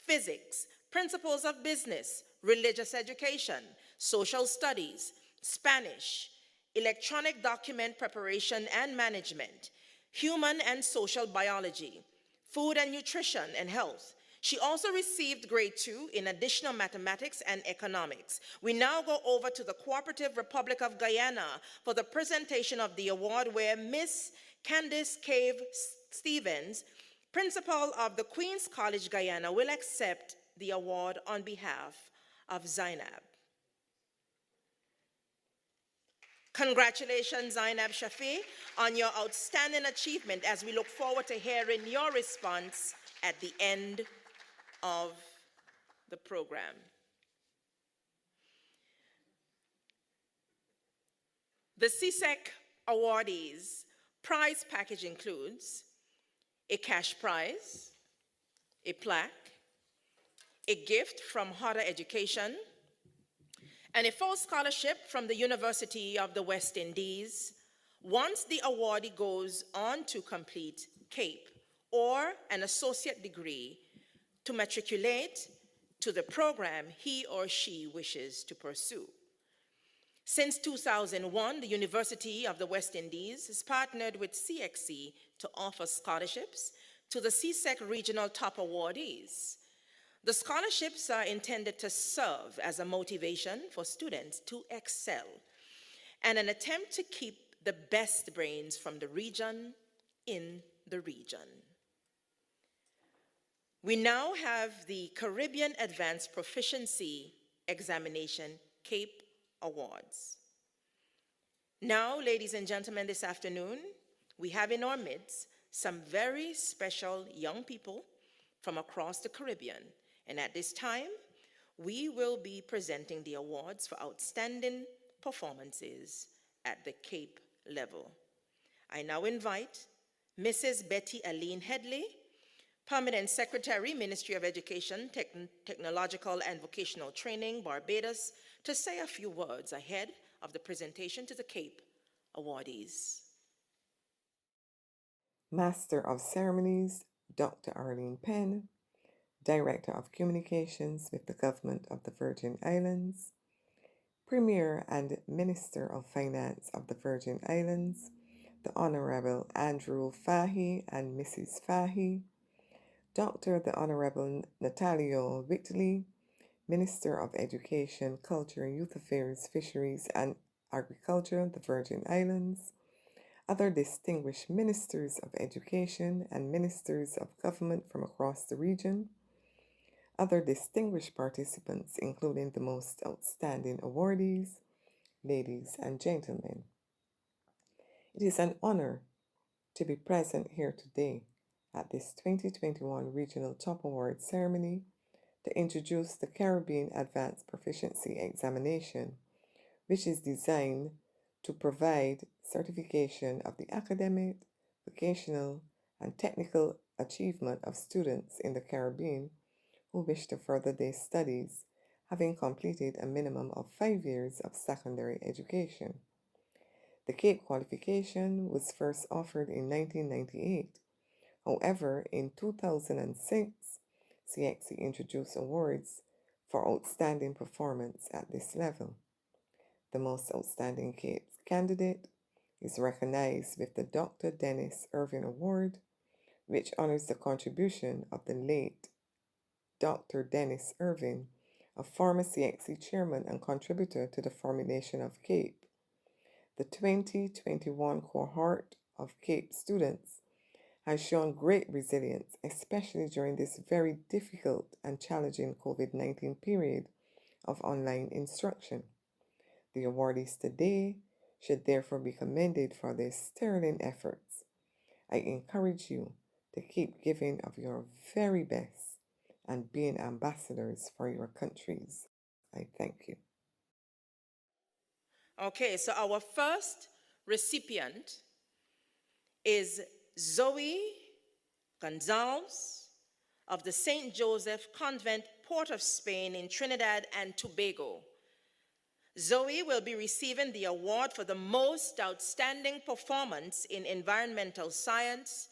A: physics, principles of business, religious education, social studies, Spanish, electronic document preparation and management, human and social biology, food and nutrition and health. She also received grade 2 in additional mathematics and economics. We now go over to the Cooperative Republic of Guyana for the presentation of the award, where Miss Candice Cave Stevens, principal of the Queen's College Guyana, will accept the award on behalf of Zainab. Congratulations, Zainab Shafi, on your outstanding achievement, as we look forward to hearing your response at the end of the program. The CSEC awardees prize package includes a cash prize, a plaque, a gift from Harder Education, and a full scholarship from the University of the West Indies once the awardee goes on to complete CAPE or an associate degree to matriculate to the program he or she wishes to pursue. Since 2001, the University of the West Indies has partnered with CXC to offer scholarships to the CSEC regional top awardees. The scholarships are intended to serve as a motivation for students to excel and an attempt to keep the best brains from the region in the region. We now have the Caribbean Advanced Proficiency Examination, CAPE Awards. Now, ladies and gentlemen, this afternoon, we have in our midst some very special young people from across the Caribbean. And at this time, we will be presenting the awards for outstanding performances at the CAPE level. I now invite Mrs. Betty Aline Headley, Permanent Secretary, Ministry of Education, Technological and Vocational Training, Barbados, to say a few words ahead of the presentation to the CAPE awardees.
Q: Master of Ceremonies, Dr. Arlene Penn, Director of Communications with the Government of the Virgin Islands, Premier and Minister of Finance of the Virgin Islands, the Honorable Andrew Fahy and Mrs. Fahy, Dr. the Honorable Natalio Whitley, Minister of Education, Culture, Youth Affairs, Fisheries and Agriculture, the Virgin Islands, other distinguished ministers of education and ministers of government from across the region, other distinguished participants, including the most outstanding awardees, ladies and gentlemen. It is an honor to be present here today at this 2021 Regional Top Award ceremony to introduce the Caribbean Advanced Proficiency Examination, which is designed to provide certification of the academic, vocational, and technical achievement of students in the Caribbean who wish to further their studies, having completed a minimum of 5 years of secondary education. The CAPE qualification was first offered in 1998. However, in 2006, CXC introduced awards for outstanding performance at this level. The most outstanding CAPE candidate is recognized with the Dr. Dennis Irvin Award, which honors the contribution of the late Dr. Dennis Irvin, a former CXC chairman and contributor to the formulation of CAPE. The 2021 cohort of CAPE students has shown great resilience, especially during this very difficult and challenging COVID-19 period of online instruction. The awardees today should therefore be commended for their sterling efforts. I encourage you to keep giving of your very best and being ambassadors for your countries. I thank you.
A: Okay, so our first recipient is Zoe Gonzalez of the St. Joseph Convent, Port of Spain in Trinidad and Tobago. Zoe will be receiving the award for the most outstanding performance in environmental science.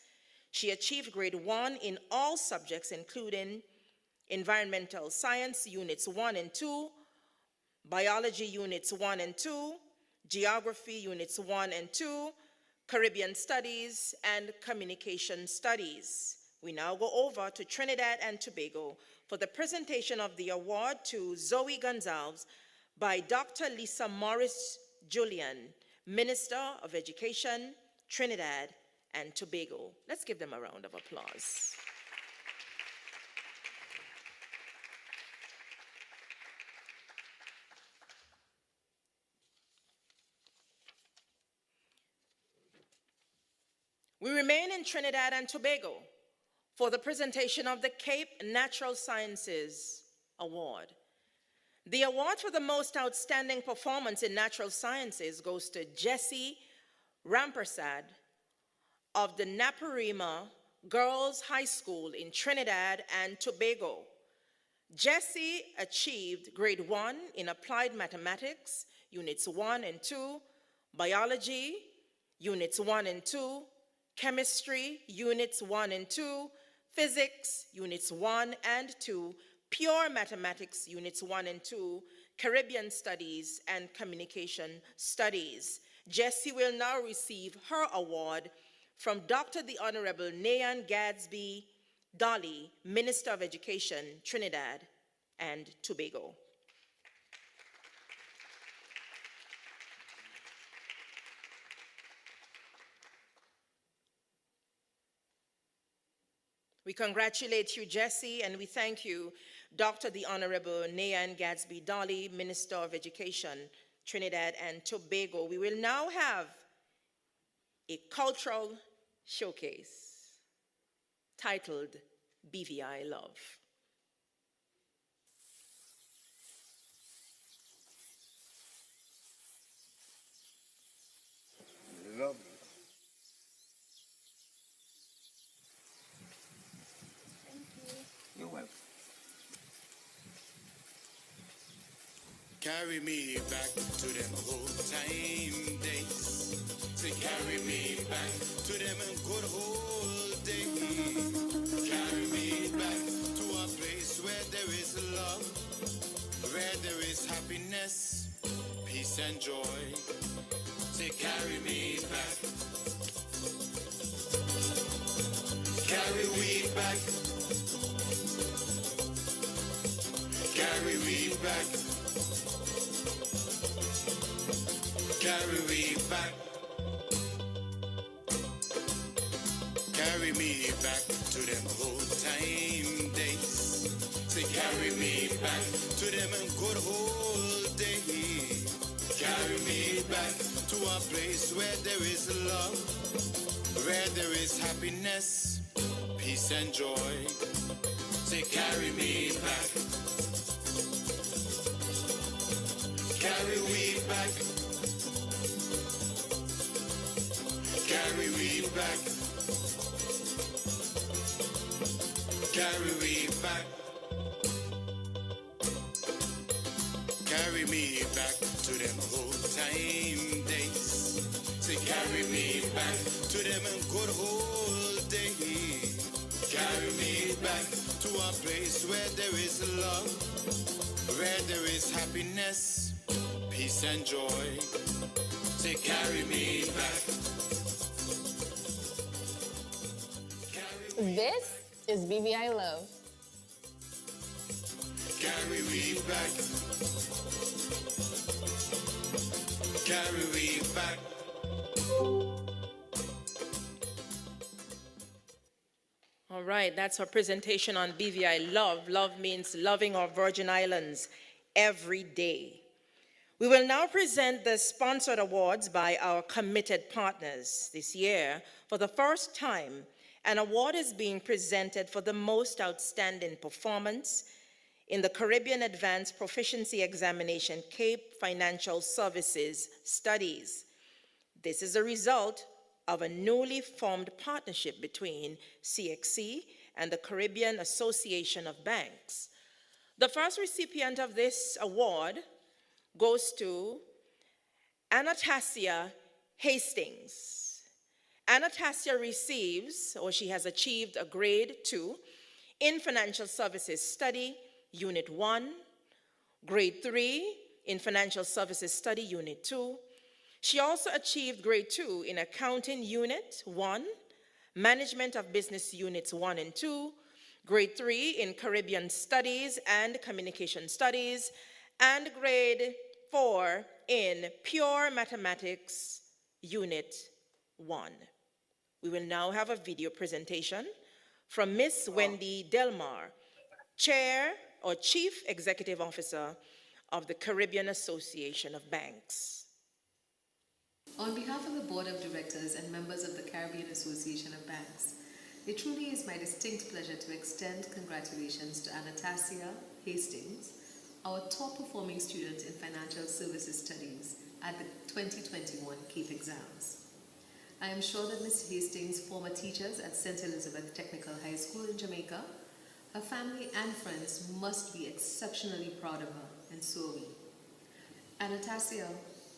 A: She achieved grade 1 in all subjects, including environmental science units 1 and 2, biology units 1 and 2, geography units 1 and 2, Caribbean studies, and communication studies. We now go over to Trinidad and Tobago for the presentation of the award to Zoe Gonzalez by Dr. Lisa Morris Julian, Minister of Education, Trinidad and Tobago. Let's give them a round of applause. We remain in Trinidad and Tobago for the presentation of the Cape Natural Sciences Award. The award for the most outstanding performance in natural sciences goes to Jessie Rampersad of the Naparima Girls High School in Trinidad and Tobago. Jessie achieved grade 1 in applied mathematics, units 1 and 2, biology, units 1 and 2, chemistry, units 1 and 2, physics, units 1 and 2, pure mathematics, units 1 and 2, Caribbean studies, and communication studies. Jessie will now receive her award from Dr. the Honorable Nayan Gadsby Dolly, Minister of Education, Trinidad and Tobago. We congratulate you, Jessie, and we thank you, Dr. the Honorable Nayan Gadsby Dolly, Minister of Education, Trinidad and Tobago. We will now have a cultural showcase titled BVI Love.
R: Love. You're welcome.
S: Carry me back to them old time days. Say, carry me back to them good old days. Carry me back to a place where there is love, where there is happiness, peace and joy. Say, carry me back. Carry me back. Carry me back. Carry me back. Carry me back to them old time days. Say, carry me back to them good old days. Carry me back to a place where there is love, where there is happiness, peace and joy. Say, carry me back. Carry me back. Carry me back. Carry me back. Carry me back to them old time days. Say, carry me back to them good old days. Carry me back to a place where there is love, where there is happiness, peace and joy. Say, carry me back.
T: This is BVI Love.
S: Carry me back. Carry me back.
A: All right, that's our presentation on BVI Love. Love means loving our Virgin Islands every day. We will now present the sponsored awards by our committed partners. This year, for the first time, an award is being presented for the most outstanding performance in the Caribbean Advanced Proficiency Examination Cape Financial Services Studies. This is a result of a newly formed partnership between CXC and the Caribbean Association of Banks. The first recipient of this award goes to Anastasia Hastings. Anastasia receives, or she has achieved, a grade 2 in Financial Services Study, Unit 1, grade 3 in Financial Services Study, Unit 2. She also achieved grade 2 in Accounting Unit 1, Management of Business Units 1 and 2, grade 3 in Caribbean Studies and Communication Studies, and grade 4 in Pure Mathematics Unit 1. We will now have a video presentation from Ms. Wendy Delmar, Chair or Chief Executive Officer of the Caribbean Association of Banks.
R: On behalf of the Board of Directors and members of the Caribbean Association of Banks, it truly is my distinct pleasure to extend congratulations to Anastasia Hastings, our top performing student in Financial Services Studies at the 2021 CAPE exams. I am sure that Ms. Hastings' former teachers at St. Elizabeth Technical High School in Jamaica, her family and friends must be exceptionally proud of her, and so are we. Anastasia,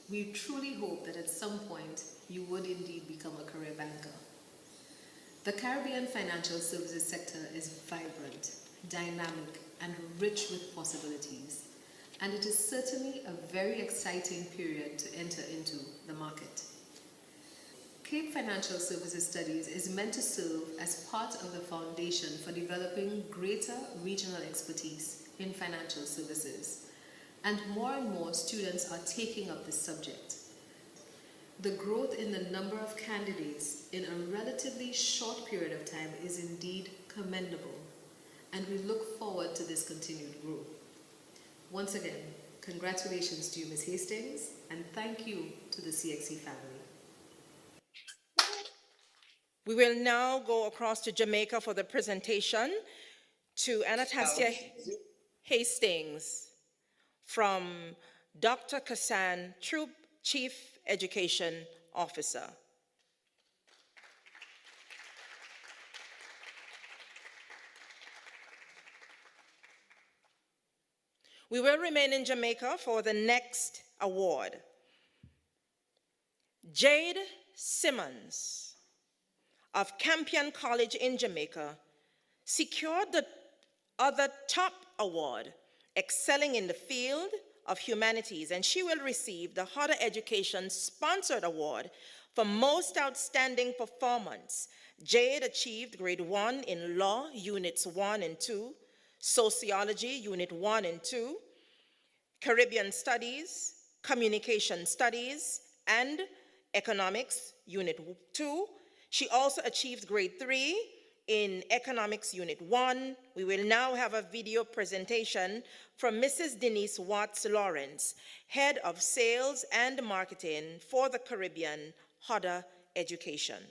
R: we truly hope that at some point you would indeed become a career banker. The Caribbean financial services sector is vibrant, dynamic, and rich with possibilities, and it is certainly a very exciting period to enter into the market. CAPE Financial Services Studies is meant to serve as part of the foundation for developing greater regional expertise in financial services, and more students are taking up this subject. The growth in the number of candidates in a relatively short period of time is indeed commendable, and we look forward to this continued growth. Once again, congratulations to you, Ms. Hastings, and thank you to the CXC family.
A: We will now go across to Jamaica for the presentation to Anastasia Hastings from Dr. Kassan Troop, Chief Education Officer. We will remain in Jamaica for the next award. Jade Simmons of Campion College in Jamaica secured the other top award, excelling in the field of humanities, and she will receive the Higher Education Sponsored Award for Most Outstanding Performance. Jade achieved grade 1 in Law, Units 1 and 2, Sociology, Unit 1 and 2, Caribbean Studies, Communication Studies, and Economics, Unit 2. She also achieved grade 3 in Economics Unit 1. We will now have a video presentation from Mrs. Denise Watts Lawrence, Head of Sales and Marketing for the Caribbean Higher Education.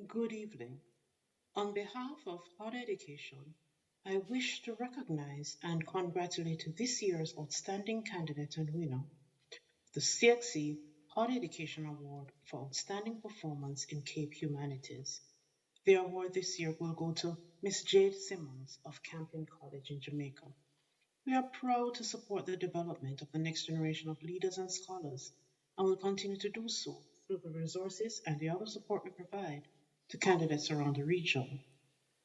U: Good evening. On behalf of Higher Education, I wish to recognize and congratulate this year's outstanding candidate and winner, the CXC Higher Education Award for Outstanding Performance in CAPE Humanities. The award this year will go to Ms. Jade Simmons of Campion College in Jamaica. We are proud to support the development of the next generation of leaders and scholars, and will continue to do so through the resources and the other support we provide to candidates around the region.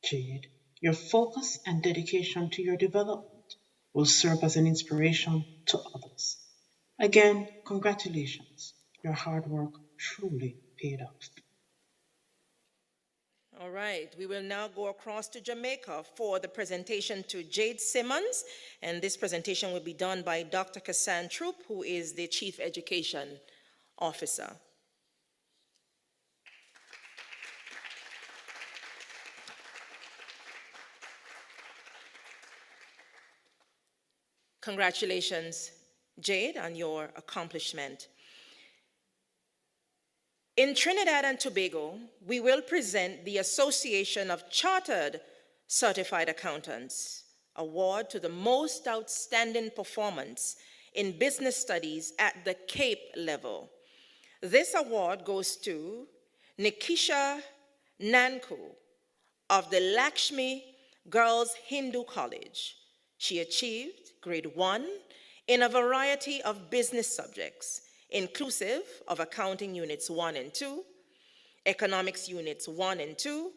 U: Jade, your focus and dedication to your development will serve as an inspiration to others. Again, congratulations. Your hard work truly paid off.
A: All right, we will now go across to Jamaica for the presentation to Jade Simmons, and this presentation will be done by Dr. Kassan Troop, who is the Chief Education Officer. Congratulations, Jade, on your accomplishment. In Trinidad and Tobago, we will present the Association of Chartered Certified Accountants Award to the most outstanding performance in business studies at the Cape level. This award goes to Nikisha Nanku of the Lakshmi Girls Hindu College. She achieved grade 1 in a variety of business subjects, inclusive of accounting units 1 and 2, economics units 1 and 2,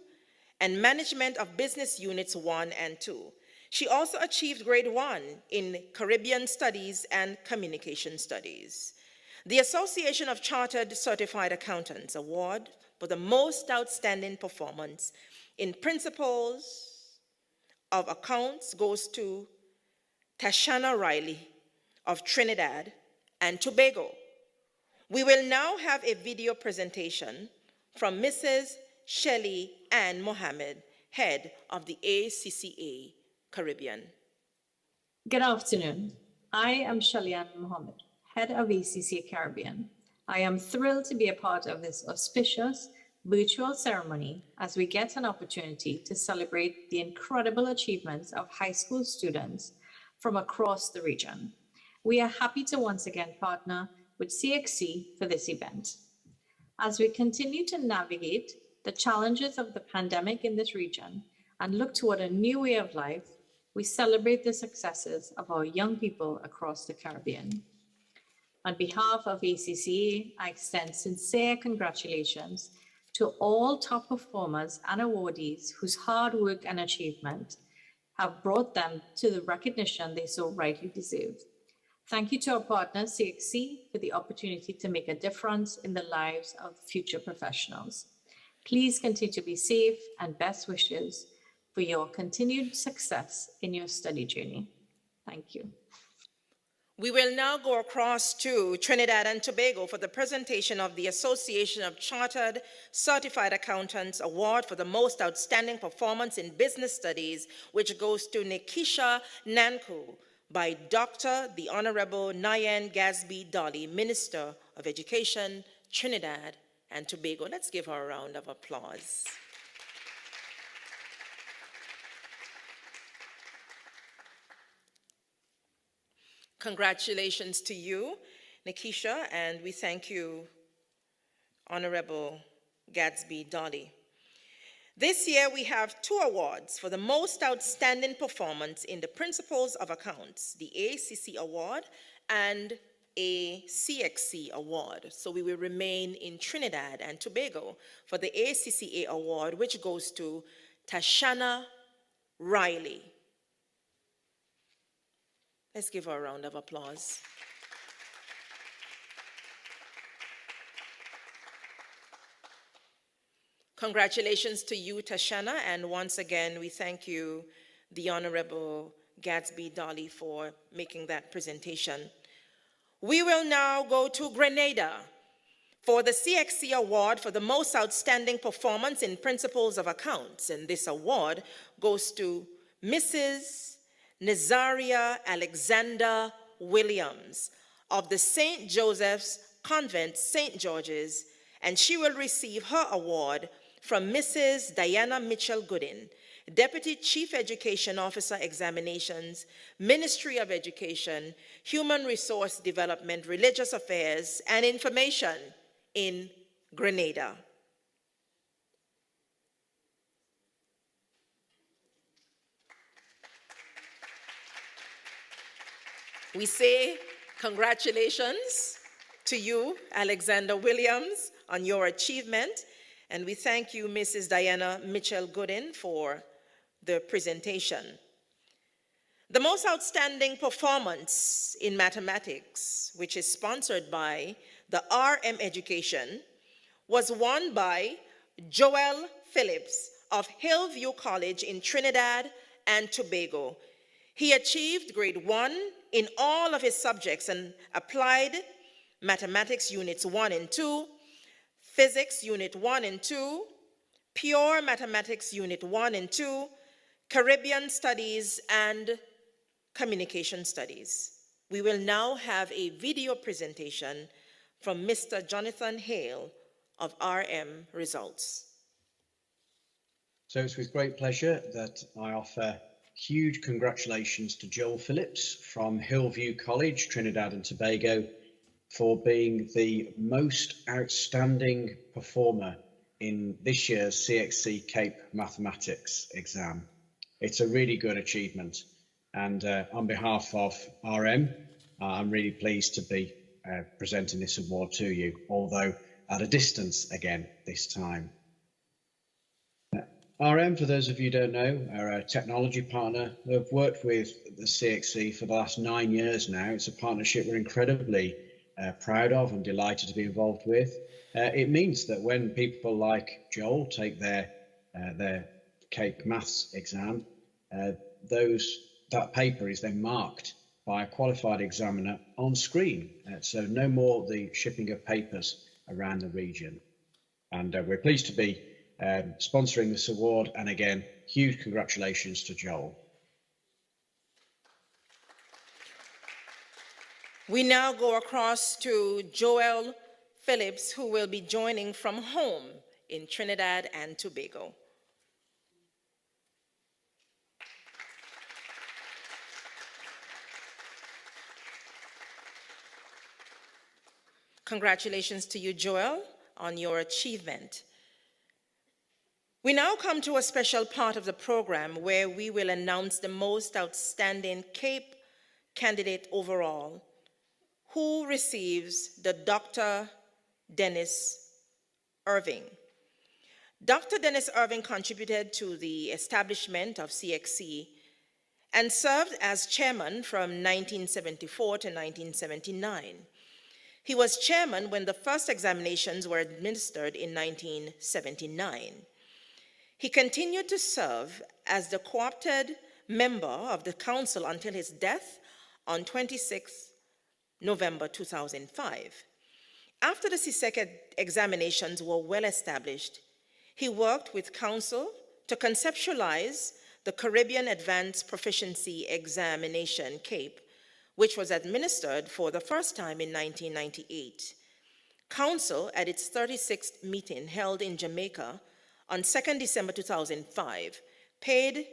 A: and management of business units 1 and 2. She also achieved grade 1 in Caribbean Studies and Communication Studies. The Association of Chartered Certified Accountants Award for the most outstanding performance in principles of accounts goes to Tashana Riley of Trinidad and Tobago. We will now have a video presentation from Mrs. Shelley Ann Mohammed, head of the ACCA Caribbean.
B: Good afternoon. I am Shelley Ann Mohammed, head of ACCA Caribbean. I am thrilled to be a part of this auspicious virtual ceremony as we get an opportunity to celebrate the incredible achievements of high school students from across the region. We are happy to once again partner with CXC for this event. As we continue to navigate the challenges of the pandemic in this region and look toward a new way of life, we celebrate the successes of our young people across the Caribbean. On behalf of ACCA, I extend sincere congratulations to all top performers and awardees whose hard work and achievement have brought them to the recognition they so rightly deserve. Thank you to our partner, CXC, for the opportunity to make a difference in the lives of future professionals. Please continue to be safe and best wishes for your continued success in your study journey. Thank you.
A: We will now go across to Trinidad and Tobago for the presentation of the Association of Chartered Certified Accountants Award for the most outstanding performance in business studies, which goes to Nikisha Nanku by Dr. the Honorable Nyan Gasby Dolly, Minister of Education, Trinidad and Tobago. Let's give her a round of applause. Congratulations to you, Nikisha, and we thank you, Honorable Gadsby Dolly. This year we have 2 awards for the most outstanding performance in the principles of accounts, the ACC Award and a CXC Award. So we will remain in Trinidad and Tobago for the ACCA Award, which goes to Tashana Riley. Let's give her a round of applause. Congratulations to you, Tashana, and once again, we thank you, the Honorable Gadsby Dolly, for making that presentation. We will now go to Grenada for the CXC Award for the most outstanding performance in principles of accounts, and this award goes to Mrs. Nazaria Alexander Williams of the St. Joseph's Convent, St. George's, and she will receive her award from Mrs. Diana Mitchell Goodin, Deputy Chief Education Officer Examinations, Ministry of Education, Human Resource Development, Religious Affairs, and Information in Grenada. We say congratulations to you, Alexander Williams, on your achievement, and we thank you, Mrs. Diana Mitchell Goodin, for the presentation. The most outstanding performance in mathematics, which is sponsored by the RM Education, was won by Joel Phillips of Hillview College in Trinidad and Tobago. He achieved grade 1 in all of his subjects and applied mathematics units 1 and 2, physics unit 1 and 2, pure mathematics unit 1 and 2, Caribbean studies, and communication studies. We will now have a video presentation from Mr. Jonathan Hale of RM results.
C: So it's with great pleasure that I offer huge congratulations to Joel Phillips from Hillview College, Trinidad and Tobago, for being the most outstanding performer in this year's CXC Cape Mathematics exam. It's a really good achievement, and on behalf of RM, I'm really pleased to be presenting this award to you, although at a distance again this time. RM, for those of you who don't know, are a technology partner who have worked with the CXC for the last 9 years now. It's a partnership we're incredibly proud of and delighted to be involved with. It means that when people like Joel take their Cape Maths exam, that paper is then marked by a qualified examiner on screen. So no more the shipping of papers around the region. And we're pleased to be sponsoring this award, and again, huge congratulations to Joel.
A: We now go across to Joel Phillips, who will be joining from home in Trinidad and Tobago. Congratulations to you, Joel, on your achievement. We now come to a special part of the program where we will announce the most outstanding CAPE candidate overall, who receives the Dr. Dennis Irving. Dr. Dennis Irving contributed to the establishment of CXC and served as chairman from 1974 to 1979. He was chairman when the first examinations were administered in 1979. He continued to serve as the co-opted member of the council until his death on 26 November 2005. After the CSEC examinations were well established, he worked with council to conceptualize the Caribbean Advanced Proficiency Examination, CAPE, which was administered for the first time in 1998. Council, at its 36th meeting held in Jamaica on 2nd December 2005, paid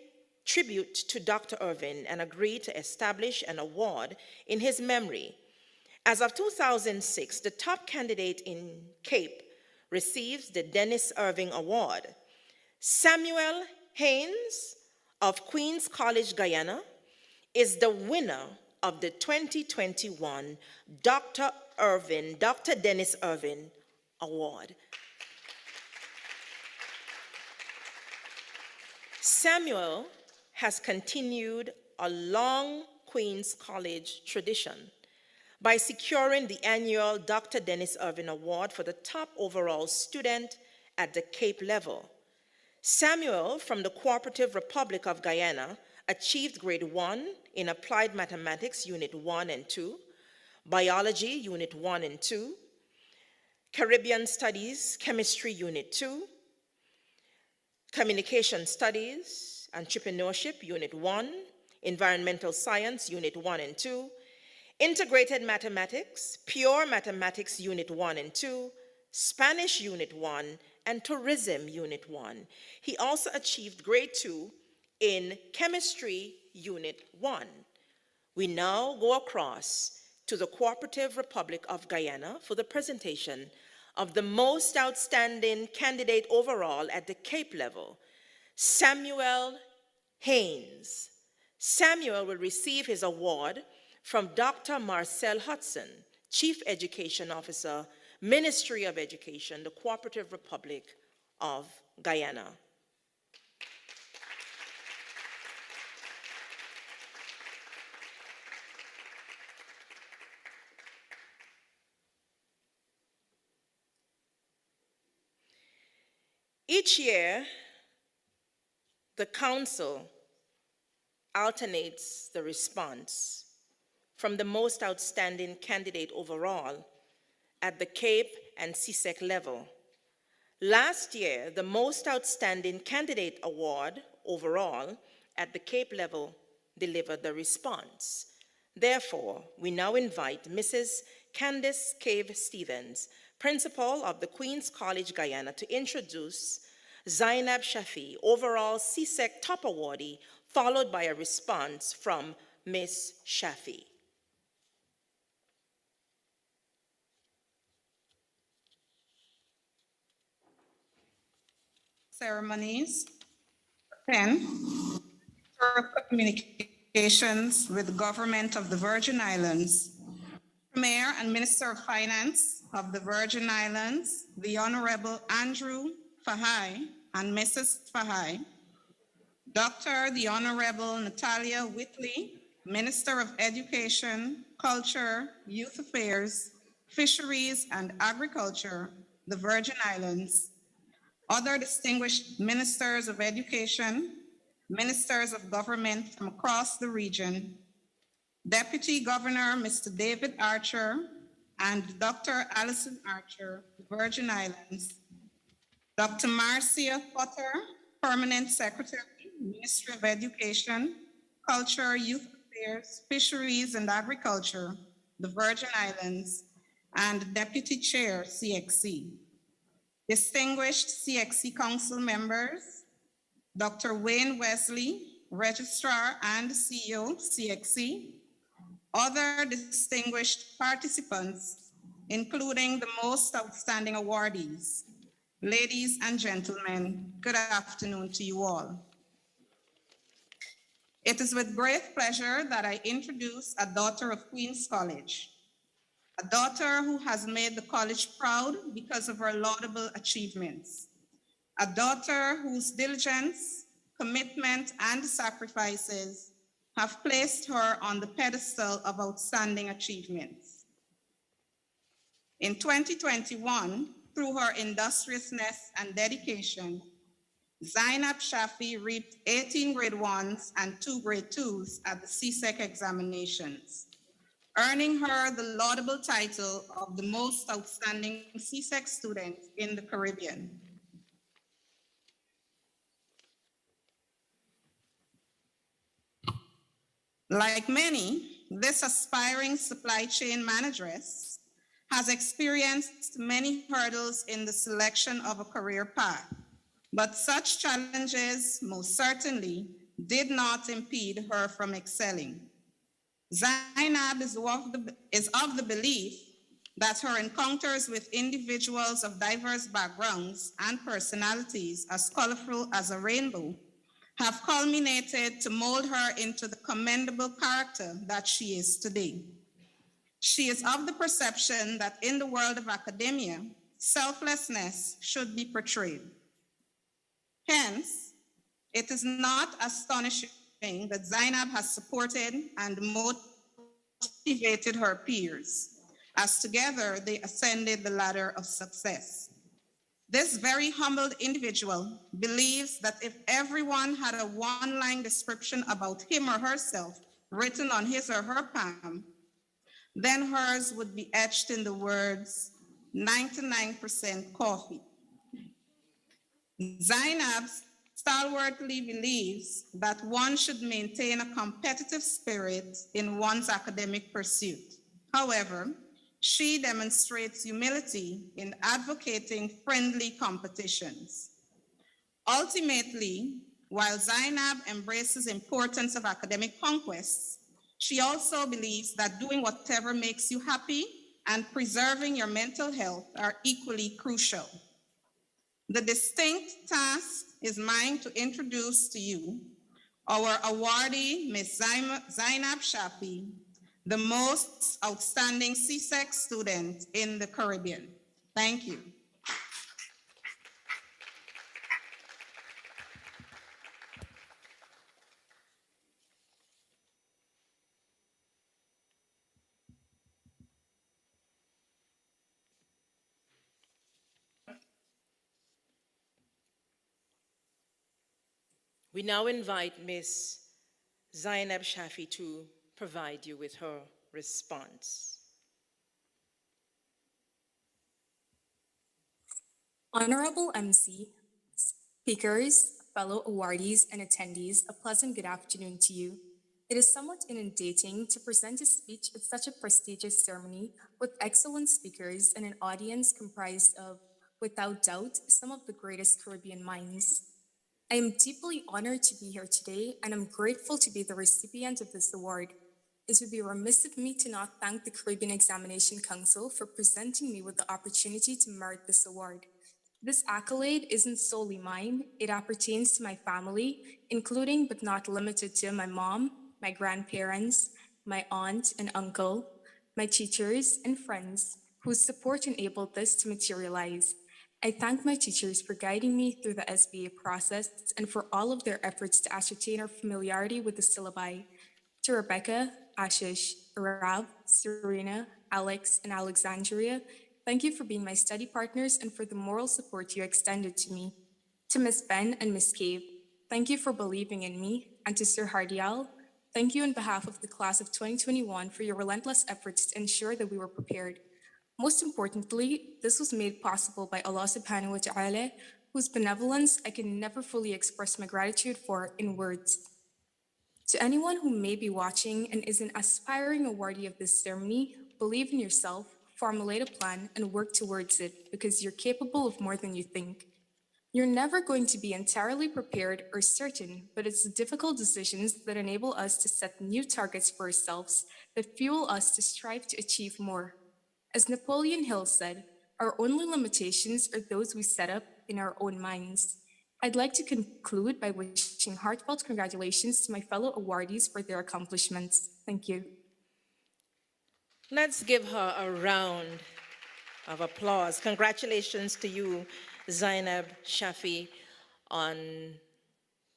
A: tribute to Dr. Irving and agreed to establish an award in his memory. As of 2006, the top candidate in CAPE receives the Dennis Irving Award. Samuel Haynes of Queen's College, Guyana, is the winner of the 2021 Dr. Dennis Irving Award. Samuel has continued a long Queen's College tradition by securing the annual Dr. Dennis Irving Award for the top overall student at the CAPE level. Samuel, from the Cooperative Republic of Guyana, achieved grade 1 in Applied Mathematics, Unit 1 and 2, Biology, Unit 1 and 2, Caribbean Studies, Chemistry, Unit 2, Communication Studies, Entrepreneurship, Unit 1, Environmental Science, Unit 1 and 2, Integrated Mathematics, Pure Mathematics, Unit 1 and 2, Spanish, Unit 1, and Tourism, Unit 1. He also achieved grade 2 in Chemistry, Unit 1. We now go across to the Cooperative Republic of Guyana for the presentation of the most outstanding candidate overall at the CAPE level, Samuel Haynes. Samuel will receive his award from Dr. Marcel Hudson, Chief Education Officer, Ministry of Education, the Cooperative Republic of Guyana. Each year, the Council alternates the response from the most outstanding candidate overall at the CAPE and CSEC level. Last year, the most outstanding candidate award overall at the CAPE level delivered the response. Therefore, we now invite Mrs. Candice Cave Stevens, Principal of the Queen's College Guyana, to introduce Zainab Shafi, overall CSEC top awardee, followed by a response from Ms. Shafi.
E: Ceremonies. 10. Communications with the Government of the Virgin Islands. Mayor and Minister of Finance of the Virgin Islands, the Honorable Andrew Fahai and Mrs. Fahai. Dr. the Honorable Natalia Whitley, Minister of Education, Culture, Youth Affairs, Fisheries and Agriculture, the Virgin Islands. Other distinguished ministers of education, ministers of government from across the region, Deputy Governor Mr. David Archer and Dr. Alison Archer, Virgin Islands, Dr. Marcia Potter, Permanent Secretary, Ministry of Education, Culture, Youth Affairs, Fisheries and Agriculture, the Virgin Islands, and Deputy Chair, CXC. Distinguished CXC Council members, Dr. Wayne Wesley, Registrar and CEO, CXC, other distinguished participants, including the most outstanding awardees. Ladies and gentlemen, good afternoon to you all. It is with great pleasure that I introduce a daughter of Queen's College, a daughter who has made the college proud because of her laudable achievements, a daughter whose diligence, commitment, and sacrifices have placed her on the pedestal of outstanding achievements. In 2021, through her industriousness and dedication, Zainab Shafi reaped 18 grade 1s and 2 grade 2s at the CSEC examinations, earning her the laudable title of the most outstanding CSEC student in the Caribbean. Like many, this aspiring supply chain manageress has experienced many hurdles in the selection of a career path, but such challenges most certainly did not impede her from excelling. Zainab is of the belief that her encounters with individuals of diverse backgrounds and personalities as colorful as a rainbow have culminated to mold her into the commendable character that she is today. She is of the perception that in the world of academia, selflessness should be portrayed. Hence, it is not astonishing that Zainab has supported and motivated her peers, as together they ascended the ladder of success. This very humbled individual believes that if everyone had a one-line description about him or herself written on his or her palm, then hers would be etched in the words, 99% coffee. Zainab stalwartly believes that one should maintain a competitive spirit in one's academic pursuit. However, she demonstrates humility in advocating friendly competitions. Ultimately, while Zainab embraces the importance of academic conquests, she also believes that doing whatever makes you happy and preserving your mental health are equally crucial. The distinct task is mine to introduce to you our awardee, Ms. Zainab Shafi, the most outstanding CSEC student in the Caribbean. Thank you.
A: We now invite Ms. Zainab Shafi to provide you with her response.
V: Honorable MC, speakers, fellow awardees, and attendees, a pleasant good afternoon to you. It is somewhat inundating to present a speech at such a prestigious ceremony with excellent speakers and an audience comprised of, without doubt, some of the greatest Caribbean minds. I am deeply honored to be here today, and I'm grateful to be the recipient of this award. It would be remiss of me to not thank the Caribbean Examination Council for presenting me with the opportunity to merit this award. This accolade isn't solely mine, it appertains to my family, including but not limited to my mom, my grandparents, my aunt and uncle, my teachers and friends whose support enabled this to materialize. I thank my teachers for guiding me through the SBA process and for all of their efforts to ascertain our familiarity with the syllabi. To Rebecca, Ashish, Rav, Serena, Alex, and Alexandria, thank you for being my study partners and for the moral support you extended to me. To Miss Ben and Miss Cave, thank you for believing in me. And to Sir Hardial, thank you on behalf of the class of 2021 for your relentless efforts to ensure that we were prepared. Most importantly, this was made possible by Allah subhanahu wa ta'ala, whose benevolence I can never fully express my gratitude for in words. To anyone who may be watching and is an aspiring awardee of this ceremony, believe in yourself, formulate a plan, and work towards it because you're capable of more than you think. You're never going to be entirely prepared or certain, but it's the difficult decisions that enable us to set new targets for ourselves that fuel us to strive to achieve more. As Napoleon Hill said, our only limitations are those we set up in our own minds. I'd like to conclude by wishing heartfelt congratulations to my fellow awardees for their accomplishments. Thank you.
A: Let's give her a round of applause. Congratulations to you, Zainab Shafi, on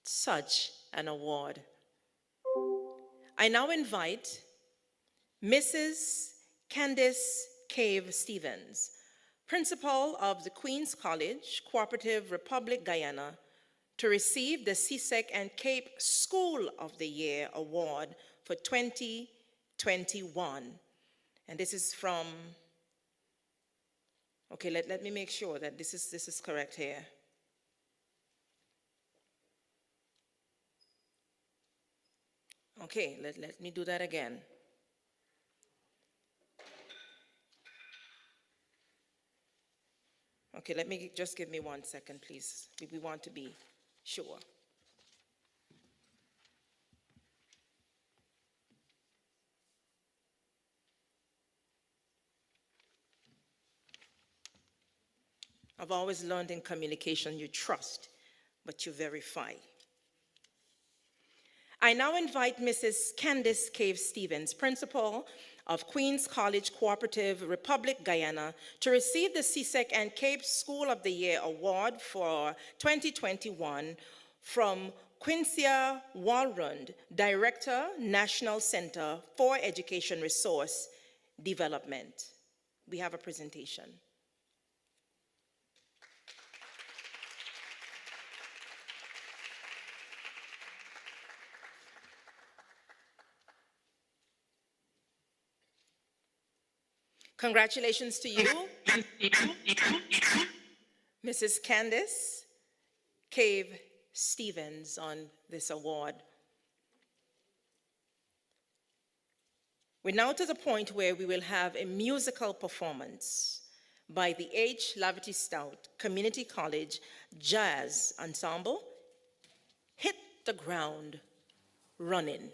A: such an award. I now invite Mrs. Candice Cave Stevens, Principal of the Queen's College, Cooperative Republic Guyana, to receive the CSEC and Cape School of the Year Award for 2021. And this is from, okay, let me make sure that this is correct here. Okay, let me do that again. Okay, just give me 1 second, please. We want to be sure. I've always learned in communication, you trust, but you verify. I now invite Mrs. Candice Cave Stevens, Principal of Queen's College Cooperative Republic Guyana, to receive the CSEC and Cape School of the Year Award for 2021 from Quincia Walrund, Director, National Center for Education Resource Development. We have a presentation. Congratulations to you, Mrs. Candice Cave Stevens, on this award. We're now to the point where we will have a musical performance by the H. Lavity Stout Community College Jazz Ensemble, Hit the Ground Running.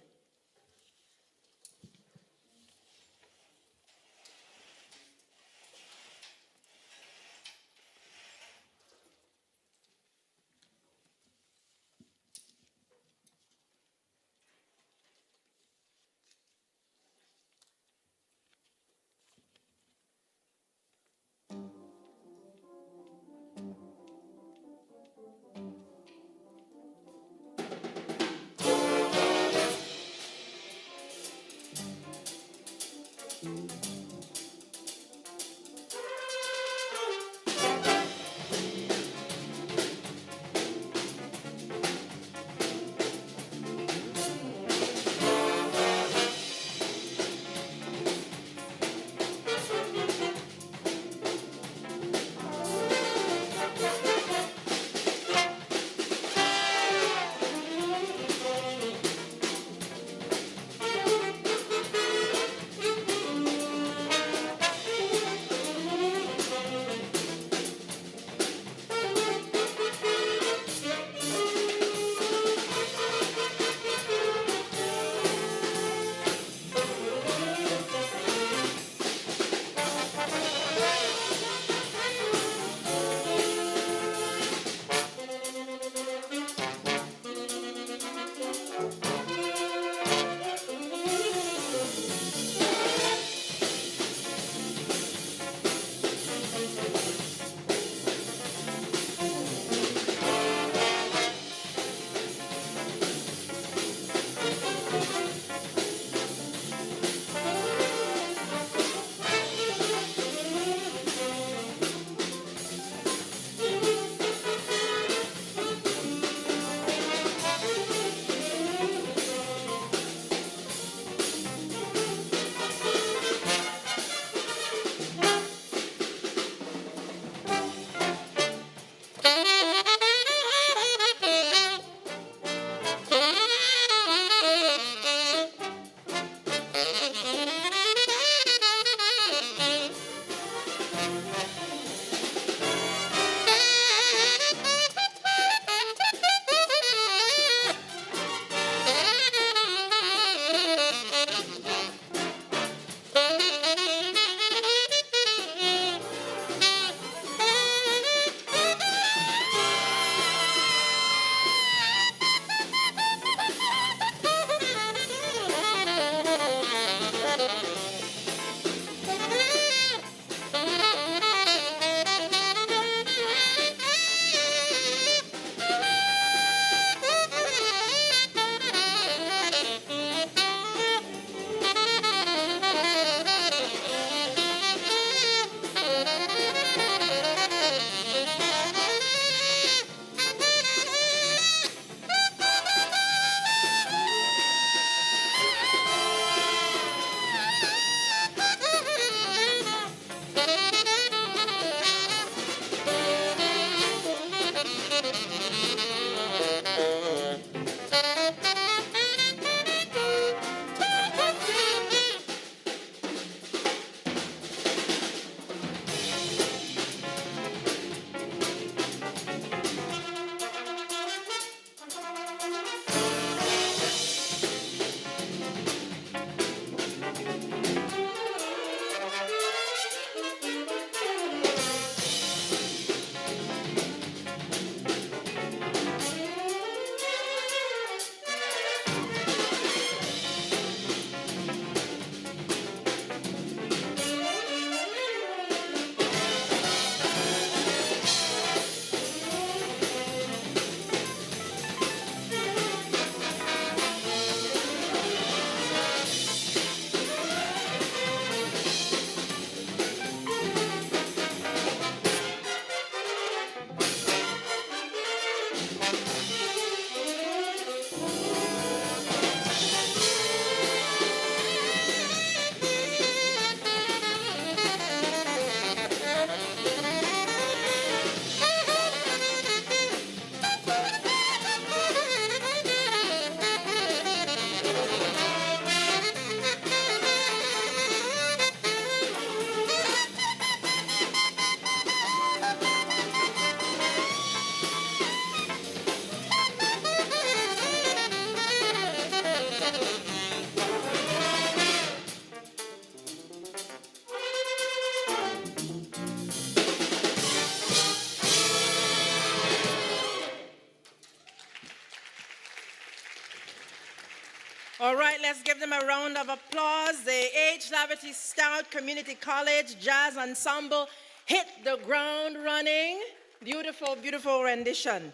A: let's give them a round of applause. The H. Laverty Stout Community College Jazz Ensemble hit the ground running. Beautiful, beautiful rendition.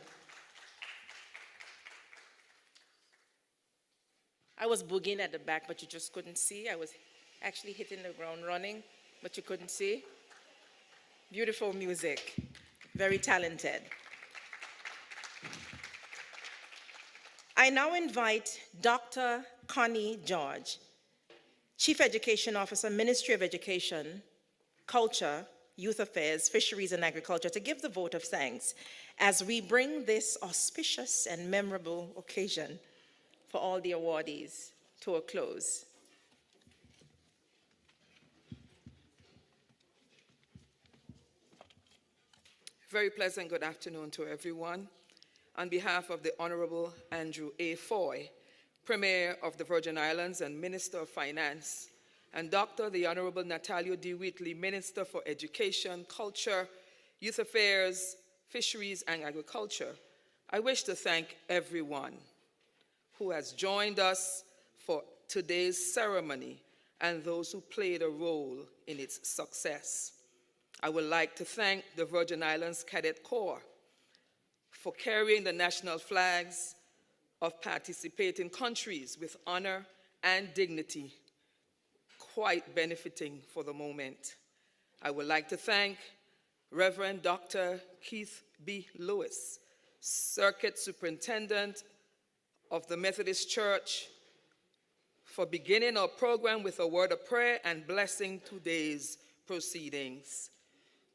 A: I was boogieing at the back, but you just couldn't see. I was actually hitting the ground running, but you couldn't see. Beautiful music, very talented. I now invite Dr. Connie George, Chief Education Officer, Ministry of Education, Culture, Youth Affairs, Fisheries and Agriculture, to give the vote of thanks as we bring this auspicious and memorable occasion for all the awardees to a close.
F: Very pleasant good afternoon to everyone. On behalf of the Honorable Andrew A. Foy, Premier of the Virgin Islands and Minister of Finance, and Dr. the Honorable Natalia D. Whitley, Minister for Education, Culture, Youth Affairs, Fisheries and Agriculture, I wish to thank everyone who has joined us for today's ceremony and those who played a role in its success. I would like to thank the Virgin Islands Cadet Corps for carrying the national flags of participating countries with honor and dignity, quite benefiting for the moment. I would like to thank Reverend Dr. Keith B. Lewis, Circuit Superintendent of the Methodist Church, for beginning our program with a word of prayer and blessing today's proceedings.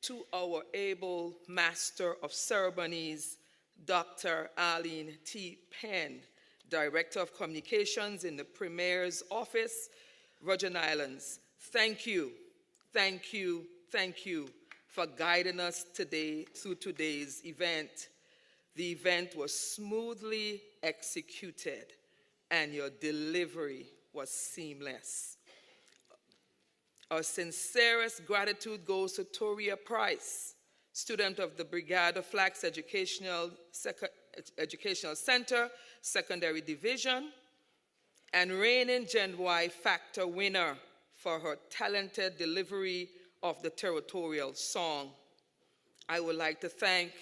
F: To our able Master of Ceremonies, Dr. Arlene T. Penn, Director of Communications in the Premier's Office, Virgin Islands. Thank you, thank you, thank you for guiding us today through today's event. The event was smoothly executed and your delivery was seamless. Our sincerest gratitude goes to Toria Price, student of the Brigade of Flax Educational Center, Secondary Division, and reigning Gen Y Factor winner for her talented delivery of the Territorial song. I would like to thank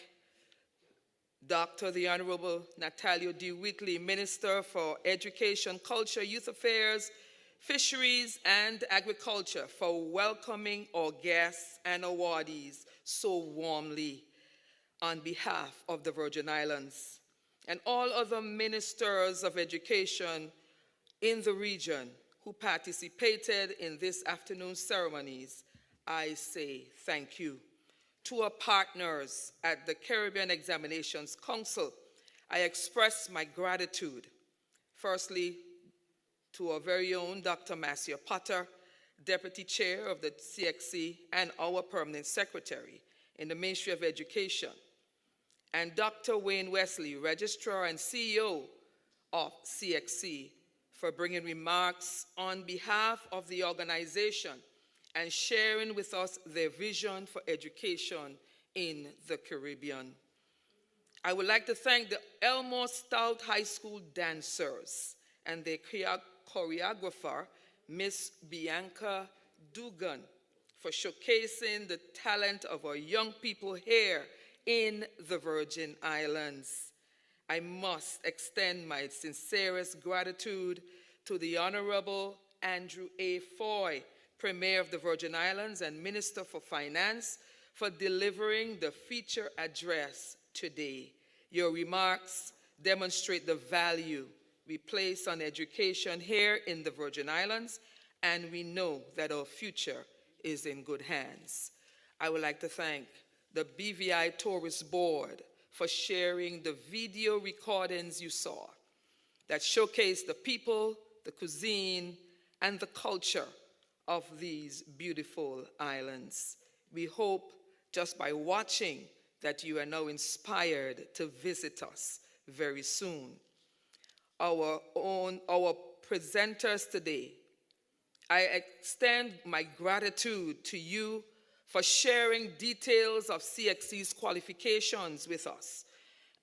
F: Dr. the Honorable Natalia D. Whitley, Minister for Education, Culture, Youth Affairs, Fisheries and Agriculture, for welcoming our guests and awardees so warmly on behalf of the Virgin Islands and all other ministers of education in the region who participated in this afternoon's ceremonies. I say thank you. To our partners at the Caribbean Examinations Council, I express my gratitude. Firstly, to our very own Dr. Marcia Potter, Deputy Chair of the CXC and our Permanent Secretary in the Ministry of Education, and Dr. Wayne Wesley, Registrar and CEO of CXC, for bringing remarks on behalf of the organization and sharing with us their vision for education in the Caribbean. I would like to thank the Elmore Stout High School dancers and their choreographer, Miss Bianca Dugan, for showcasing the talent of our young people here in the Virgin Islands. I must extend my sincerest gratitude to the Honorable Andrew A. Foy, Premier of the Virgin Islands and Minister for Finance, for delivering the feature address today. Your remarks demonstrate the value we place on education here in the Virgin Islands, and we know that our future is in good hands. I would like to thank the BVI Tourist Board for sharing the video recordings you saw that showcase the people, the cuisine, and the culture of these beautiful islands. We hope just by watching that you are now inspired to visit us very soon. Our presenters today, I extend my gratitude to you for sharing details of CXC's qualifications with us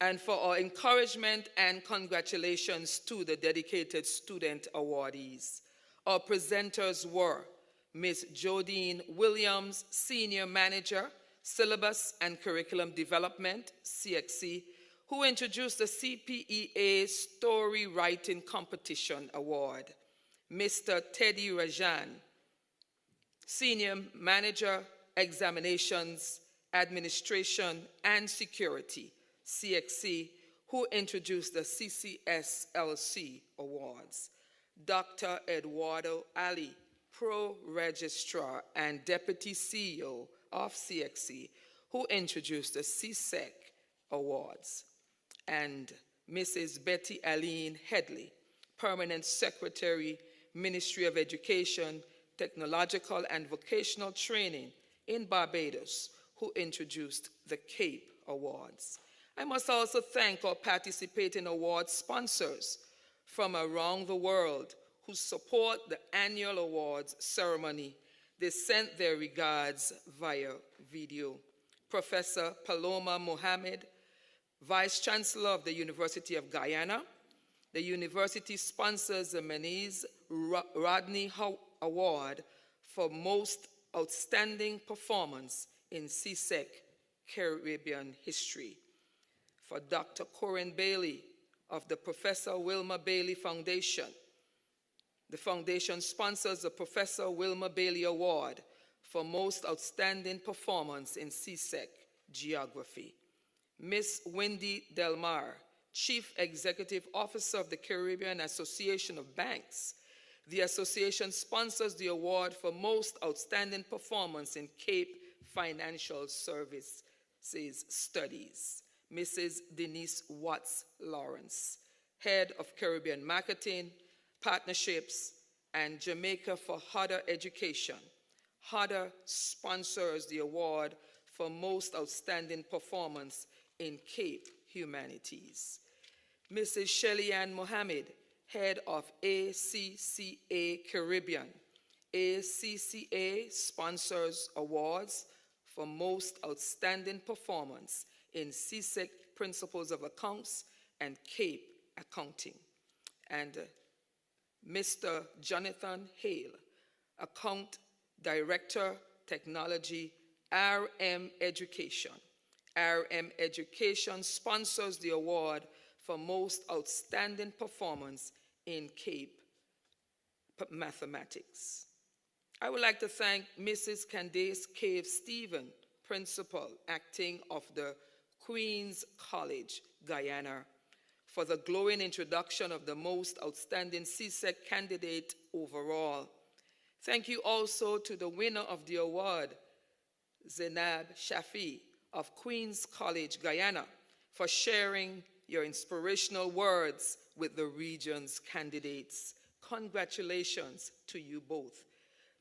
F: and for our encouragement and congratulations to the dedicated student awardees. Our presenters were Ms. Jodine Williams, Senior Manager, Syllabus and Curriculum Development, CXC, who introduced the CPEA Story Writing Competition Award. Mr. Teddy Rajan, Senior Manager, Examinations, Administration and Security, CXC, who introduced the CCSLC Awards. Dr. Eduardo Ali, Pro Registrar and Deputy CEO of CXC, who introduced the CSEC Awards. And Mrs. Betty Aline Headley, Permanent Secretary, Ministry of Education, Technological and Vocational Training in Barbados, who introduced the CAPE Awards. I must also thank our participating award sponsors from around the world who support the annual awards ceremony. They sent their regards via video. Professor Paloma Mohammed, Vice Chancellor of the University of Guyana. The university sponsors the Menes Rodney Award for Most Outstanding Performance in CSEC Caribbean History. For Dr. Corinne Bailey of the Professor Wilma Bailey Foundation. The foundation sponsors the Professor Wilma Bailey Award for Most Outstanding Performance in CSEC Geography. Ms. Wendy Delmar, Chief Executive Officer of the Caribbean Association of Banks. The association sponsors the award for Most Outstanding Performance in Cape Financial Services Studies. Mrs. Denise Watts Lawrence, Head of Caribbean Marketing, Partnerships, and Jamaica for Harder Education. Harder sponsors the award for Most Outstanding Performance in Cape Humanities. Mrs. Shelly-Ann Mohammed, Head of ACCA Caribbean. ACCA sponsors awards for Most Outstanding Performance in CSEC Principles of Accounts and CAPE Accounting. And Mr. Jonathan Hale, Account Director, Technology, RM Education. RM Education sponsors the award for Most Outstanding Performance in CAPE Mathematics. I would like to thank Mrs. Candace Cave Stephen, Principal, Acting of the Queen's College, Guyana, for the glowing introduction of the Most Outstanding CSEC candidate overall. Thank you also to the winner of the award, Zainab Shafi of Queen's College, Guyana, for sharing your inspirational words with the region's candidates. Congratulations to you both.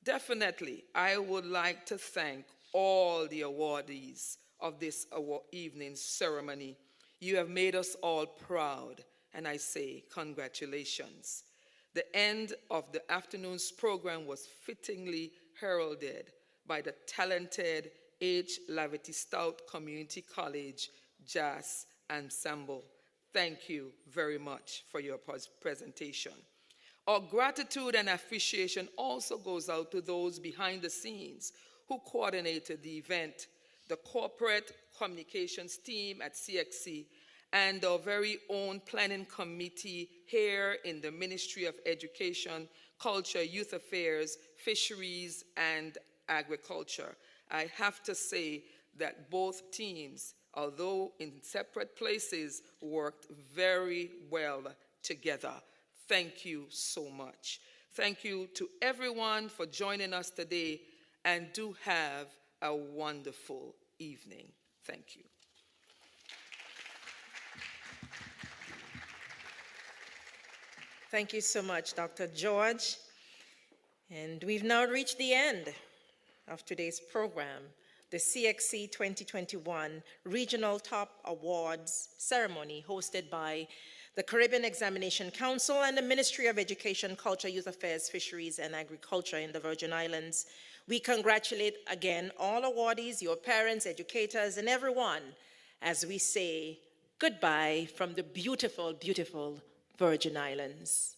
F: Definitely, I would like to thank all the awardees of this evening's ceremony. You have made us all proud, and I say congratulations. The end of the afternoon's program was fittingly heralded by the talented H. Lavity Stout Community College Jazz Ensemble. Thank you very much for your presentation. Our gratitude and appreciation also goes out to those behind the scenes who coordinated the event, the corporate communications team at CXC, and our very own planning committee here in the Ministry of Education, Culture, Youth Affairs, Fisheries, and Agriculture. I have to say that both teams, although in separate places, worked very well together. Thank you so much. Thank you to everyone for joining us today, and do have a wonderful evening. Thank you.
A: Thank you so much, Dr. George. And we've now reached the end of today's program, the CXC 2021 Regional Top Awards ceremony hosted by the Caribbean Examination Council and the Ministry of Education, Culture, Youth Affairs, Fisheries, and Agriculture in the Virgin Islands. We congratulate again all awardees, your parents, educators, and everyone as we say Goodbye from the beautiful, beautiful Virgin Islands.